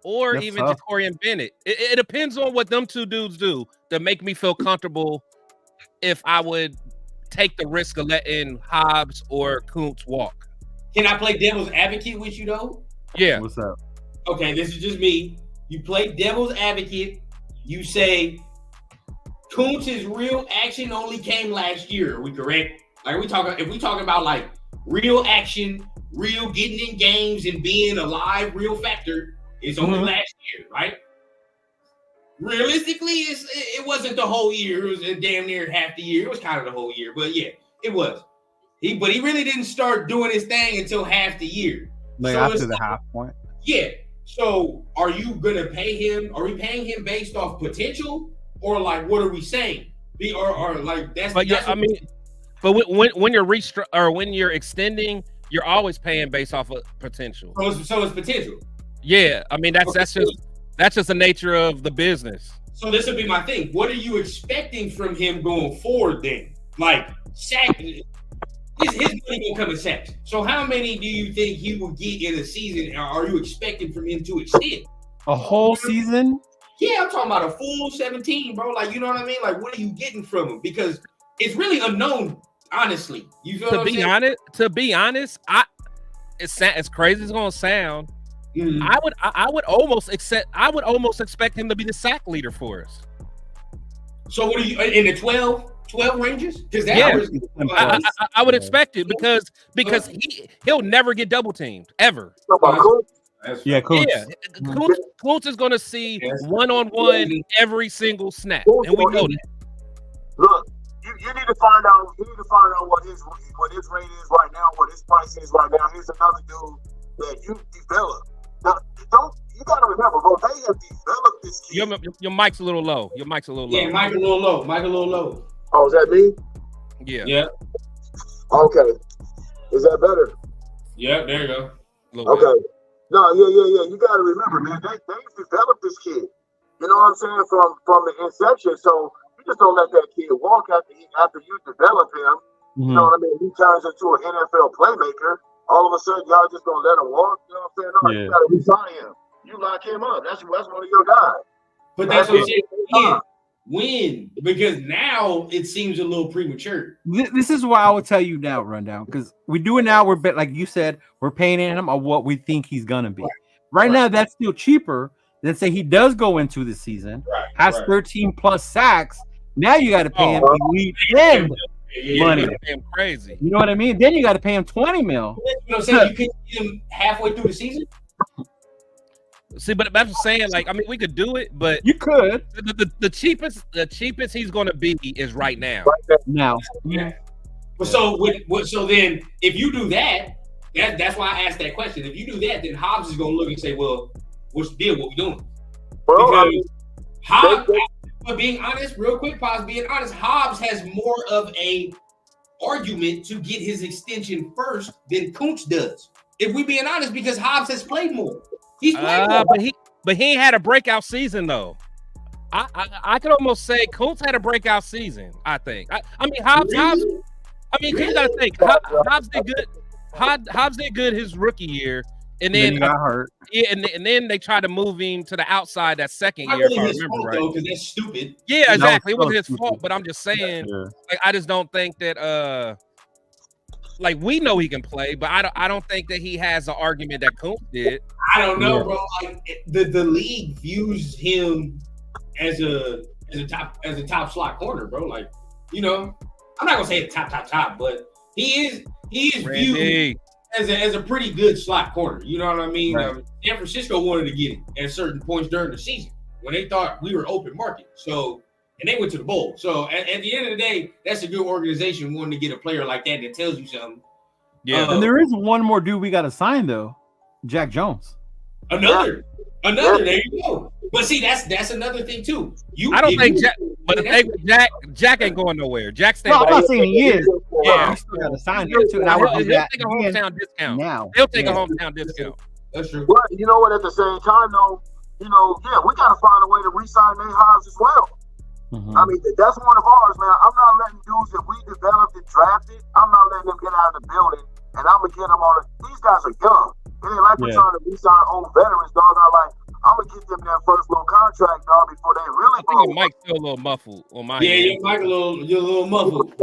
or That's even tough. Jacorian Bennett, it depends on what them two dudes do to make me feel comfortable. If I would take the risk of letting Hobbs or Kuntz walk, Can I play devil's advocate with you though? yeah, What's up? Okay, this is just me. You play devil's advocate. You say Kuntz's real action only came last year. Are we correct? Like if we talking about like real action, real getting in games and being a live real factor, it's only last year, right? Realistically, it wasn't the whole year. It was damn near half the year. It was kind of the whole year, but yeah, it was. He really didn't start doing his thing until half the year. Like So after it's- the half point. Yeah. So are you gonna pay him? Are we paying him based off potential, or like what are we saying? Or like that's. but yeah, that's I mean, but when you're when you're extending, you're always paying based off of potential. so it's potential. Yeah, I mean that's just the nature of the business. So this would be my thing. What are you expecting from him going forward then? Like sack. His money gonna come in sacks. So how many do you think he will get in a season? Or are you expecting from him to extend? A whole season? Yeah, I'm talking about a full 17, bro. Like, you know what I mean? Like, what are you getting from him? Because it's really unknown, honestly. You feel what I'm saying? To be honest, it's as crazy as it's gonna sound. Mhm. I would almost expect him to be the sack leader for us. So what are you in the 12 ranges? Because that Yeah. was I would expect it because he'll never get double teamed ever. Yeah, cool. Yeah, Kuntz is gonna see one-on-one every single snap, and we know that. Look, you need to find out. You need to find out what his rate is right now, what his price is right now. Here's another dude that you developed. Now, you gotta remember, bro. They have developed this kid. Your mic's a little low. Your mic's a little low. Yeah, Mike a little low. Oh, is that me? Yeah. Okay. Is that better? Yeah, there you go. Little bit. Okay. No, yeah. You gotta remember, man. They've developed this kid. You know what I'm saying? From the inception. So you just don't let that kid walk after you develop him. You know what I mean? He turns into an NFL playmaker. All of a sudden, y'all just gonna let him walk. You know what I'm saying? No, you gotta resign him. You lock him up. That's one of your guys. But that's what I'm saying. When? Because now it seems a little premature. This is why I would tell you now, Rundown, because we do it now. We're like you said, we're paying him on what we think he's gonna be. Right now, that's still cheaper than say he does go into the season, has 13 plus sacks. Now you got to pay him elite end money. Damn crazy. You know what I mean? Then you got to pay him 20 mil. You know what I'm saying? You could get him halfway through the season. See, but I'm just saying, like, I mean, we could do it, but You could the cheapest he's gonna be is right now. now. Yeah. But so then if you do that's why I asked that question. If you do that, then Hobbs is gonna look and say, well, what's the deal? What we doing? Well, Because Hobbs, but being honest, real quick, being honest, Hobbs has more of a argument to get his extension first than Kuntz does. If we being honest, because Hobbs has played more. He's played more. But he ain't had a breakout season though. I could almost say Kuntz had a breakout season. I think. I mean Hobbs. Really? I mean, 'cause you gotta think, Hobbs did good. Hobbs did good his rookie year, and then he got hurt. Yeah, and then they tried to move him to the outside that second Not year, really if I his remember fault, right. though, because that's stupid. Yeah, exactly. It No, wasn't his stupid. fault, but I'm just saying, Yeah. like, I just don't think that like we know he can play, but I don't think that he has the argument that Kuntz did. I don't know, Yeah. bro. Like the league views him as a top slot corner, bro. Like, you know, I'm not gonna say top, but he is viewed Randy. as a pretty good slot corner. You know what I mean? Right. San Francisco wanted to get him at certain points during the season when they thought we were open market. So, and they went to the bowl. So at the end of the day, that's a good organization wanting to get a player like that tells you something. Yeah, And there is one more dude we got to sign though, Jack Jones. Another. There you go. But see, that's another thing too. I don't think Jack, but the thing with Jack ain't going nowhere. Jack staying. No, I'm not saying he is. Yeah. We still got to sign him too. And I would do He'll that take a hometown discount. now. He'll take a hometown discount. That's true. But you know what? At the same time, though, we got to find a way to re-sign Nate Hobbs as well. Mhm. I mean, that's one of ours, man. I'm not letting dudes that we developed and drafted. I'm not letting them get out of the building, and I'm gonna get them on. These guys are young. It ain't like we're Yeah. trying to re-sign old veterans, dog. I'm like, I'm gonna get them that first little contract, dog, before they really I think blow. your mic's still a little muffled on my Yeah, end. your mic you're a little muffled.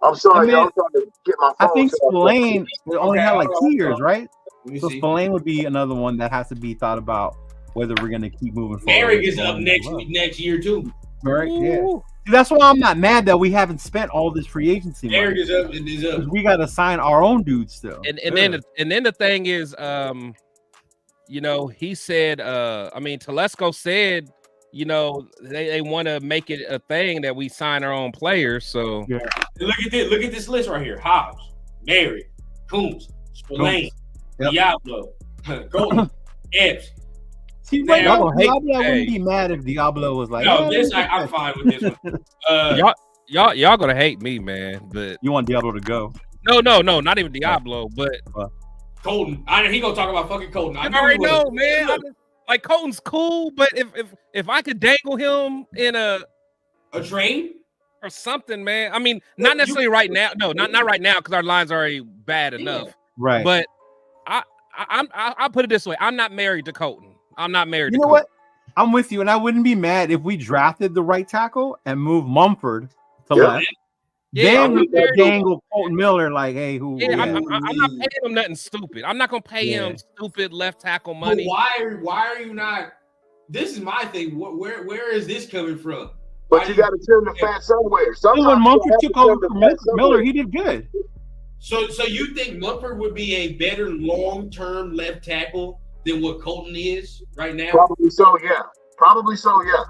I'm sorry, I mean, y'all. I'm trying to get my phone. I think set up. Spillane only had like 2 years, right? Let me So see. Spillane would be another one that has to be thought about whether we're going to keep moving forward. Merrick is up next year too. Right? Yeah. Ooh. See, that's why I'm not mad that we haven't spent all this free agency money. Merrick is up and is up. 'Cause we got to sign our own dudes still. And then the thing is, he said, I mean, Telesco said, they want to make it a thing that we sign our own players. So Yeah. And look at this list right here: Hobbs, Merrick, Coombs, Spillane, Yep. Diablo, Golden, Epps. See, right Now, now, I hate- Diablo, I hey. wouldn't be mad if Diablo was like, No, "Oh, this let's I'm get fine with this one. y'all gonna hate me, man. But You want Diablo to go? no, not even Diablo. But Colton, he gonna talk about fucking Colton. I already know, man. Like Colton's cool, but if I could dangle him in a trade. or something, man. I mean, not necessarily right now. No, not right now because our line's already bad enough. Right. But I'll put it this way: I'm not married to Colton. I'm not married. You to know Colton. what? I'm with you, and I wouldn't be mad if we drafted the right tackle and moved Mumford to Yeah. left. Yeah, Then I'm we not could married. dangle Colton Miller like, hey, who? Yeah, yeah. I'm not paying him nothing stupid. I'm not gonna pay him stupid left tackle But money. why are you not? This is my thing. Where is this coming from? But you got to trim the fat somewhere. Then Sometimes when you Mumford have to took trim over the for fat somewhere. Miller, he did good. So you think Mumford would be a better long-term left tackle than what Colton is right now? Probably so, yeah.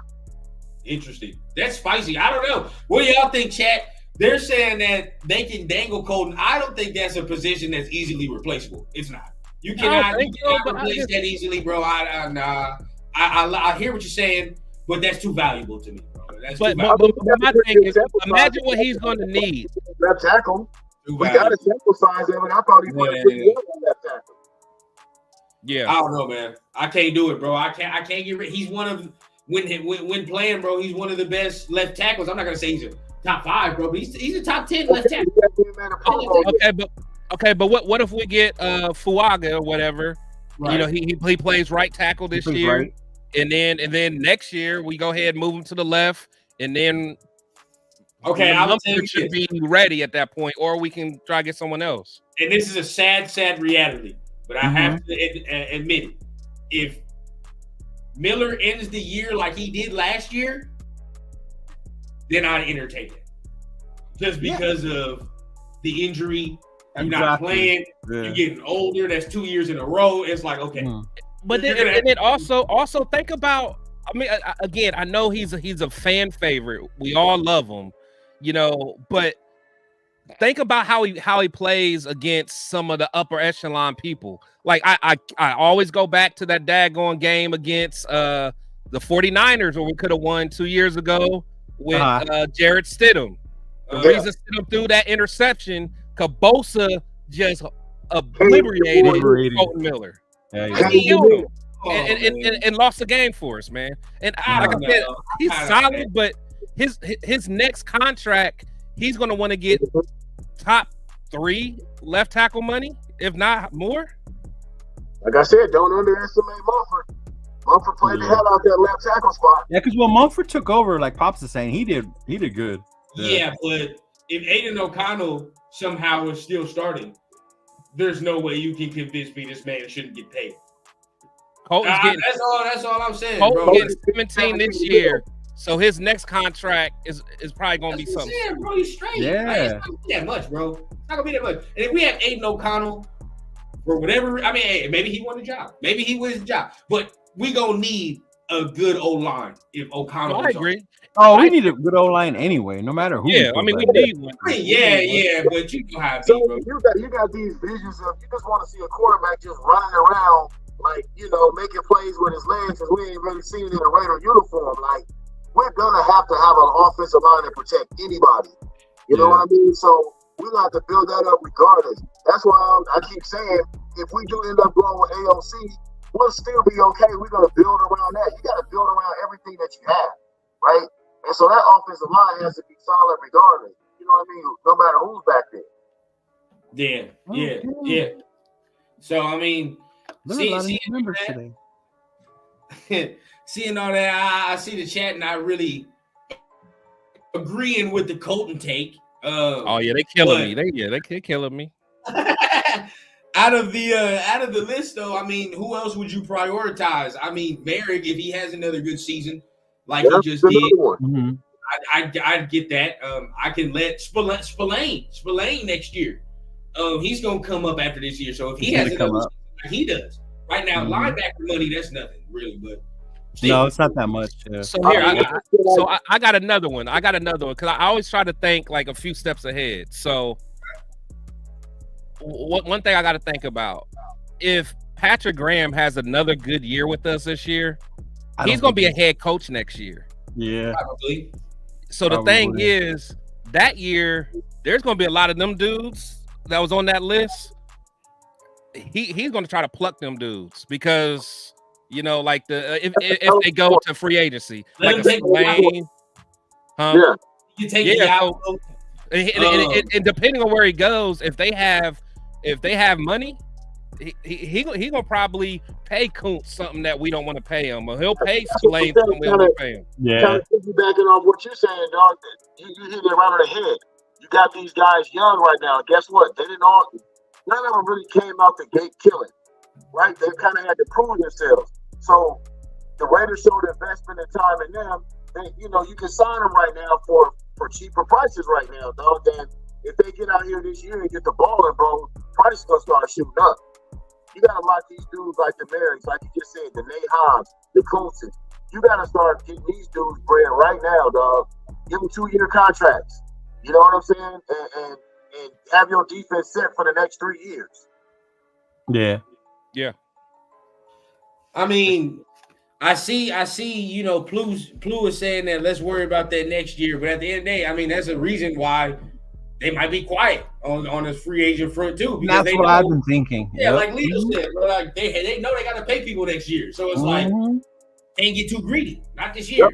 Interesting. That's spicy. I don't know. What do y'all think, chat? They're saying that they can dangle Colton. I don't think that's a position that's easily replaceable. It's not. You I don't cannot, think so, but I replace just- that easily, bro. I hear what you're saying, but that's too valuable to me, bro. That's But too valuable. my thing is, imagine what he's gonna need. Left tackle. Too We valuable. got a sample size of it. I thought he put Yeah. pretty well on left tackle. Yeah, I don't know, man. I can't do it, bro. I can't get rid. He's one of when playing, bro. He's one of the best left tackles. I'm not gonna say he's a top 5, bro, but he's a top 10 left tackle. okay, but what if we get Fuaga or whatever? Right. You know, he plays right tackle this plays year, right. and then next year we go ahead and move him to the left, and then Okay, I'm Mumford saying should be ready at that point, or we can try to get someone else. and this is a sad reality, but I have to admit it. If Miller ends the year like he did last year, then I'd entertain it. Just because of the injury, you're not Exactly. playing, Yeah. you're getting older. That's 2 years in a row. It's like, okay. But then, You're gonna- and then also think about. I mean, again, I know he's a fan favorite. We all love him, but think about how he plays against some of the upper echelon people. Like I always go back to that daggone game against the 49ers where we could have won 2 years ago with Jarrett Stidham. The reason Stidham threw that interception, Bosa just obliterated Colton Miller. Yeah, He killed him. Oh, And lost the game for us, man. And I like don't I said, know. he's I don't solid, know. but his next contract, he's gonna want to get top 3 left tackle money, if not more. Like I said, don't underestimate Mumford. Mumford played the hell out that left tackle spot. Yeah, because when Mumford took over, like Pops is saying, he did good. Yeah, but if Aiden O'Connell somehow is still starting, there's no way you can convince me this man shouldn't get paid. Colton's getting That's all I'm saying, Colton's bro. getting 17 this year, so his next contract is probably gonna be That's what I'm something. saying, bro. He's straight. Yeah. Like, it's not gonna be that much, bro. It's not gonna be that much. And if we have Aiden O'Connell for whatever, I mean, hey, maybe he won the job. Maybe he wins the job. But we gonna need a good O-line if O'Connell. I agree. Oh, we need a good O-line anyway, no matter who. Yeah, I mean, we need one. I mean, yeah, but you know how it So be, bro. you got these visions of you just want to see a quarterback just running around like making plays with his legs because we ain't really seen it in a Raider uniform. Like we're gonna have to have an offensive line that protect anybody. You know what I mean? So we got to build that up regardless. That's why I keep saying if we do end up going with AOC, we'll still be okay. We're gonna build around that. You got to build around everything that you have, right? And so that offensive line has to be solid regardless. You know what I mean? No matter who's back there. Yeah. So I mean, seeing all that, I see the chat and I really agreeing with the Colton take. Oh yeah, they killing me. They killing me. Out of the list though, I mean, who else would you prioritize? I mean, Merrick, if he has another good season like he just did, I'd get that. I can let Spillane next year. He's gonna come up after this year. So if he has another season like he does right now, linebacker money, that's nothing really, but no, it's not that much. Yeah. So here, I got another one. Because I always try to think like a few steps ahead. So one thing I got to think about, if Patrick Graham has another good year with us this year, he's going to be a head coach next year. Yeah. probably. So the thing is, that year, there's going to be a lot of them dudes that was on that list. He's going to try to pluck them dudes because, like if they go to free agency, like a Spillane. You take it out. And depending on where he goes, if they have money, he gonna probably pay Kuntz something that we don't want to pay him, or he'll pay Spillane something we don't want to pay him. Yeah. Kind of piggybacking off what you're saying, dog. You hit it right on the head. You got these guys young right now. Guess what? They didn't all. None of them really came out the gate killing, right? They kind of had to prove themselves. So the Raiders showed investment and time in them. They, you can sign them right now for cheaper prices right now, dog. Then if they get out here this year and get the ball in, bro, price is gonna start shooting up. You gotta lock these dudes like the Marys, like you just said, the Nate Hobbs, the Kuntzes. You gotta start getting these dudes bread right now, dog. Give them 2-year contracts. You know what I'm saying? And have your defense set for the next 3 years. Yeah. I mean, I see, Plu is saying that let's worry about that next year. But at the end of the day, I mean, that's a reason why they might be quiet on this free agent front too. Because that's what I've been thinking. Yeah, like Leo said, bro, like they know they got to pay people next year. So it's like, can't get too greedy. Not this year.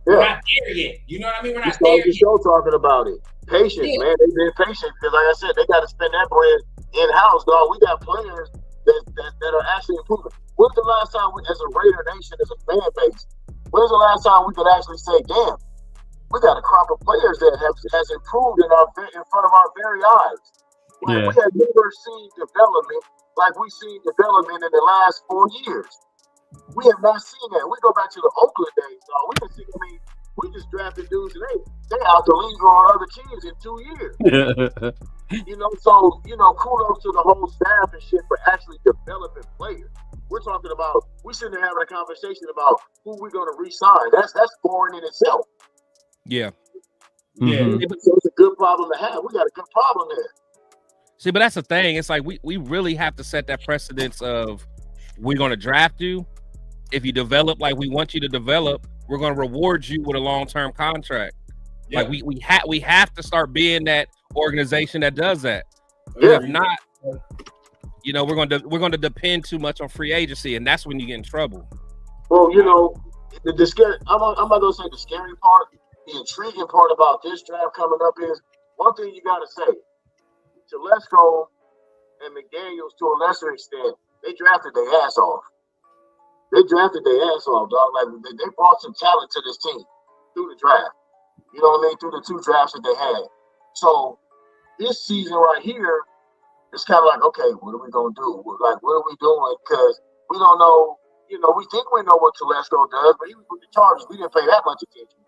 We're not there yet. You know what I mean? We're not there yet. Show talking about it. Patience, man. They've been patient because, like I said, they got to spend that bread in-house, dog. We got players that are actually improving. When's the last time we, as a Raider Nation, as a fan base, when's the last time we could actually say, damn, we got a crop of players that has improved in front of our very eyes. Like, we have never seen development like we've seen development in the last 4 years. We have not seen that. We go back to the Oakland days, dog. We can see, we just drafted dudes and they out the league on other teams in 2 years. So, kudos to the whole staff and shit for actually developing players. We're talking about, we sitting there having a conversation about who we're going to re-sign. That's foreign in itself. Yeah. So it's a good problem to have. We got a good problem there. See, but that's the thing. It's like we really have to set that precedence of we're going to draft you. If you develop like we want you to develop, we're going to reward you with a long-term contract. Yeah. Like we have to start being that organization that does that. Yeah. If not, we're going to depend too much on free agency, and that's when you get in trouble. Well, the scary. I'm not going to say the scary part. The intriguing part about this draft coming up is one thing you got to say. Telesco and McDaniels, to a lesser extent, they drafted their ass off. Dog. Like they brought some talent to this team through the draft. You know what I mean? Through the 2 drafts that they had. So this season right here, it's kind of like, okay, what are we gonna do? Like, what are we doing? Because we don't know. You know, we think we know what Telesco does, but he was with the Chargers. We didn't pay that much attention.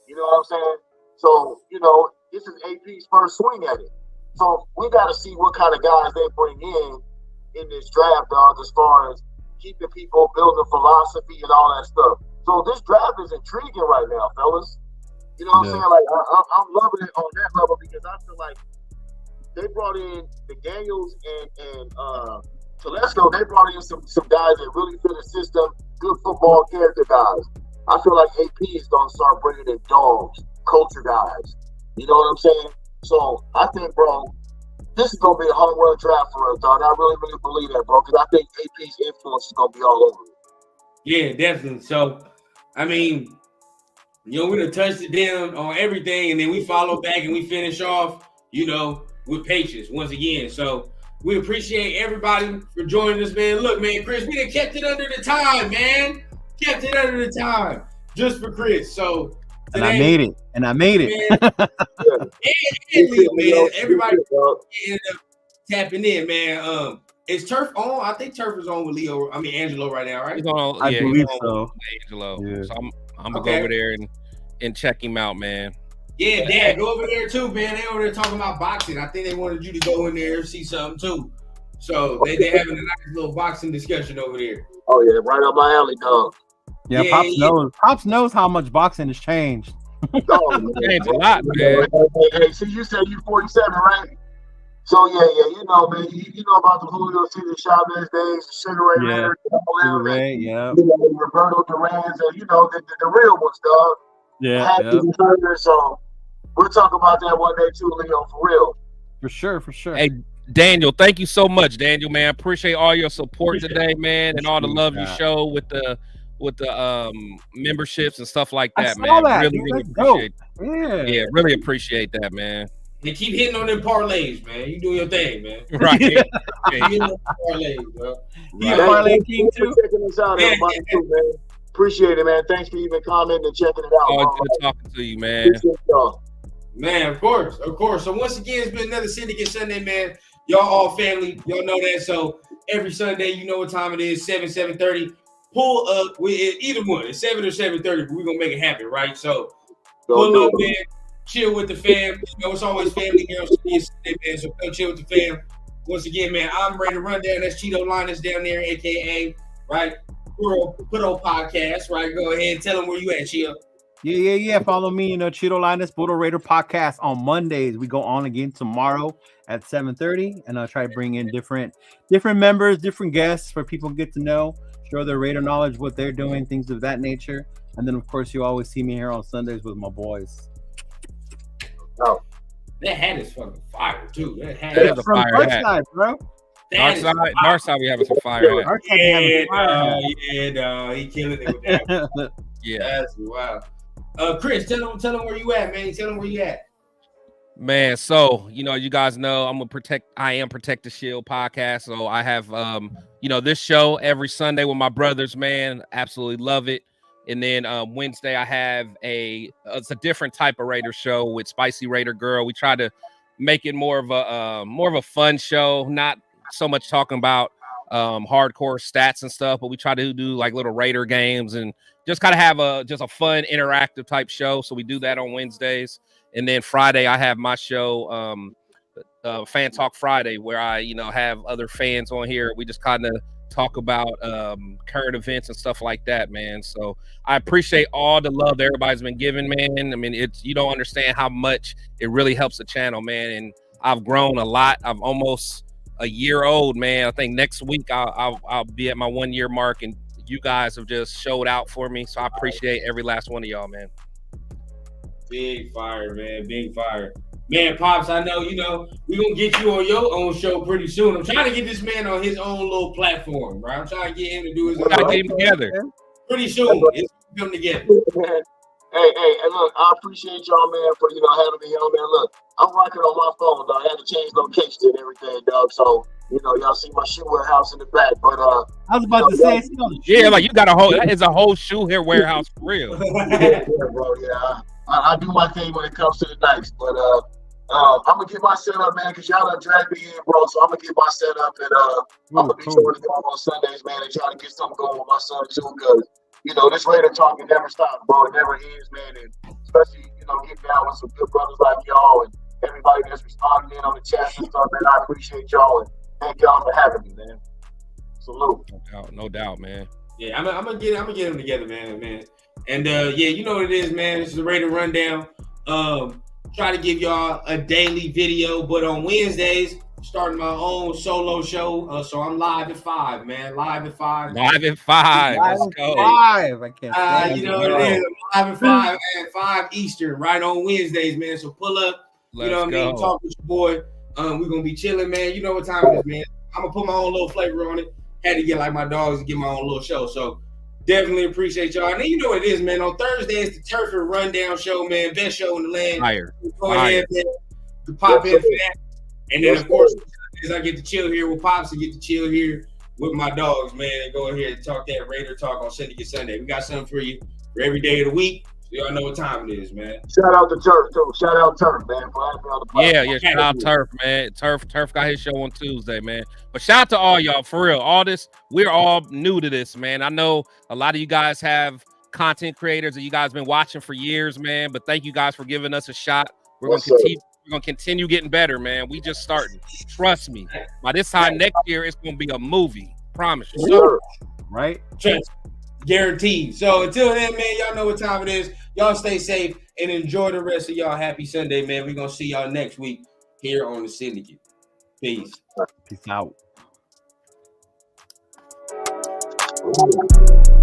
You know what I'm saying? So, you know, this is AP's first swing at it. So we got to see what kind of guys they bring in this draft, dog, as far as keeping people, building philosophy and all that stuff. So this draft is intriguing right now, fellas. You know what I'm saying? Like, I'm loving it on that level because I feel like they brought in McDaniels and Telesco. They brought in some guys that really fit the system, good football character guys. I feel like AP is going to start bringing in dogs, culture guys. You know what I'm saying? So I think, bro, this is going to be a home run draft for us, dog. I really, really believe that, bro, because I think AP's influence is going to be all over it. Yeah, definitely. So, I mean, you know, we done touched it down on everything, and then we follow back and we finish off, you know, with patience once again. So we appreciate everybody for joining us, man. Look, man, Chris, we done kept it under the time, man. Kept it under the time just for Chris. So today, and I made it. Man, and Leo, man. Everybody ended up tapping in, man. Is Turf on? I think Turf is on with Angelo right now, right? He's on, I believe so. Angelo. Yeah. So I'm gonna go over there and check him out, man. Yeah, Dad, go over there too, man. They over there talking about boxing. I think they wanted you to go in there and see something too. So they having a nice little boxing discussion over there. Oh yeah, right up my alley, dog. Yeah, Pops knows how much boxing has changed. Oh, man. Changed a lot, man. Hey, see, you said you 47, right? So yeah, you know, man, you know about the Julio Cesar Chavez days, Sugar Ray, Roberto Duran's, and you know the real ones, dog. Yeah. So we'll talk about that one day too, Leo, for real. For sure. Hey, Daniel, thank you so much, Daniel, man. Appreciate all your support today, man, and all the love you show with the memberships and stuff like that, man. Really appreciate it. Yeah, really appreciate that, man. And keep hitting on them parlays, man. You doing your thing, man. Right. Yeah, hitting on them parlays, bro. You a parlay king too? Checking us out, everybody, too, man. Appreciate it, man. Thanks for even commenting and checking it out. Oh, good talking to you, man. Man, of course. So once again, it's been another Syndicate Sunday, man. Y'all all family. Y'all know that. So every Sunday, you know what time it is, 7:30. Pull up with either one. It's 7 or 7:30, but we're going to make it happen, right? So pull up, man. Chill with the fam. You know, it's always family here on Syndicate Sunday, man. So come chill with the fam. Once again, man, I'm Raider Rundown. That's Cheeto Linus down there, a.k.a. right? Good old podcast, right? Go ahead and tell them where you at, Cheeto. Yeah. Follow me, Cheeto Linus, Budo Raider podcast on Mondays. We go on again tomorrow at 7:30, and I'll try to bring in different members, different guests for people to get to know, show their Raider knowledge, what they're doing, things of that nature. And then, of course, you always see me here on Sundays with my boys. Oh, that hat is fucking fire too. That hat is a fire hat, side, bro. Dark side, we have some fire hat. He killing it with that. Yeah, that's wow. Chris, tell them where you at, man. Tell them where you at. Man, so you guys know I am Protect the Shield podcast. So I have this show every Sunday with my brothers, man. Absolutely love it. And then Wednesday I have it's a different type of Raider show with Spicy Raider Girl. We try to make it more of a fun show, not so much talking about hardcore stats and stuff, but we try to do like little Raider games and just kind of have a fun interactive type show. So we do that on Wednesdays. And then Friday I have my show, Fan Talk Friday, where I have other fans on here. We just kind of talk about current events and stuff like that, man. So I appreciate all the love that everybody's been giving, man. I mean, you don't understand how much it really helps the channel, man. And I've grown a lot. I'm almost a year old, man. I think next week I'll be at my 1 year mark, and you guys have just showed out for me. So I appreciate every last one of y'all, man. Big fire, man. Big fire. Man, Pops, I know, we're going to get you on your own show pretty soon. I'm trying to get this man on his own little platform, right? I'm trying to get him to do his own. Get him together. Pretty soon. It's going to come together. Hey, look, I appreciate y'all, man, for having me on, man. Look, I'm rocking on my phone, dog. I had to change location and everything, dog. So y'all see my shoe warehouse in the back, but I was about to say, yeah, like you got a whole, it's a whole shoe here warehouse for real. yeah, bro. Yeah, I do my thing when it comes to the Nikes, but I'm gonna get my setup, man, because y'all done dragged me in, bro. So I'm gonna get my setup, and I'm gonna be sure to go on Sundays, man, and try to get something going with my son too, because this Raider talk it never stops, bro. It never ends, man, and especially getting down with some good brothers like y'all and everybody that's responding in on the chat and stuff, man. I appreciate y'all and thank y'all for having me, man. Salute. No doubt, man. Yeah, I'm gonna get them together, man. And yeah, you know what it is, man. This is the Raider Rundown. Try to give y'all a daily video, but on Wednesdays, starting my own solo show. So I'm live at 5, man. Live at 5. Live at 5. Let's go. 5. I can't. You know what it is. I'm live at 5 Eastern, right on Wednesdays, man. So pull up. Let's I mean? Talk with your boy. We're gonna be chilling, man. You know what time it is, man. I'm gonna put my own little flavor on it. Had to get like my dogs and get my own little show. So definitely appreciate y'all. And then you know what it is, man. On Thursday, it's the Turf and Rundown show, man. Best show in the land. Fire. Go ahead, man. To pop in for that. And then, of course, I get to chill here with Pops and get to chill here with my dogs, man. And go ahead and talk that Raider talk on Syndicate Sunday. We got something for you for every day of the week. So y'all know what time it is, man. Shout out to Turf, too. Shout out Turf, man. For having me on the platform. Yeah, shout out Turf, man. Turf got his show on Tuesday, man. But shout out to all y'all, for real. All this, we're all new to this, man. I know a lot of you guys have content creators that you guys been watching for years, man. But thank you guys for giving us a shot. We're gonna continue getting better, man. We just starting. Trust me. By this time next year, it's gonna be a movie. Promise you. Sure. Right? Trust. Guaranteed. So until then, man, y'all know what time it is. Y'all stay safe and enjoy the rest of y'all. Happy Sunday, man. We're gonna see y'all next week here on the Syndicate. Peace. Peace out. Ooh.